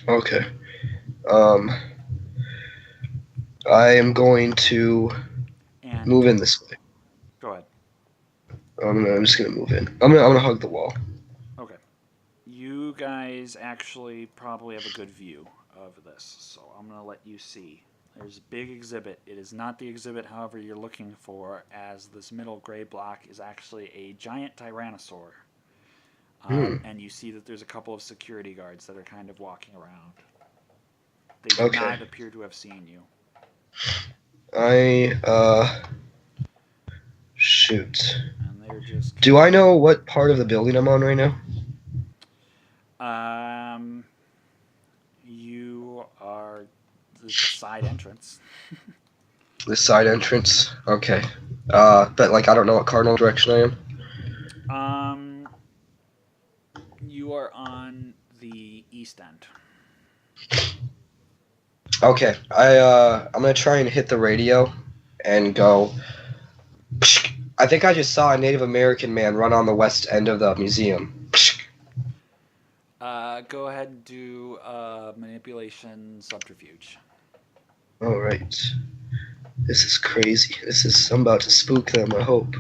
Okay. I am going to And move in this way. go ahead. I'm just gonna move in. I'm gonna hug the wall. Okay. You guys actually probably have a good view of this, so I'm going to let you see. There's a big exhibit. It is not the exhibit, however, you're looking for, as this middle gray block is actually a giant tyrannosaur. And you see that there's a couple of security guards that are kind of walking around. They do Okay. not appear to have seen you. Shoot. And they're just... Do I know what part of the building I'm on right now? You are the side entrance. The side entrance. Okay. But like I don't know what cardinal direction I am. You are on the east end. Okay. I'm gonna try and hit the radio and go. I think I just saw a Native American man run on the west end of the museum. Go ahead and do manipulation subterfuge. All right. This is crazy. I'm about to spook them, I hope.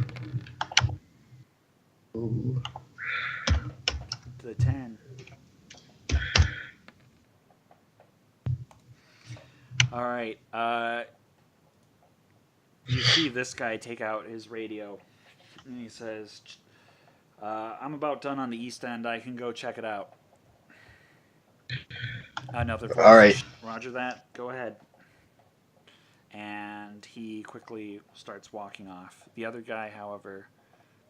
Ooh. The 10. All right. You see this guy take out his radio, and he says, I'm about done on the east end. I can go check it out. Another voice. All right. Roger that. Go ahead. And he quickly starts walking off. The other guy, however,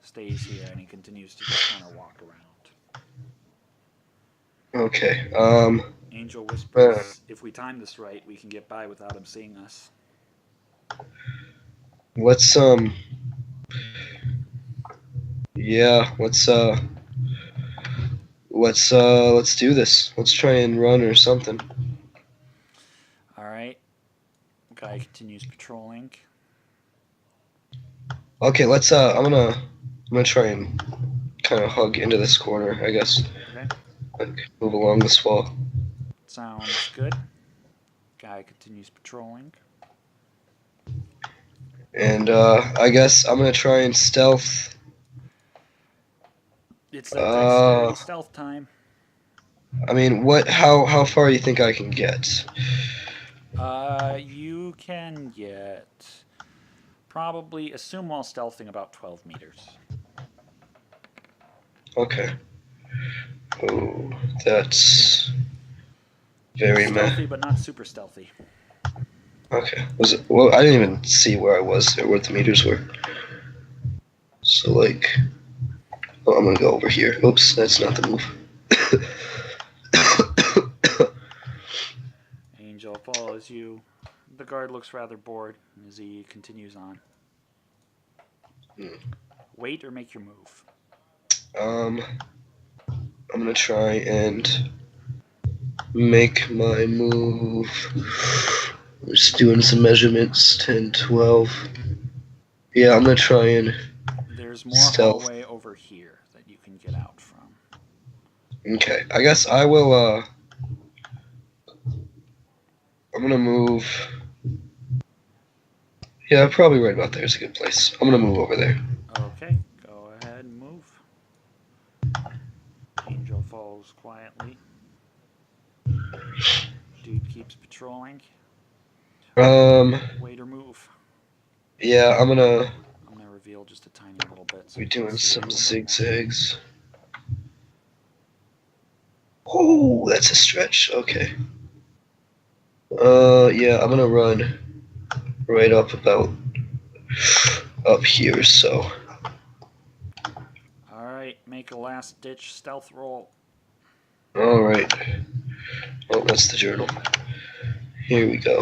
stays here, and he continues to just kind of walk around. Okay. Angel whispers, if we time this right, we can get by without him seeing us. Let's yeah, let's do this. Let's try and run or something. All right. Guy continues patrolling. Okay, let's I'm gonna try and kind of hug into this corner, I guess. Okay. Like move along this wall. Sounds good. Guy continues patrolling. And I guess I'm gonna try and stealth. It's that dexterity Uh, stealth time. I mean, what? How far do you think I can get? You can get probably, assume while stealthing, about 12 meters. Okay. Oh, that's very meh. Stealthy, but not super stealthy. Okay. Was it? Well, I didn't even see where I was or what the meters were. So like, oh, I'm gonna go over here. Oops, that's not the move. Angel follows you. The guard looks rather bored as he continues on. Hmm. Wait or make your move. I'm gonna try and make my move. Just doing some measurements. 10, 12. Yeah, I'm gonna try and. There's more Stealth. hallway over here that you can get out from. Okay, I guess I will. I'm gonna move. Yeah, probably right about there is a good place. I'm gonna move over there. Okay, go ahead and move. Angel follows quietly. Dude keeps patrolling. Wait or move. Yeah, I'm gonna I'm gonna reveal just a tiny little bit. So be you can doing see a some little bit more. zigzags. Oh, that's a stretch. Okay. Yeah, I'm gonna run right up about up here. So. All right, make a last ditch stealth roll. All right. Oh, that's the journal. Here we go.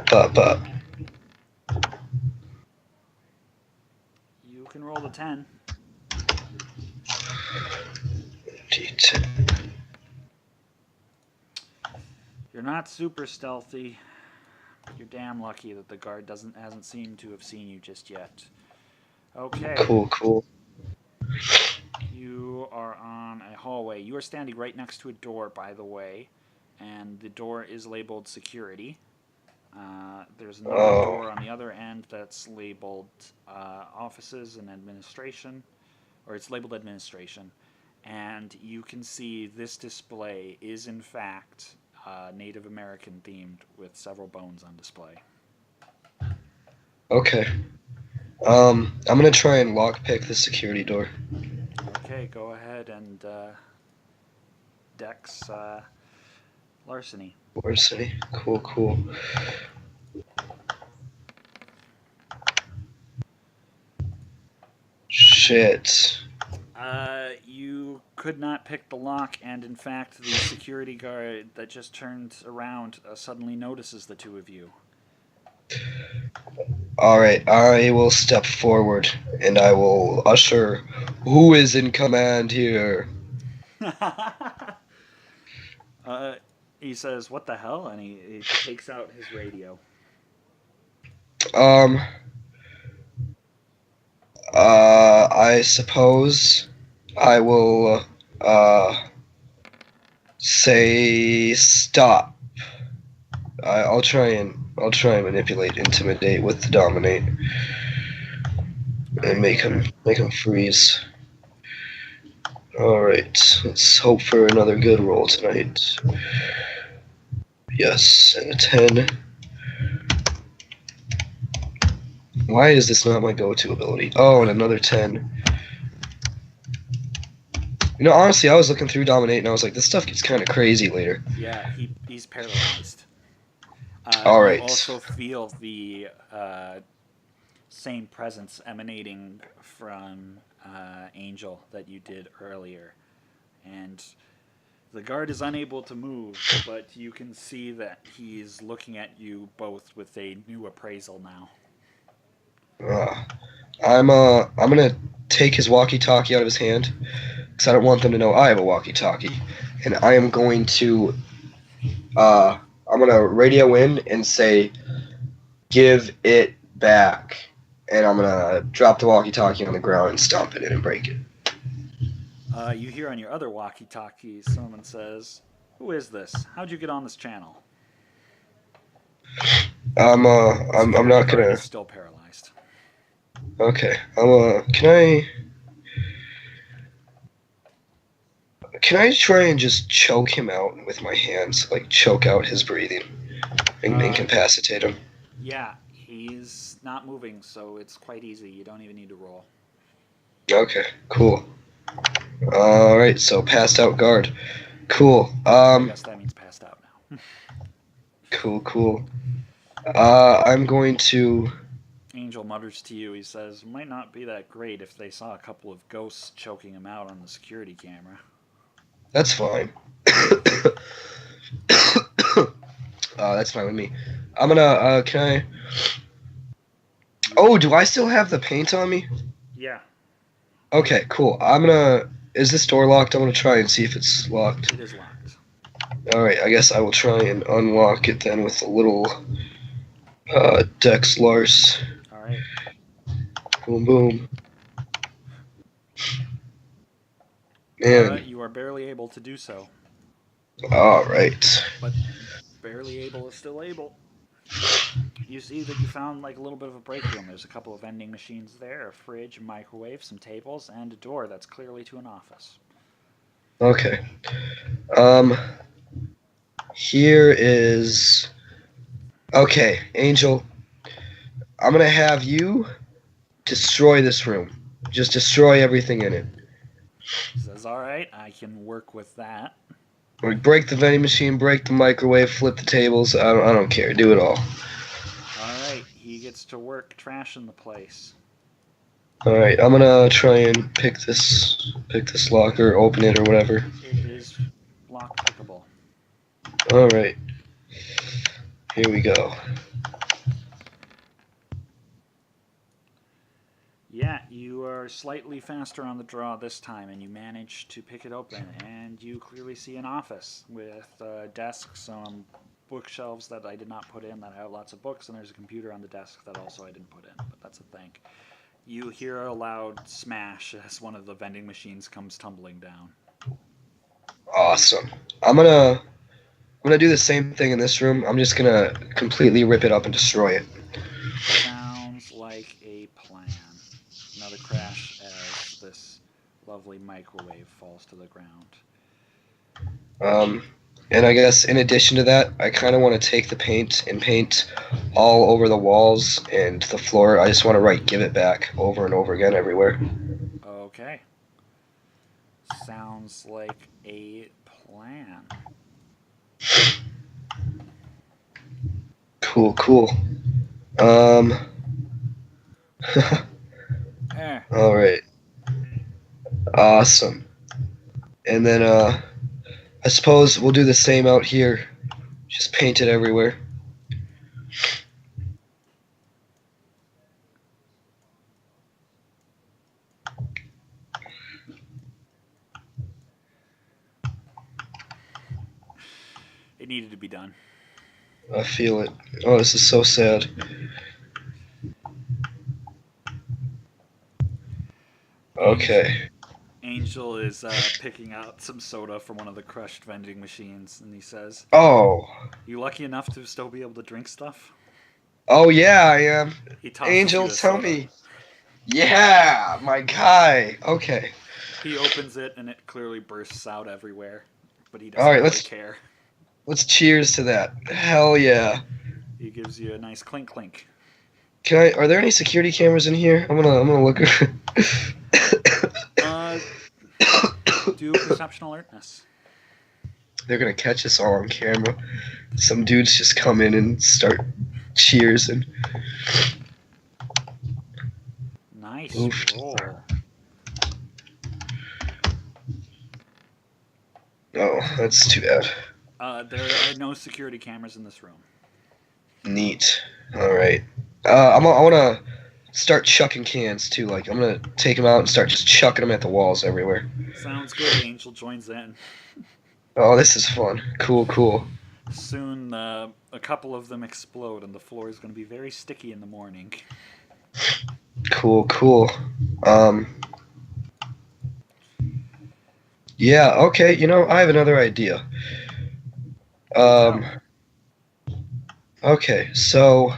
Pop, pop. You can roll the 10. D10. You're not super stealthy. But you're damn lucky that the guard hasn't seemed to have seen you just yet. Okay. Cool, cool. You are on a hallway. You are standing right next to a door, by the way, and the door is labeled security. There's another door on the other end that's labeled offices and administration, or it's labeled administration. And you can see this display is in fact Native American themed with several bones on display. Okay. I'm gonna try and lockpick the security door. Okay, go ahead and Dex larceny. Larceny. Cool, cool. Shit. You could not pick the lock, and in fact, the security guard that just turned around suddenly notices the two of you. Alright, I will step forward and I will usher who is in command here. He says, "What the hell?" And he takes out his radio. I suppose I will say stop. I'll try and manipulate, intimidate with the dominate, and make him freeze. All right, let's hope for another good roll tonight. Yes, and a 10. Why is this not my go-to ability? Oh, and another 10. You know, honestly, I was looking through Dominate, and I was like, this stuff gets kind of crazy later. Yeah, he's paralyzed. All right. You also feel the same presence emanating from Angel that you did earlier. And the guard is unable to move, but you can see that he's looking at you both with a new appraisal now. I'm gonna take his walkie-talkie out of his hand, because I don't want them to know I have a walkie-talkie, and I am going to I'm gonna radio in and say, "Give it back," and I'm gonna drop the walkie-talkie on the ground and stomp it in and break it. You hear on your other walkie-talkie, someone says, "Who is this? How'd you get on this channel?" I'm not Guard gonna. is still paralyzed. Okay. Can I try and just choke him out with my hands, like choke out his breathing and incapacitate him? Yeah, he's not moving, so it's quite easy. You don't even need to roll. Okay, cool. All right, so passed out guard. Cool. I guess that means passed out now. Cool. I'm going to. Angel mutters to you. He says, "Might not be that great if they saw a couple of ghosts choking him out on the security camera." That's fine. That's fine with me. I'm gonna. Can I? Oh, do I still have the paint on me? Yeah, Okay, cool. I'm gonna. Is this door locked? I'm gonna try and see if it's locked. it is locked. Alright, I guess I will try and unlock it then with a little Dex Lars. All right. Boom, boom. Man, You are barely able to do so, alright. but barely able is still able. You see that you found like a little bit of a break room. There's a couple of vending machines there, a fridge, a microwave, some tables, and a door that's clearly to an office. Okay. Here is. Okay, Angel. I'm gonna have you destroy this room. Just destroy everything in it. He says, "All right, I can work with that." Like, break the vending machine, break the microwave, flip the tables. I don't care. Do it all. All right, he gets to work trashing the place. All right, I'm gonna try and pick this locker, open it or whatever. It is lock pickable. All right, here we go. Yeah, you are slightly faster on the draw this time, and you manage to pick it open. And you clearly see an office with a desk, some bookshelves that I did not put in that have lots of books, and there's a computer on the desk that also I didn't put in, but that's a thing. You hear a loud smash as one of the vending machines comes tumbling down. Awesome. I'm gonna do the same thing in this room. I'm just gonna completely rip it up and destroy it. Sounds like a plan. Another crash as this lovely microwave falls to the ground. And I guess in addition to that, I kind of want to take the paint and paint all over the walls and the floor. I just want to give it back over and over again everywhere. Okay. Sounds like a plan. Cool. There. All right. Awesome. And then I suppose we'll do the same out here. Just paint it everywhere. It needed to be done. I feel it. Oh, this is so sad. Okay. Angel is picking out some soda from one of the crushed vending machines, and he says, Oh. "You lucky enough to still be able to drink stuff?" Oh yeah, I am. He tosses Angel, you the tell soda. me. Yeah, my guy. Okay. He opens it, and it clearly bursts out everywhere, but he doesn't All right, really let's- care. Let's cheers to that. Hell yeah. He gives you a nice clink clink. Are there any security cameras in here? I'm gonna look. Do perception alertness. They're gonna catch us all on camera. Some dudes just come in and start cheersing. Nice Oof. roll. Oh, that's too bad. There are no security cameras in this room. Neat. All right. I wanna start chucking cans too. Like I'm gonna take them out and start just chucking them at the walls everywhere. Sounds good. Angel joins in. Oh, this is fun. Cool. Soon, a couple of them explode, and the floor is going to be very sticky in the morning. Cool, cool. Um, yeah, okay, I have another idea. Um, okay, so,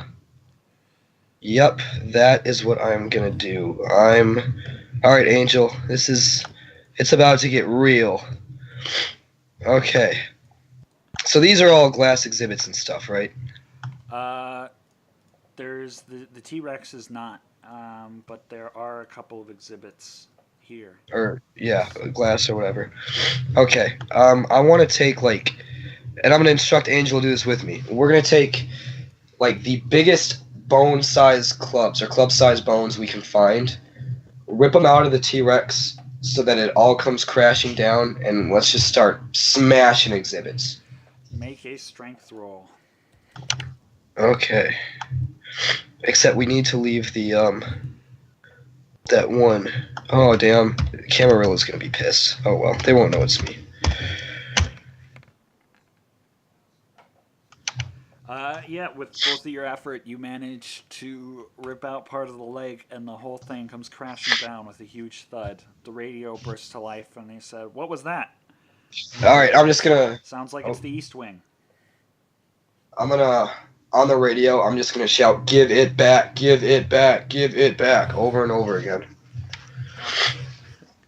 yep, that is what I'm gonna do. Alright, Angel, it's about to get real. Okay, so these are all glass exhibits and stuff, right? There's the T Rex is not, but there are a couple of exhibits here. Or, yeah, glass or whatever. Okay, I want to take, and I'm gonna instruct Angel to do this with me. We're gonna take, the biggest bone-sized clubs, or club-sized bones we can find, rip them out of the T-Rex so that it all comes crashing down, and let's just start smashing exhibits. Make a strength roll. Okay. Except we need to leave that one. Oh, damn. Camarilla's gonna be pissed. Oh, well. They won't know it's me. Yeah, with both of your effort, you manage to rip out part of the leg, and the whole thing comes crashing down with a huge thud. The radio bursts to life, and they said, "What was that?" Alright, I'm just gonna... Sounds like it's the East Wing. I'm gonna... On the radio, I'm just gonna shout, "Give it back, give it back, give it back," over and over again.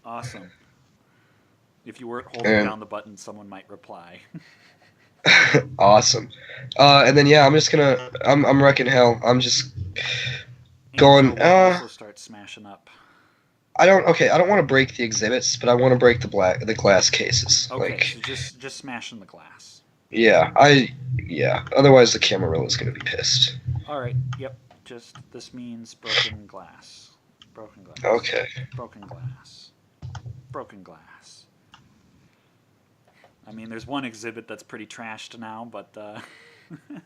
Awesome. If you weren't holding down the button, someone might reply. Awesome. And then, yeah, I'm just gonna... I'm wrecking hell. I'm just going... Angel will also start smashing up. I don't want to break the exhibits, but I want to break the glass cases. Okay, so just smashing the glass. Yeah, otherwise the Camarilla's gonna be pissed. Alright, yep. This means broken glass. Broken glass. Okay. Broken glass. Broken glass. I mean, there's one exhibit that's pretty trashed now, but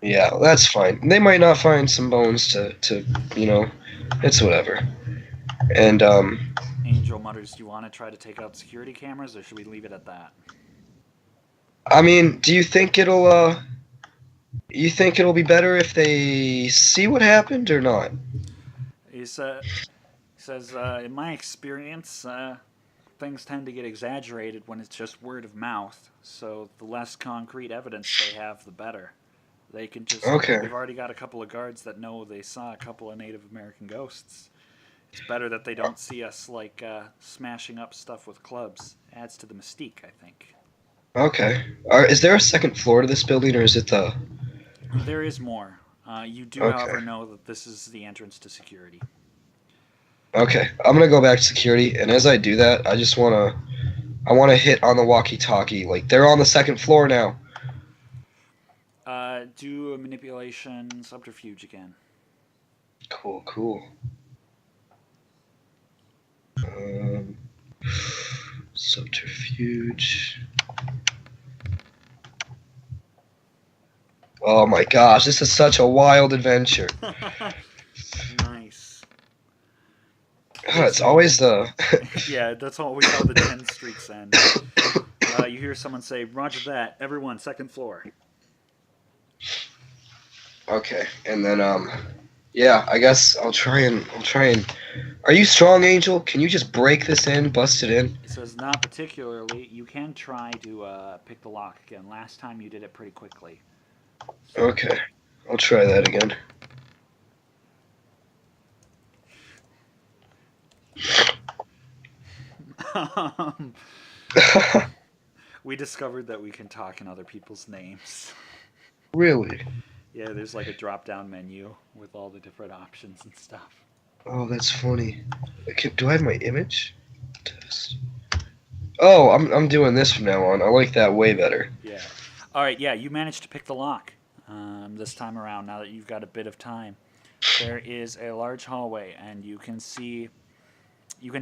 Yeah, that's fine. They might not find some bones to it's whatever. And Angel mutters, "Do you want to try to take out security cameras, or should we leave it at that?" I mean, do you think it'll be better if they see what happened or not? He says, in my experience, things tend to get exaggerated when it's just word of mouth. So the less concrete evidence they have, the better. They can just... Okay. They've already got a couple of guards that know they saw a couple of Native American ghosts. It's better that they don't see us, smashing up stuff with clubs. Adds to the mystique, I think. Okay. Is there a second floor to this building, or is it the... There is more. You do, Okay. however, know that this is the entrance to security. Okay, I'm gonna go back to security, and as I do that, I wanna hit on the walkie-talkie. They're on the second floor now. Do a manipulation subterfuge again. Cool. Subterfuge. Oh my gosh, this is such a wild adventure. Nice. It's always the... Yeah, that's always how the 10 streaks end. You hear someone say, "Roger that. Everyone, second floor." Okay, and then, yeah, I guess I'll try and... Are you strong, Angel? Can you just break this in, bust it in? He says, "Not particularly. You can try to pick the lock again. Last time you did it pretty quickly." Okay, I'll try that again. We discovered that we can talk in other people's names. Really? Yeah, there's a drop-down menu with all the different options and stuff. Oh, that's funny. Do I have my image? Test. Oh, I'm doing this from now on. I like that way better. Yeah. All right, yeah, you managed to pick the lock this time around, now that you've got a bit of time. There is a large hallway, and you can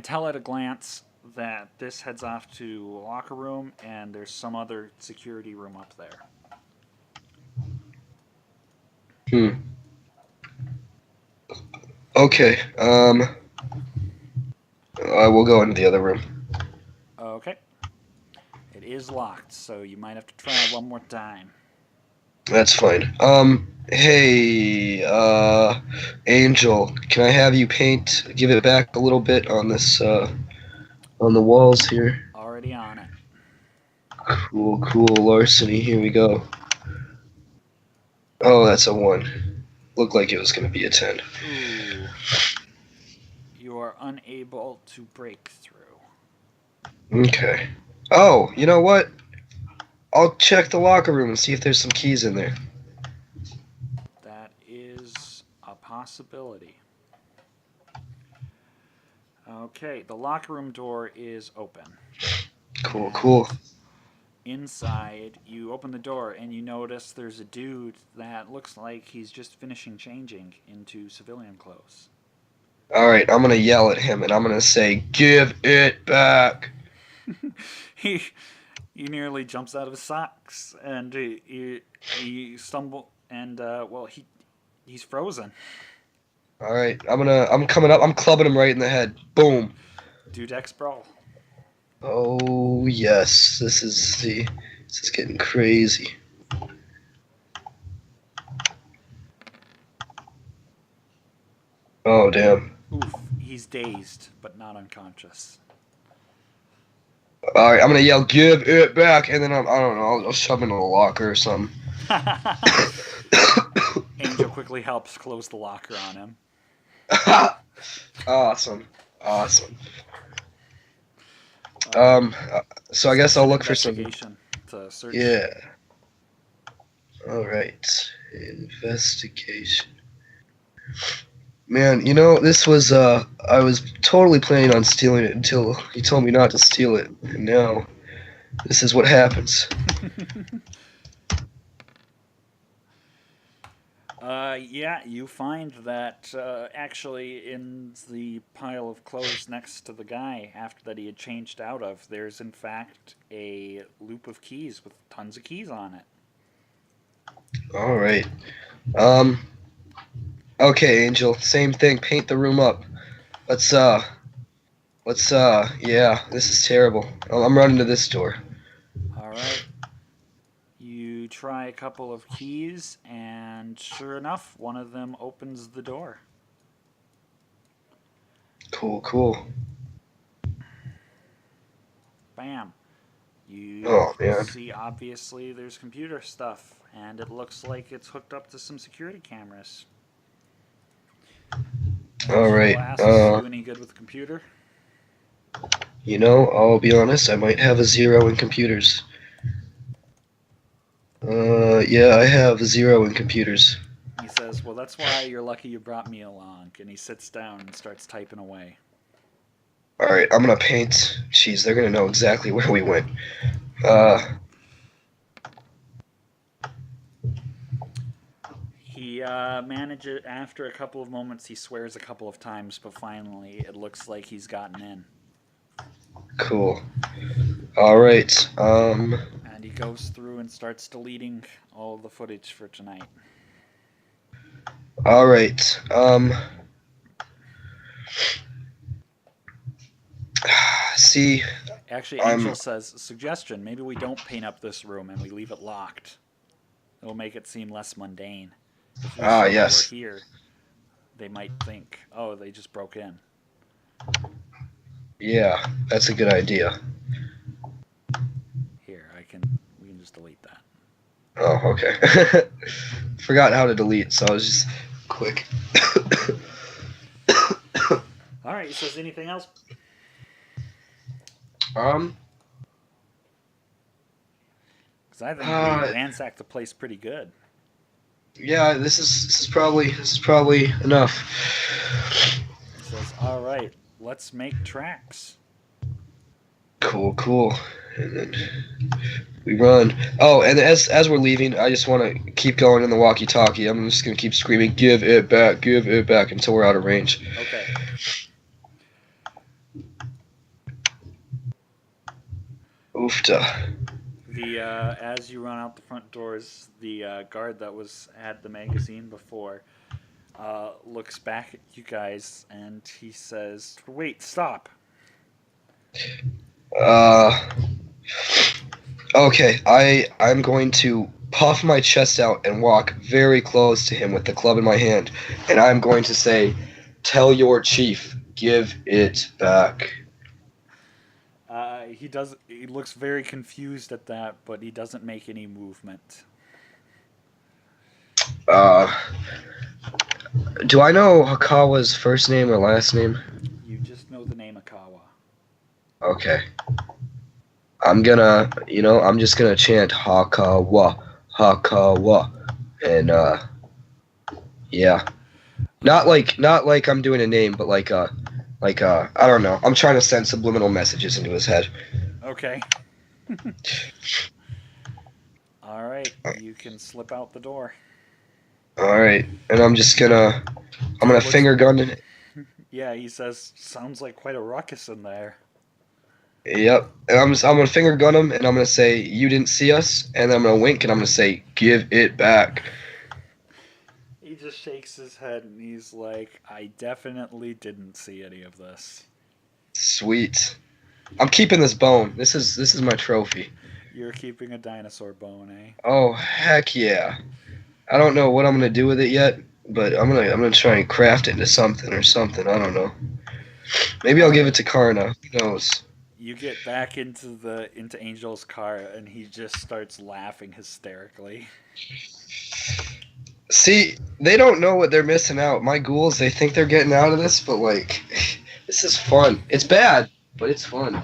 tell at a glance that this heads off to a locker room, and there's some other security room up there. Okay, I will go into the other room. Okay. It is locked, so you might have to try one more time. That's fine. Hey, Angel, can I have you give it back a little bit on this, on the walls here? Already on it. Cool, cool, larceny, here we go. Oh, that's a 1. Looked like it was gonna be a 10. Ooh. You are unable to break through. Okay. Oh, you know what? I'll check the locker room and see if there's some keys in there. That is a possibility. Okay, the locker room door is open. Cool, cool. Inside, you open the door and you notice there's a dude that looks like he's just finishing changing into civilian clothes. Alright, I'm gonna yell at him and I'm gonna say, "Give it back!" he nearly jumps out of his socks and he stumble and he's frozen. Alright, I'm coming up, I'm clubbing him right in the head. Boom. Do Dex brawl. Oh yes, this is getting crazy. Oh damn. Oof, he's dazed but not unconscious. Alright, I'm gonna yell, "Give it back!" and then I don't know, I'll shove him in a locker or something. Angel quickly helps close the locker on him. Awesome. So I guess I'll look for some. Investigation to search. Yeah. Alright. Investigation. Man, you know, this was, I was totally planning on stealing it until he told me not to steal it. And now, this is what happens. Yeah, you find that actually in the pile of clothes next to the guy after that he had changed out of, there's in fact a loop of keys with tons of keys on it. Alright. Okay, Angel, same thing, paint the room up. Yeah, this is terrible. I'm running to this door. Alright. You try a couple of keys, and sure enough, one of them opens the door. Cool. Bam. You Oh, man. see, obviously, there's computer stuff, and it looks like it's hooked up to some security cameras. Alright, Ask, you any good with the computer? You know, I'll be honest, I might have a 0 in computers. Yeah, I have a 0 in computers. He says, well, that's why you're lucky you brought me along. And he sits down and starts typing away. Alright, I'm gonna paint. Jeez, they're gonna know exactly where we went. He manages, after a couple of moments, he swears a couple of times, but finally it looks like he's gotten in. Cool. Alright, And he goes through and starts deleting all of the footage for tonight. alright, see, Actually, Angel says, suggestion, maybe we don't paint up this room and we leave it locked. It'll make it seem less mundane. If we show yes. we're here, they might think, oh, they just broke in. Yeah, that's a good idea. Here, we can just delete that. Oh, okay. Forgot how to delete, so I was just quick. All right, he says, anything else? Um, Because I think we ransacked the place pretty good. yeah, this is probably enough. He says, all right, let's make tracks. Cool. And then we run. Oh, and as we're leaving, I just want to keep going in the walkie-talkie. I'm just gonna keep screaming, give it back," until we're out of range. Okay. Oofta. As you run out the front doors, the guard that had the magazine before looks back at you guys and he says, "Wait, stop." Okay, I'm going to puff my chest out and walk very close to him with the club in my hand, and I'm going to say, "Tell your chief, give it back." He does. He looks very confused at that, but he doesn't make any movement. Uh, do I know Hakawa's first name or last name? You just know the name Akawa. Okay. I'm just gonna chant Hakawa, Hakawa, and yeah. Not like I'm doing a name, but like I don't know. I'm trying to send subliminal messages into his head. Okay. All right, you can slip out the door. All right, and I'm gonna finger gun it. Yeah, he says, sounds like quite a ruckus in there. Yep, and I'm gonna finger gun him, and I'm gonna say, "You didn't see us," and I'm gonna wink, and I'm gonna say, "Give it back." He just shakes his head and he's like, I definitely didn't see any of this. Sweet. I'm keeping this bone. This is my trophy. You're keeping a dinosaur bone, eh? Oh heck yeah! I don't know what I'm gonna do with it yet, but I'm gonna try and craft it into something or something. I don't know. Maybe I'll give it to Karna. Who knows? You get back into Angel's car and he just starts laughing hysterically. See, they don't know what they're missing out. My ghouls, they think they're getting out of this, but like, this is fun. It's bad, but it's fun.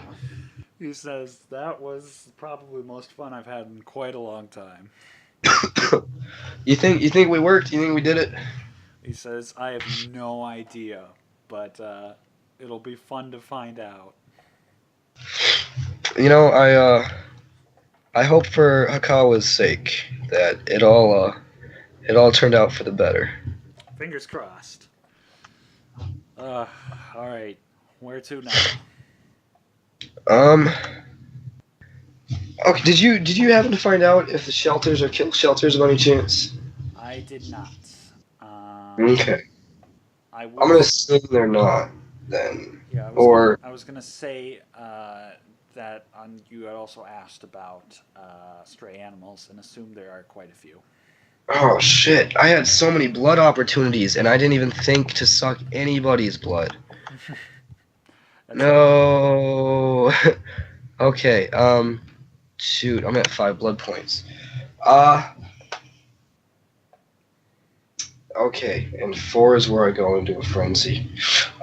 He says, that was probably the most fun I've had in quite a long time. You think we worked? You think we did it? He says, I have no idea, but it'll be fun to find out. You know, I hope for Hakawa's sake that it all turned out for the better. Fingers crossed. All right, where to now? Okay. Did you happen to find out if the shelters are kill shelters by any chance? I did not. Okay. I'm gonna assume they're not then. Yeah, I was gonna say that you had also asked about stray animals and assumed there are quite a few. Oh shit! I had so many blood opportunities, and I didn't even think to suck anybody's blood. No. Okay. Shoot, I'm at 5 blood points. Okay, and 4 is where I go into a frenzy.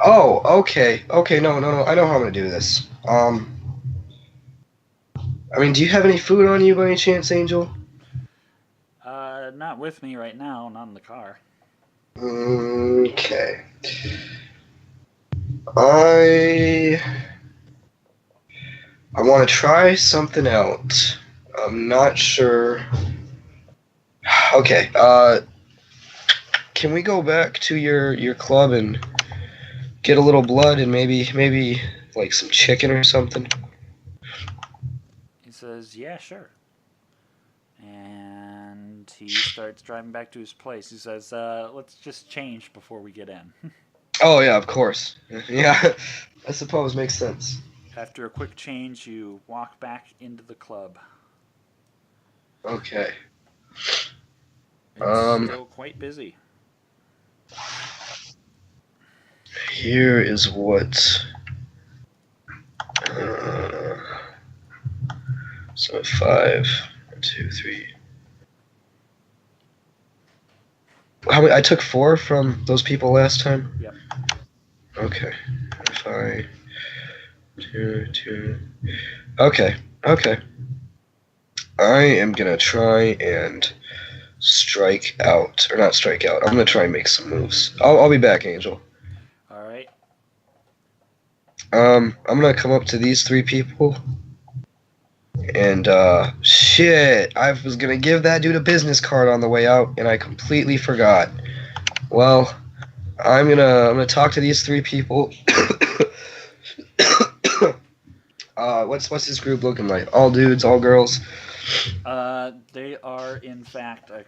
Oh, okay. Okay, no. I know how I'm gonna do this. I mean, do you have any food on you by any chance, Angel? Not with me right now, not in the car. Okay. I want to try something out. I'm not sure. Okay. Can we go back to your club and get a little blood and maybe like some chicken or something? He says, yeah, sure. And he starts driving back to his place. He says, let's just change before we get in. Oh, yeah, of course. Yeah, I suppose makes sense. After a quick change, you walk back into the club. Okay. It's still quite busy. Here is what... so 5, 2, 3... How many? I took 4 from those people last time? Yep. Okay. 5, 2... Okay. I am gonna try and strike out. Or not strike out. I'm gonna try and make some moves. I'll be back, Angel. Alright. I'm gonna come up to these 3 people. And, shit, I was gonna give that dude a business card on the way out, and I completely forgot. Well, I'm gonna talk to these 3 people. What's this group looking like? All dudes, all girls? They are, in fact, a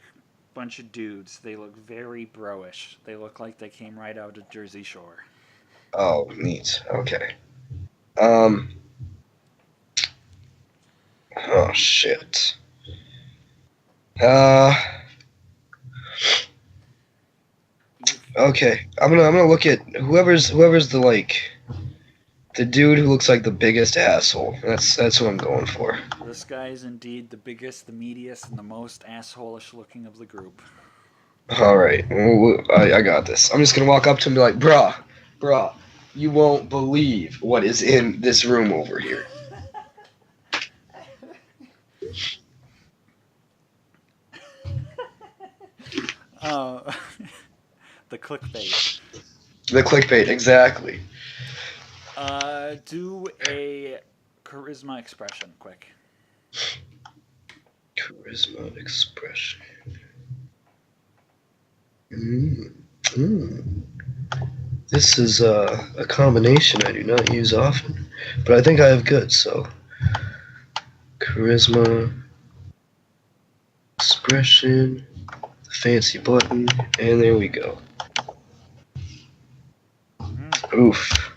bunch of dudes. They look very bro-ish. They look like they came right out of Jersey Shore. Oh, neat. Okay. Oh, shit. Uh, You, okay. I'm gonna look at whoever's the dude who looks like the biggest asshole. That's what I'm going for. this guy is indeed the biggest, the meatiest, and the most asshole-ish looking of the group. All right, I got this. I'm just gonna walk up to him and be like, bruh, you won't believe what is in this room over here. The clickbait. The clickbait, exactly. Do a charisma expression, quick. Charisma expression. Mm. This is a combination I do not use often, but I think I have good, so. Charisma, expression, the fancy button, and there we go. Oof.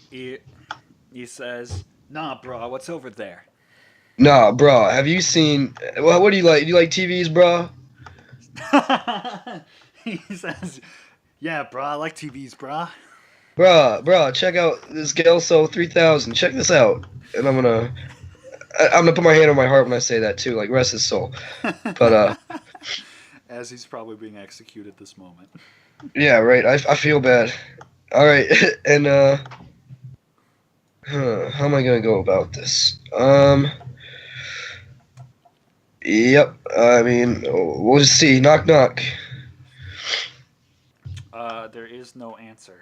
He says, "Nah, bro, what's over there?" Nah, bro, have you seen, what do you like? Do you like TVs, bro? He says, "Yeah, bro, I like TVs, bro." Bro, check out this Gelso 3000. Check this out. And I'm gonna put my hand on my heart when I say that too, like rest his soul. But As he's probably being executed this moment. yeah, right. I feel bad. All right, and how am I gonna go about this? Yep. I mean, we'll just see. Knock knock. There is no answer.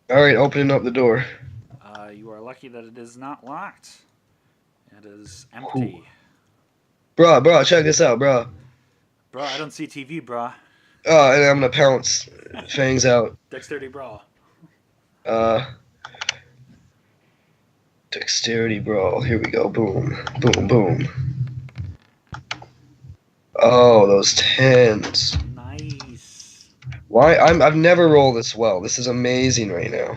All right, opening up the door. You are lucky that it is not locked. It is empty. Bro, check this out, bro. Bro, I don't see TV, bro. Oh, and I'm gonna pounce. Fangs out. Dexterity brawl. Dexterity brawl. Here we go. Boom, boom, boom. Oh, those tens. Nice. Why? I've never rolled this well. This is amazing right now.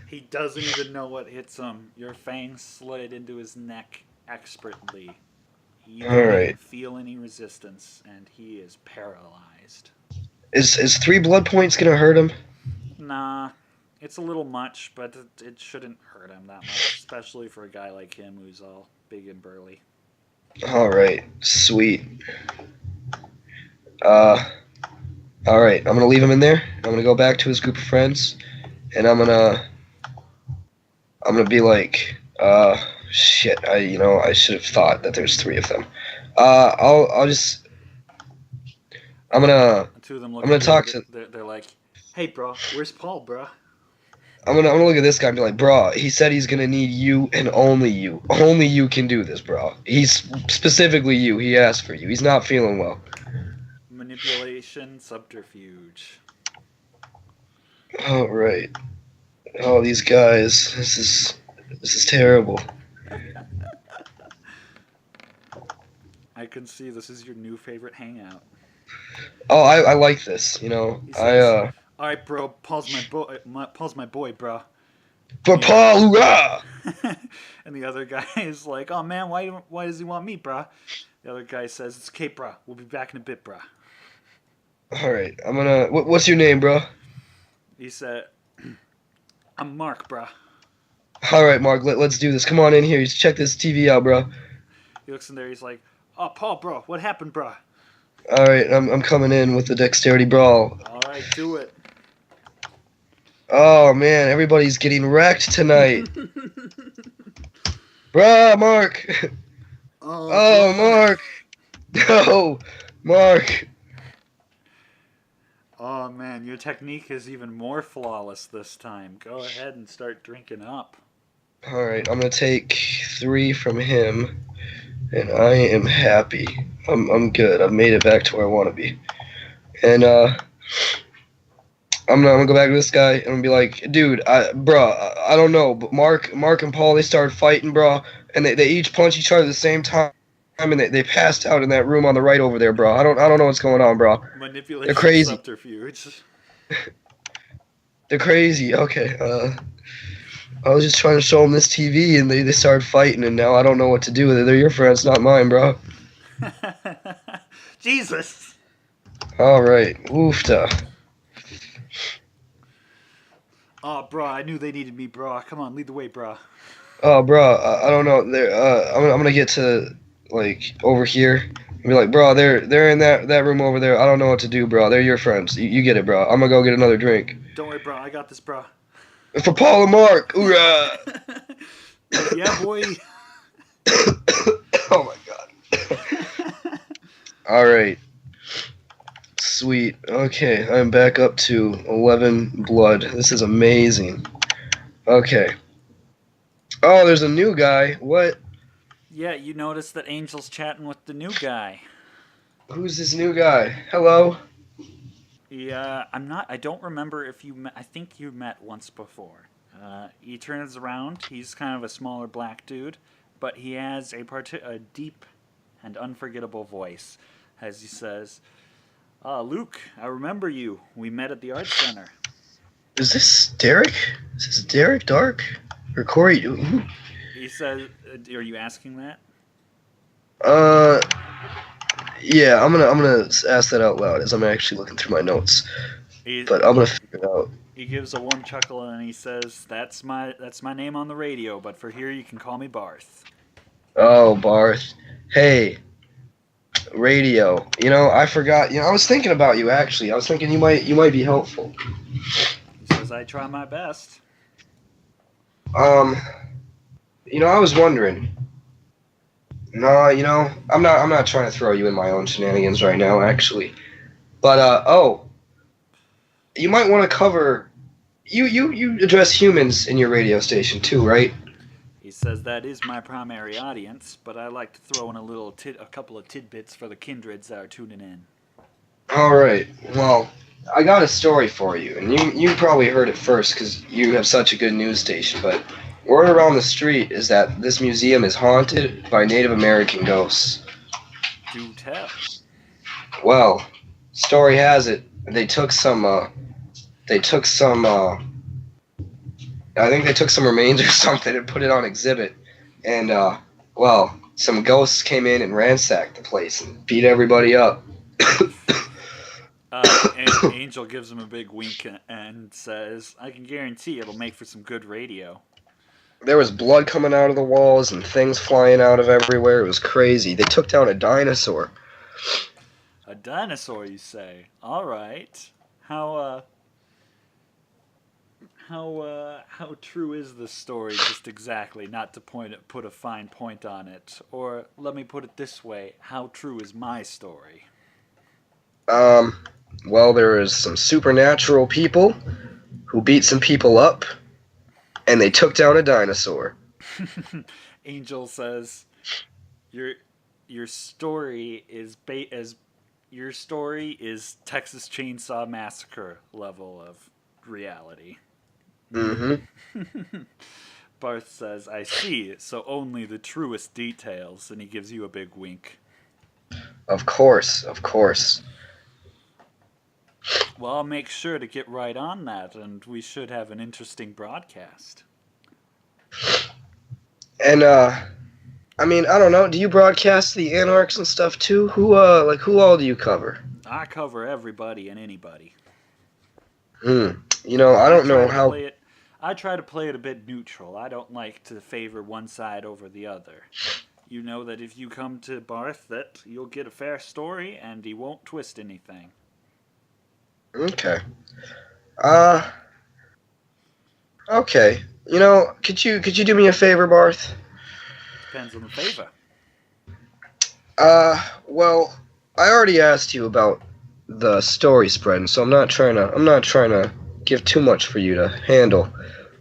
He doesn't even know what hits him. Your fang slid into his neck expertly. You All don't right. even feel any resistance, and he is paralyzed. Is 3 blood points gonna hurt him? Nah, it's a little much, but it shouldn't hurt him that much, especially for a guy like him who's all big and burly. All right, sweet. All right, I'm gonna leave him in there. I'm gonna go back to his group of friends, and I'm gonna be like, shit. I should have thought that there's 3 of them. I'm gonna The two of them look I'm gonna at you, talk to. they're like, "Hey, bro, where's Paul, bro?" I'm gonna look at this guy and be like, bro, he said he's gonna need you and only you. Only you can do this, bro. He's specifically you. He asked for you. He's not feeling well. Manipulation, subterfuge. All right. Oh, these guys. This is terrible. I can see this is your new favorite hangout. Oh, I like this. He says, "All right, bro. Paul's my boy, bro." But Paul, hoorah! And the other guy is like, "Oh man, why does he want me, bro?" The other guy says, "It's okay, bro. We'll be back in a bit, bro." All right. I'm gonna. What's your name, bro? He said, "I'm Mark, bro." All right, Mark. Let's do this. Come on in here. You check this TV out, bro. He looks in there. He's like, "Oh, Paul, bro, what happened, bro?" All right. I'm coming in with the dexterity brawl. All right, do it. Oh man, everybody's getting wrecked tonight. Bruh, Mark. Oh, Mark. No, Mark. Oh man, your technique is even more flawless this time. Go ahead and start drinking up. All right, I'm gonna take 3 from him, and I am happy. I'm good. I've made it back to where I want to be, and I'm gonna go back to this guy and I'm gonna be like, dude, I don't know, but Mark and Paul, they started fighting, bro, and they each punch each other at the same time, and they passed out in that room on the right over there, bro. I don't know what's going on, bro. Manipulation, They're crazy. subterfuge. They're crazy. Okay. I was just trying to show them this TV, and they started fighting, and now I don't know what to do with it. They're your friends, not mine, bro. Jesus. All right, woofda. Oh, bro, I knew they needed me, bro. Come on, lead the way, bro. Oh, bro, I don't know. I'm gonna get to like over here and be like, bro, they're in that room over there. I don't know what to do, bro. They're your friends. You get it, bro. I'm gonna go get another drink. Don't worry, bro. I got this, bro. For Paul and Mark, hoorah! Yeah, boy. Oh my god. All right. Sweet. Okay, I'm back up to 11 blood. This is amazing. Okay. Oh, there's a new guy. What? Yeah, you noticed that Angel's chatting with the new guy. Who's this new guy? Hello? Yeah, I don't remember if you met. I think you met once before. He turns around. He's kind of a smaller black dude, but he has a deep and unforgettable voice as he says, Luke, I remember you. We met at the Art Center. Is this Derek? Is this Derek Dark? Or Corey? Who? He says, are you asking that? Yeah, I'm gonna ask that out loud as I'm actually looking through my notes. But I'm gonna figure it out. He gives a warm chuckle and he says, That's my name on the radio, but for here you can call me Barth. Oh, Barth. Hey, radio. You know, I forgot. You know, I was thinking about you actually. I was thinking you might be helpful. He says, I try my best. You know, I was wondering. No, you know, I'm not trying to throw you in my own shenanigans right now, actually. But you might want to cover. You address humans in your radio station too, right? He says that is my primary audience, but I like to throw in a couple of tidbits for the kindreds that are tuning in. All right. Well, I got a story for you, and you probably heard it first because you have such a good news station. But word around the street is that this museum is haunted by Native American ghosts. Do tell. Well, story has it they took some. I think they took some remains or something and put it on exhibit. And, well, some ghosts came in and ransacked the place and beat everybody up. And Angel gives him a big wink and says, I can guarantee it'll make for some good radio. There was blood coming out of the walls and things flying out of everywhere. It was crazy. They took down a dinosaur. A dinosaur, you say? All right. How true is the story, just exactly, not to put a fine point on it? Or let me put it this way, how true is my story? Well, there is some supernatural people who beat some people up, and they took down a dinosaur. Angel says, your story is Texas Chainsaw Massacre level of reality. Mm-hmm. Barth says, I see, so only the truest details, and he gives you a big wink. Of course. Well, I'll make sure to get right on that, and we should have an interesting broadcast. And, I mean, I don't know, do you broadcast the Anarchs and stuff too? Who all do you cover? I cover everybody and anybody. You know, I don't know how... I try to play it a bit neutral. I don't like to favor one side over the other. You know that if you come to Barth, that you'll get a fair story, and he won't twist anything. Okay. Okay. You know, could you do me a favor, Barth? Depends on the favor. Well, I already asked you about the story spreading, so I'm not trying to give too much for you to handle.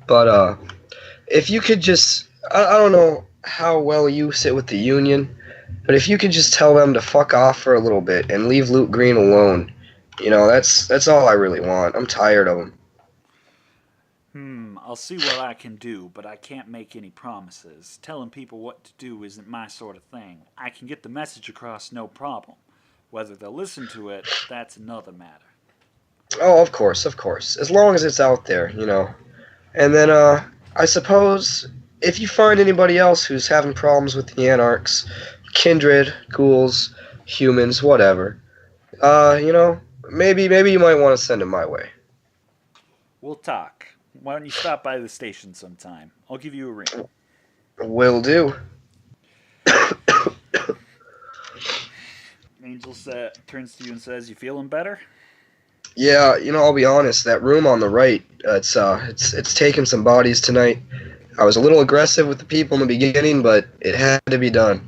But if you could just, I don't know how well you sit with the Union, but if you could just tell them to fuck off for a little bit and leave Luke Green alone, you know, that's all I really want. I'm tired of him. I'll see what I can do, but I can't make any promises. Telling people what to do isn't my sort of thing. I can get the message across, no problem. Whether they'll listen to it, that's another matter. Oh, of course. As long as it's out there, you know. And then, I suppose if you find anybody else who's having problems with the Anarchs, kindred, ghouls, humans, whatever, maybe you might want to send them my way. We'll talk. Why don't you stop by the station sometime? I'll give you a ring. Will do. Angel turns to you and says, "You feeling better?" Yeah, I'll be honest. That room on the right, it's taken some bodies tonight. I was a little aggressive with the people in the beginning, but it had to be done.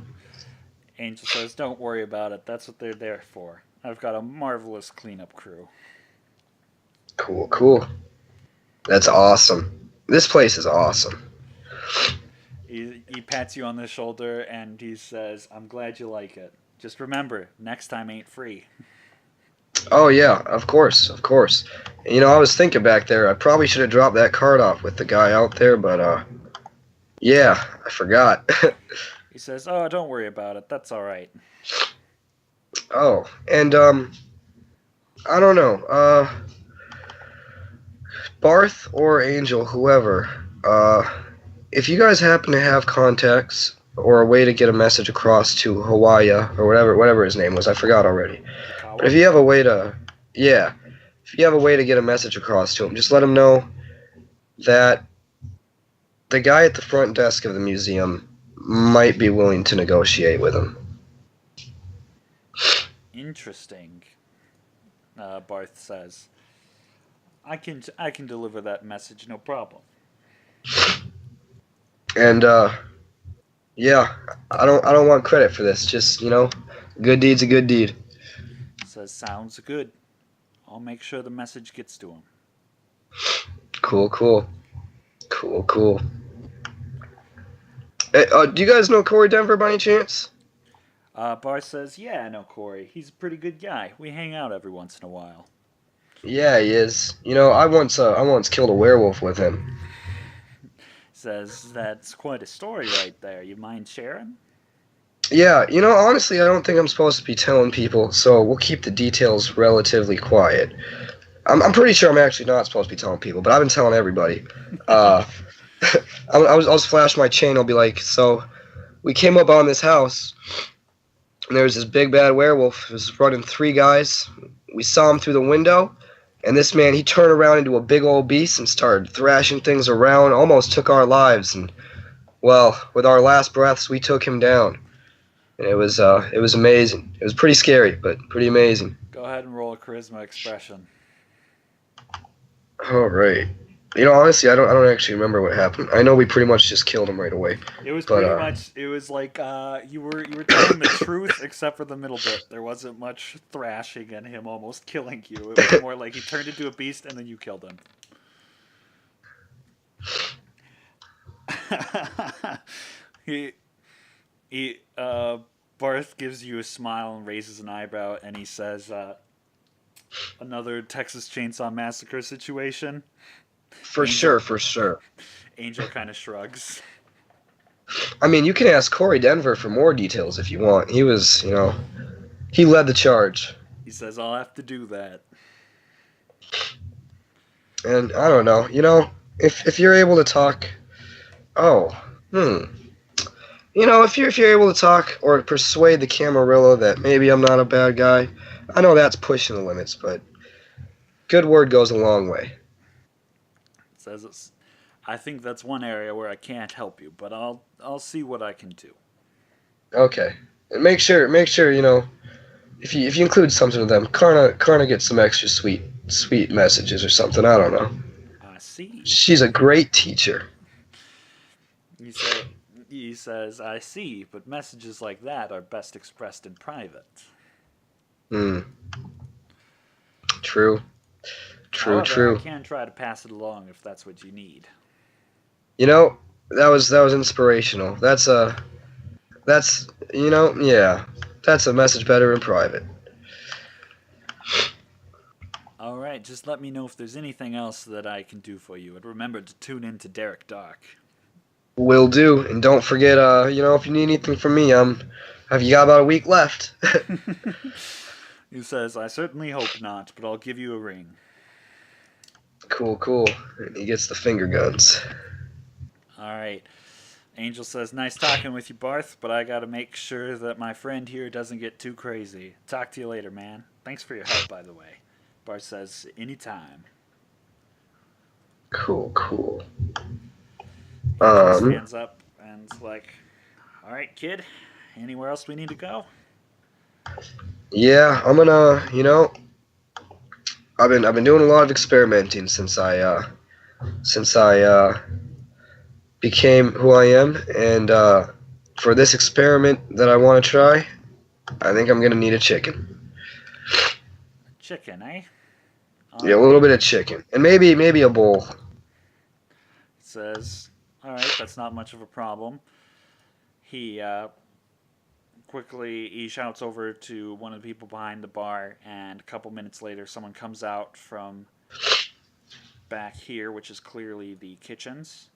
Angel says, "Don't worry about it. That's what they're there for. I've got a marvelous cleanup crew." Cool, cool. That's awesome. This place is awesome. He pats you on the shoulder and he says, "I'm glad you like it. Just remember, next time ain't free." Oh yeah, of course, of course. I was thinking back there, I probably should have dropped that card off with the guy out there, but yeah, I forgot. He says, "Oh, don't worry about it. That's all right." Oh, and I don't know, Barth or Angel, whoever, if you guys happen to have contacts or a way to get a message across to Hawaii or whatever his name was, I forgot already. But if you have a way to, yeah, if you have a way to get a message across to him, just let him know that the guy at the front desk of the museum might be willing to negotiate with him. Interesting. Barth says, I can deliver that message, no problem." And yeah, I don't want credit for this. Just good deed's a good deed. Says, "Sounds good. I'll make sure the message gets to him." Cool. Hey, do you guys know Corey Denver by any chance? Barth says, "Yeah, I know Corey. He's a pretty good guy. We hang out every once in a while." Yeah, he is. I once killed a werewolf with him. Says, "That's quite a story right there. You mind sharing?" Yeah, honestly, I don't think I'm supposed to be telling people, so we'll keep the details relatively quiet. I'm pretty sure I'm actually not supposed to be telling people, but I've been telling everybody. I'll just flash my chain. I'll be like, so we came up on this house, and there was this big bad werewolf. It was running 3 guys. We saw him through the window, and this man, he turned around into a big old beast and started thrashing things around, almost took our lives, and, well, with our last breaths, we took him down. And it was amazing. It was pretty scary, but pretty amazing. Go ahead and roll a charisma expression. All right. Honestly, I don't actually remember what happened. I know we pretty much just killed him right away. It was pretty much. It was like you were telling the truth, except for the middle bit. There wasn't much thrashing and him almost killing you. It was more like he turned into a beast and then you killed him. Barth gives you a smile and raises an eyebrow, and he says, "Another Texas Chainsaw Massacre situation?" For sure. Angel kind of shrugs. I mean, you can ask Corey Denver for more details if you want. He was, he led the charge. He says, "I'll have to do that." And I don't know, if you're able to talk, if you're able to talk or persuade the Camarilla that maybe I'm not a bad guy, I know that's pushing the limits, but good word goes a long way. Says, "I think that's one area where I can't help you, but I'll see what I can do." Okay, and make sure if you include something to them, Karna gets some extra sweet messages or something. I don't know. I see. She's a great teacher. He says, "I see, but messages like that are best expressed in private." True. However, I can try to pass it along if that's what you need. That was inspirational. That's a message better in private. All right, just let me know if there's anything else that I can do for you, and remember to tune in to Derek Dark. Will do, and don't forget, if you need anything from me, have you got about a week left? He says, "I certainly hope not, but I'll give you a ring." Cool. And he gets the finger guns. All right. Angel says, "Nice talking with you, Barth, but I got to make sure that my friend here doesn't get too crazy. Talk to you later, man. Thanks for your help, by the way." Barth says, "Anytime." Cool, cool. Angel stands up and's like, "All right, kid. Anywhere else we need to go?" Yeah, I'm gonna, I've been doing a lot of experimenting since I became who I am, and for this experiment that I want to try, I think I'm gonna need a chicken. Chicken, eh? Yeah, a little bit of chicken, and maybe a bowl. Says, "All right, that's not much of a problem." He quickly he shouts over to one of the people behind the bar, and a couple minutes later, someone comes out from back here, which is clearly the kitchens,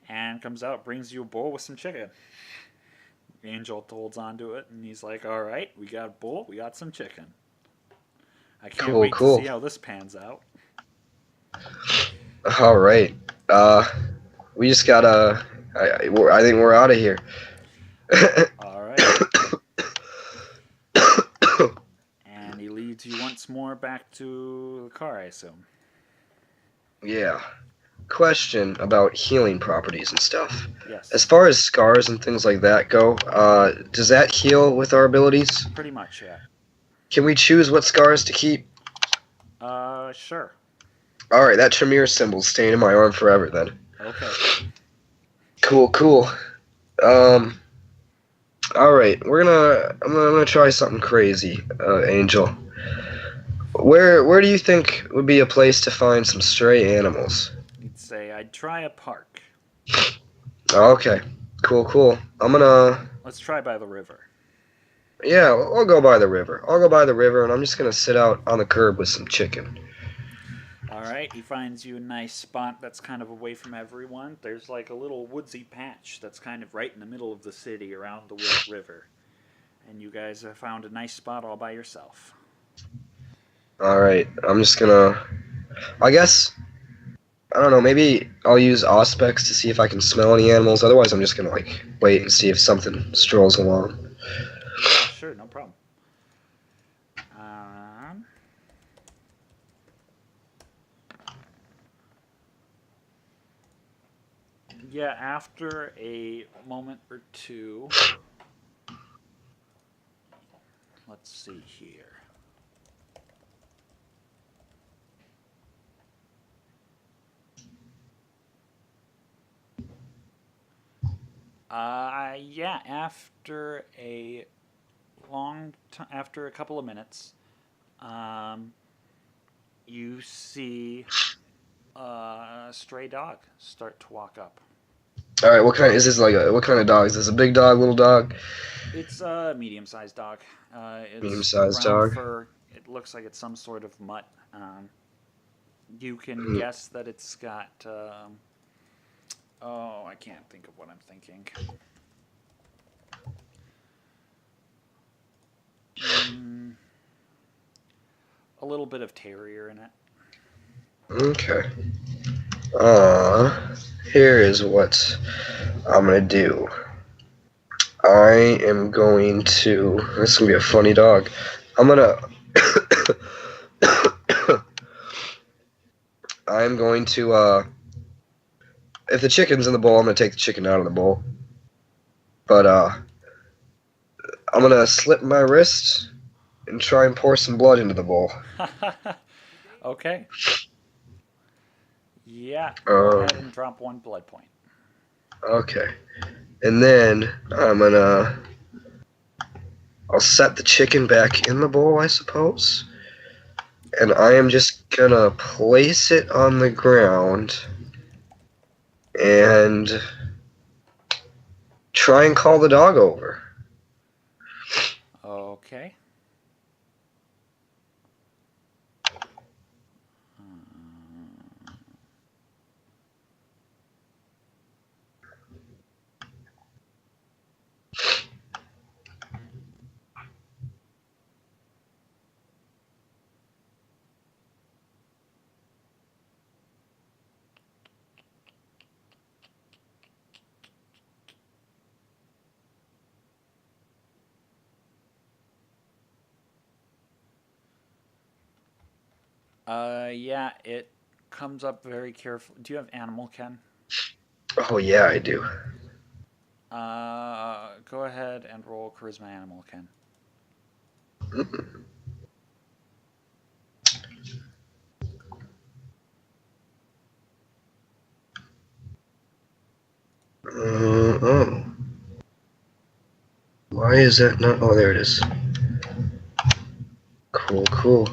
and comes out, brings you a bowl with some chicken. Angel holds on to it, and he's like, "All right, we got a bowl, we got some chicken. I can't Cool, wait cool. to see how this pans out." All right. We just gotta. I think we're out of here. All right. And he leads you once more back to the car, I assume. Yeah. Question about healing properties and stuff. Yes. As far as scars and things like that go, does that heal with our abilities? Pretty much, yeah. Can we choose what scars to keep? Sure. All right, that Tremere symbol's staying in my arm forever then. Okay. Cool, cool. All right, I'm gonna try something crazy, Angel. Where do you think would be a place to find some stray animals? You'd say, "I'd try a park." Okay, cool. Let's try by the river. Yeah, I'll go by the river. I'll go by the river, and I'm just gonna sit out on the curb with some chicken. All right, he finds you a nice spot that's kind of away from everyone. There's like a little woodsy patch that's kind of right in the middle of the city around the river. And you guys have found a nice spot all by yourself. All right, I'm just gonna. I guess I don't know. Maybe I'll use Auspex to see if I can smell any animals. Otherwise, I'm just gonna wait and see if something strolls along. Yeah, sure, no problem. Yeah, after a moment or two, let's see here. Yeah, after a couple of minutes, you see a stray dog start to walk up. All right, what kind is this? What kind of dog is this? A big dog, little dog? It's a medium-sized dog. It's Medium-sized brown dog. fur. It looks like it's some sort of mutt. You can guess that it's got. I can't think of what I'm thinking. A little bit of terrier in it. Okay. Here is what I'm gonna do. I am going to. This is gonna be a funny dog. I'm gonna. I'm going to. If the chicken's in the bowl, I'm gonna take the chicken out of the bowl. But I'm gonna slip my wrist and try and pour some blood into the bowl. Okay. Yeah. Go ahead and drop 1 blood point. Okay. And then I'll set the chicken back in the bowl, I suppose. And I am just gonna place it on the ground and try and call the dog over. Okay. Yeah, it comes up very careful. Do you have animal, Ken? Oh yeah, I do. Go ahead and roll charisma animal, Ken. Oh, why is that not? Oh, there it is. Cool, cool.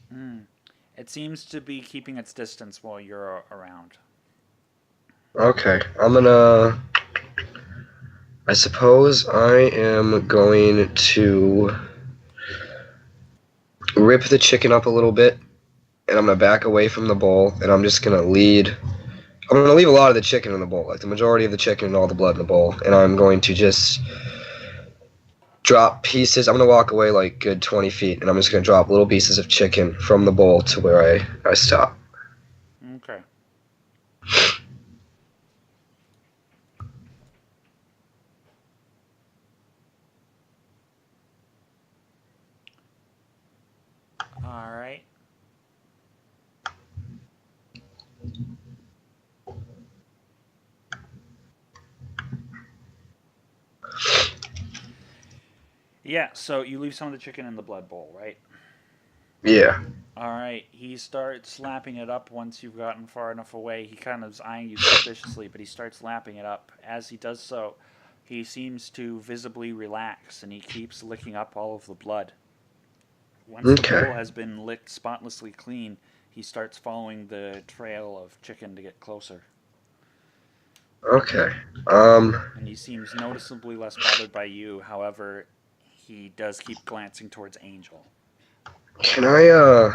Hmm. It seems to be keeping its distance while you're around. Okay, I suppose I am going to rip the chicken up a little bit, and I'm gonna back away from the bowl, and I'm just gonna lead. I'm gonna leave a lot of the chicken in the bowl, like the majority of the chicken and all the blood in the bowl, and I'm going to just drop pieces. I'm gonna walk away like good 20 feet, and I'm just gonna drop little pieces of chicken from the bowl to where I stop. Okay. All right. Yeah, so you leave some of the chicken in the blood bowl, right? Yeah. All right. He starts lapping it up once you've gotten far enough away. He kind of is eyeing you suspiciously, but he starts lapping it up. As he does so, he seems to visibly relax, and he keeps licking up all of the blood. Once the Okay. bowl has been licked spotlessly clean, he starts following the trail of chicken to get closer. Okay. And he seems noticeably less bothered by you. However, he does keep glancing towards Angel. Can I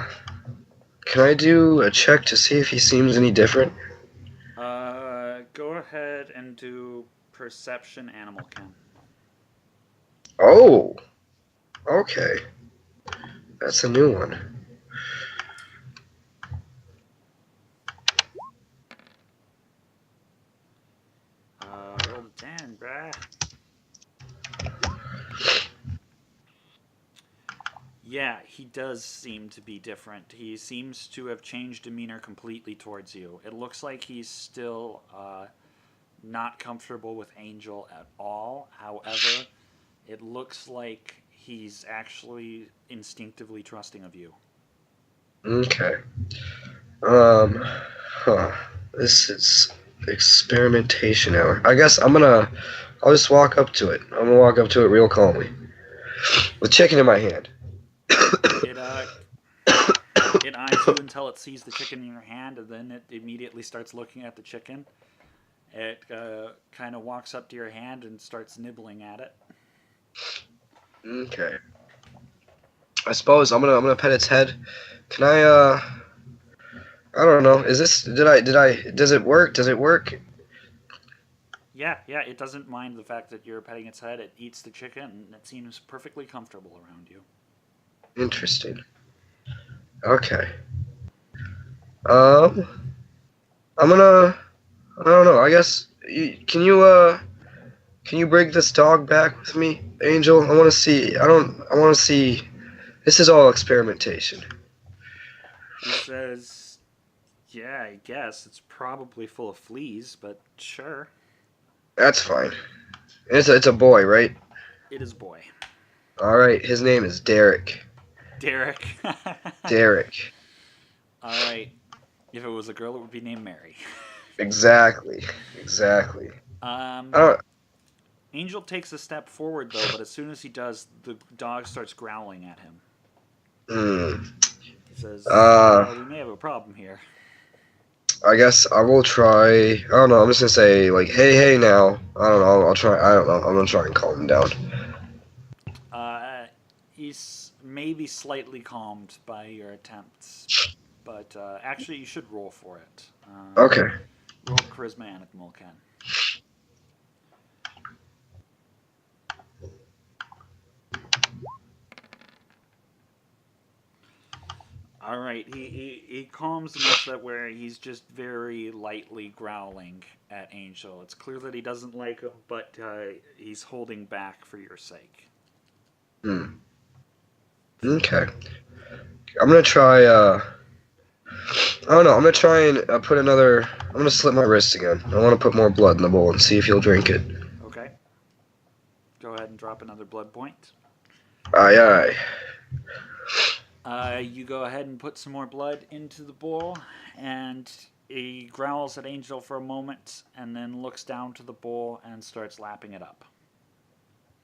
do a check to see if he seems any different? Go ahead and do perception animal Ken. Oh. Okay. That's a new one. Roll a 10, bruh. Yeah, he does seem to be different. He seems to have changed demeanor completely towards you. It looks like he's still not comfortable with Angel at all. However, it looks like he's actually instinctively trusting of you. Okay. Huh. This is experimentation hour. I guess I'll just walk up to it. I'm gonna walk up to it real calmly. With chicken in my hand. It it eyes you until it sees the chicken in your hand, and then it immediately starts looking at the chicken. It kind of walks up to your hand and starts nibbling at it. Okay. I suppose I'm gonna pet its head. Can I don't know. Is this does it work? Does it work? Yeah, it doesn't mind the fact that you're petting its head. It eats the chicken, and it seems perfectly comfortable around you. Interesting. Okay. Um I'm gonna I don't know. I guess can you bring this dog back with me, Angel? I want to see. I want to see. This is all experimentation. He says, "Yeah, I guess it's probably full of fleas, but sure." That's fine. It's a boy, right? It is boy. All right. His name is Derek. Derek. Derek. All right. If it was a girl, it would be named Mary. Exactly. Exactly. I don't. Angel takes a step forward, though, but as soon as he does, the dog starts growling at him. Hmm. He says, Uh. we may have a problem here. I guess I will try. I don't know. I'm just gonna say like, hey now. I don't know. I'll try. I don't know. I'm gonna try and calm him down. He's maybe slightly calmed by your attempts, but actually, you should roll for it. Okay. Roll charisma animal, Ken. All right, he calms enough that where he's just very lightly growling at Angel. It's clear that he doesn't like him, but he's holding back for your sake. Hmm. Okay. I'm gonna try. I don't know. I'm gonna try and put another. I'm gonna slit my wrist again. I want to put more blood in the bowl and see if he'll drink it. Okay. Go ahead and drop another blood point. Aye, aye. You go ahead and put some more blood into the bowl, and he growls at Angel for a moment, and then looks down to the bowl and starts lapping it up.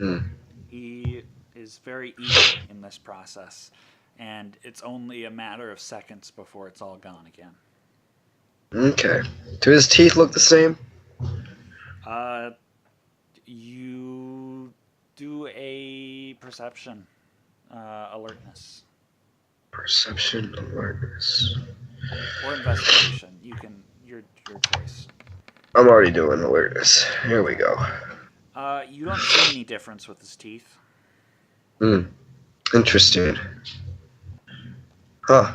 Hmm. He is very eager in this process, and it's only a matter of seconds before it's all gone again. Okay. Do his teeth look the same? You do a perception alertness Perception awareness. or investigation. You can your choice. I'm already doing awareness. Here we go. You don't see any difference with his teeth. Hmm. Interesting. Huh.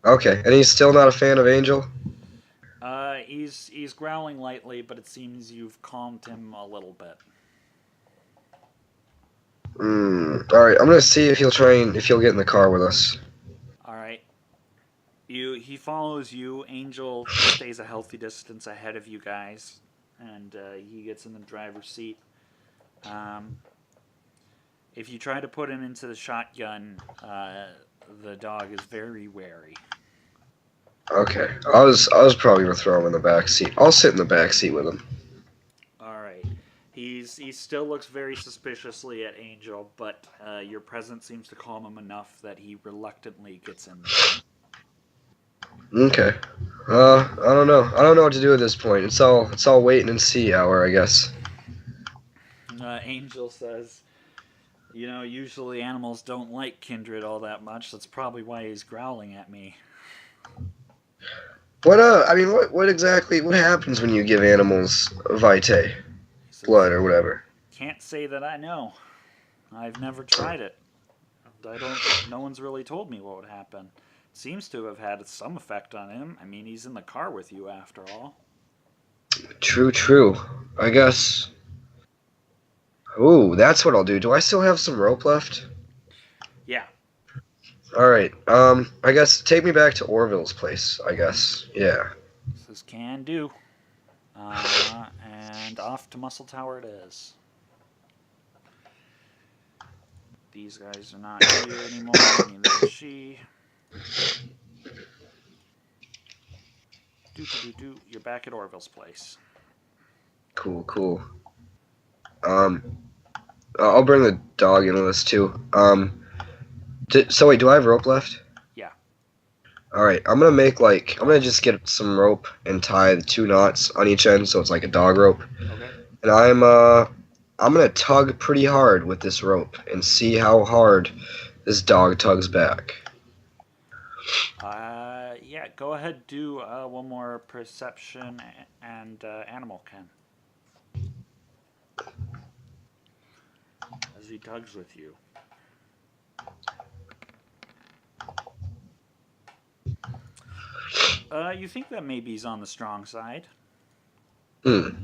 Okay, and he's still not a fan of Angel? He's growling lightly, but it seems you've calmed him a little bit. Alright, I'm gonna see if he'll get in the car with us. All right. He follows you. Angel stays a healthy distance ahead of you guys, and he gets in the driver's seat. If you try to put him into the shotgun, the dog is very wary. Okay. I was probably gonna throw him in the back seat. I'll sit in the back seat with him. All right. He still looks very suspiciously at Angel, but your presence seems to calm him enough that he reluctantly gets in there. Okay. I don't know. I don't know what to do at this point. It's all waiting and see hour, I guess. Angel says, usually animals don't like Kindred all that much. That's probably why he's growling at me. What happens when you give animals vitae, He says, blood or whatever? Can't say that I know. I've never tried it. No one's really told me what would happen. It seems to have had some effect on him. I mean, he's in the car with you after all. True. I guess. Ooh, that's what I'll do. Do I still have some rope left? Yeah. Alright, I guess take me back to Orville's place, I guess. Yeah. This is can do. And off to Muscle Tower it is. These guys are not here anymore. Neither is she. You're back at Orville's place. Cool. I'll bring the dog into this too. So wait, do I have rope left? Yeah. Alright, I'm gonna just get some rope and tie the 2 knots on each end so it's like a dog rope. Okay. And I'm gonna tug pretty hard with this rope and see how hard this dog tugs back. Yeah, go ahead, do one more perception and animal can. As he tugs with you. You think that maybe he's on the strong side. Alright,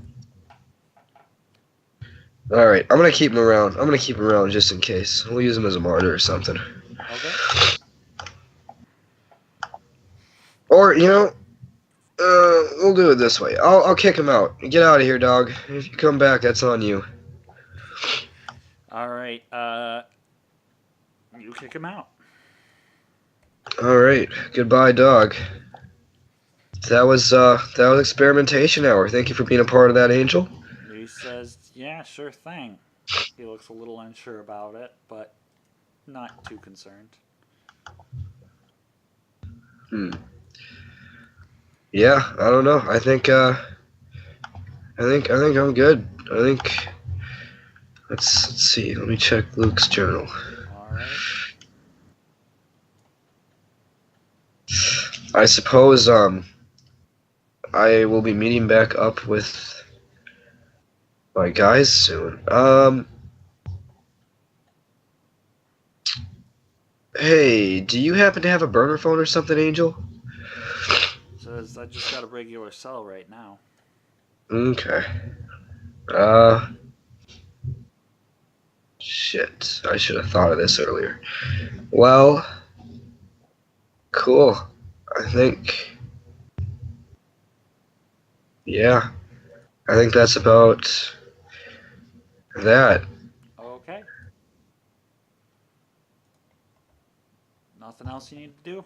I'm gonna keep him around. I'm gonna keep him around just in case. We'll use him as a martyr or something. Okay. Or, we'll do it this way. I'll kick him out. Get out of here, dog. If you come back, that's on you. Alright, you kick him out. Alright, goodbye, dog. That was experimentation hour. Thank you for being a part of that, Angel. He says, yeah, sure thing. He looks a little unsure about it, but not too concerned. Yeah, I don't know. I think I'm good. I think let's see. Let me check Luke's journal. Alright. I suppose I will be meeting back up with my guys soon. Hey, do you happen to have a burner phone or something, Angel? Says I just got a regular cell right now. Okay. Shit. I should have thought of this earlier. Well, cool. I think. Yeah. I think that's about that. Okay. Nothing else you need to do?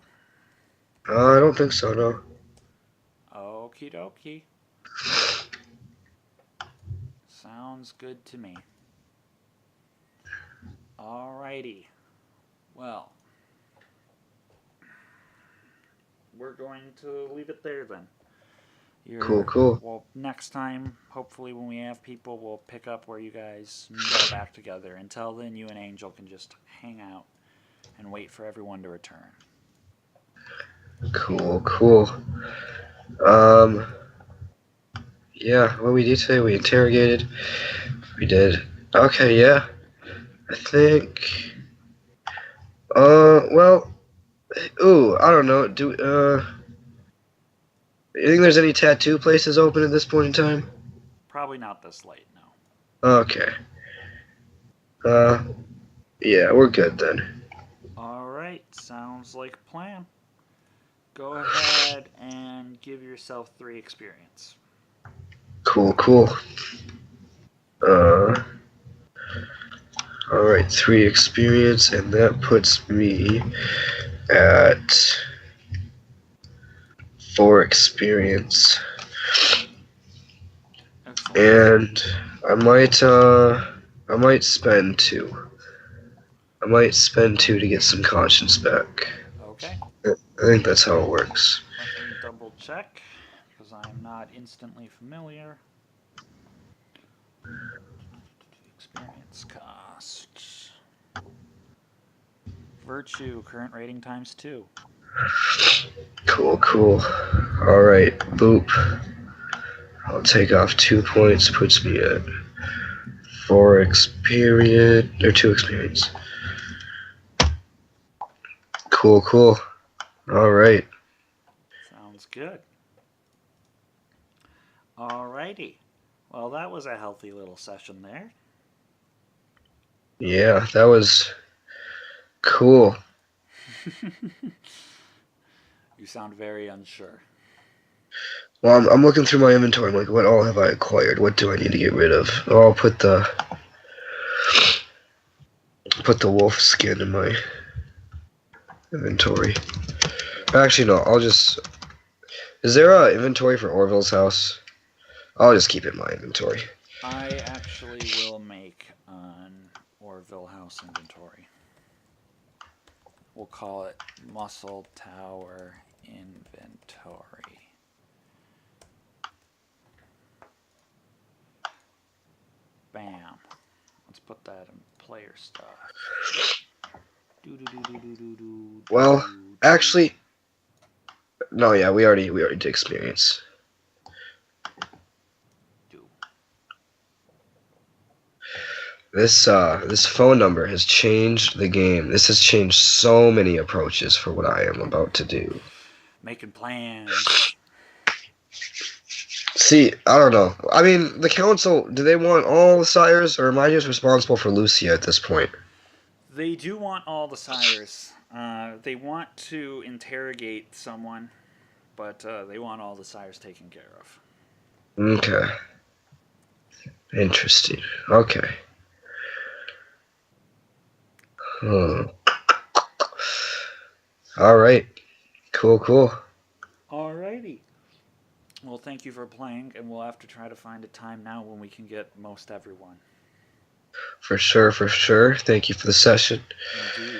I don't think so, no. Okie dokie. Sounds good to me. Alrighty. Well, we're going to leave it there then. Cool. Well, next time, hopefully when we have people, we'll pick up where you guys meet back together. Until then, you and Angel can just hang out and wait for everyone to return. Cool. Um, yeah, what we did today, we interrogated. We did. Okay, yeah. I think. Well, ooh, I don't know. You think there's any tattoo places open at this point in time? Probably not this late, no. Okay. Yeah, we're good then. Alright, sounds like a plan. Go ahead and give yourself 3 experience. Cool. Alright, 3 experience, and that puts me at 4 experience. Excellent. And I might spend 2. I might spend 2 to get some conscience back. Okay. I think that's how it works. Let me double check, because I'm not instantly familiar. Experience cost. Virtue, current rating times 2. Cool. Alright, boop. I'll take off 2 points, puts me at 4 experience, or 2 experience. Cool. Alright. Sounds good. Alrighty. Well, that was a healthy little session there. Yeah, that was cool. You sound very unsure. Well, I'm looking through my inventory. I'm like, what all have I acquired? What do I need to get rid of? Oh, I'll put the wolf skin in my inventory. Actually, no. I'll just. Is there a inventory for Orville's house? I'll just keep it in my inventory. I actually will make an Orville House inventory. We'll call it Muscle Tower Inventory. Bam. Let's put that in player stuff. Well, actually, no. Yeah, we already did experience. This phone number has changed the game. This has changed so many approaches for what I am about to do. Making plans. See, I don't know. I mean, the council, do they want all the sires, or am I just responsible for Lucia at this point? They do want all the sires. They want to interrogate someone, but they want all the sires taken care of. Okay. Interesting. Okay. All right. Cool. Alrighty. Well, thank you for playing, and we'll have to try to find a time now when we can get most everyone. For sure. Thank you for the session. Indeed.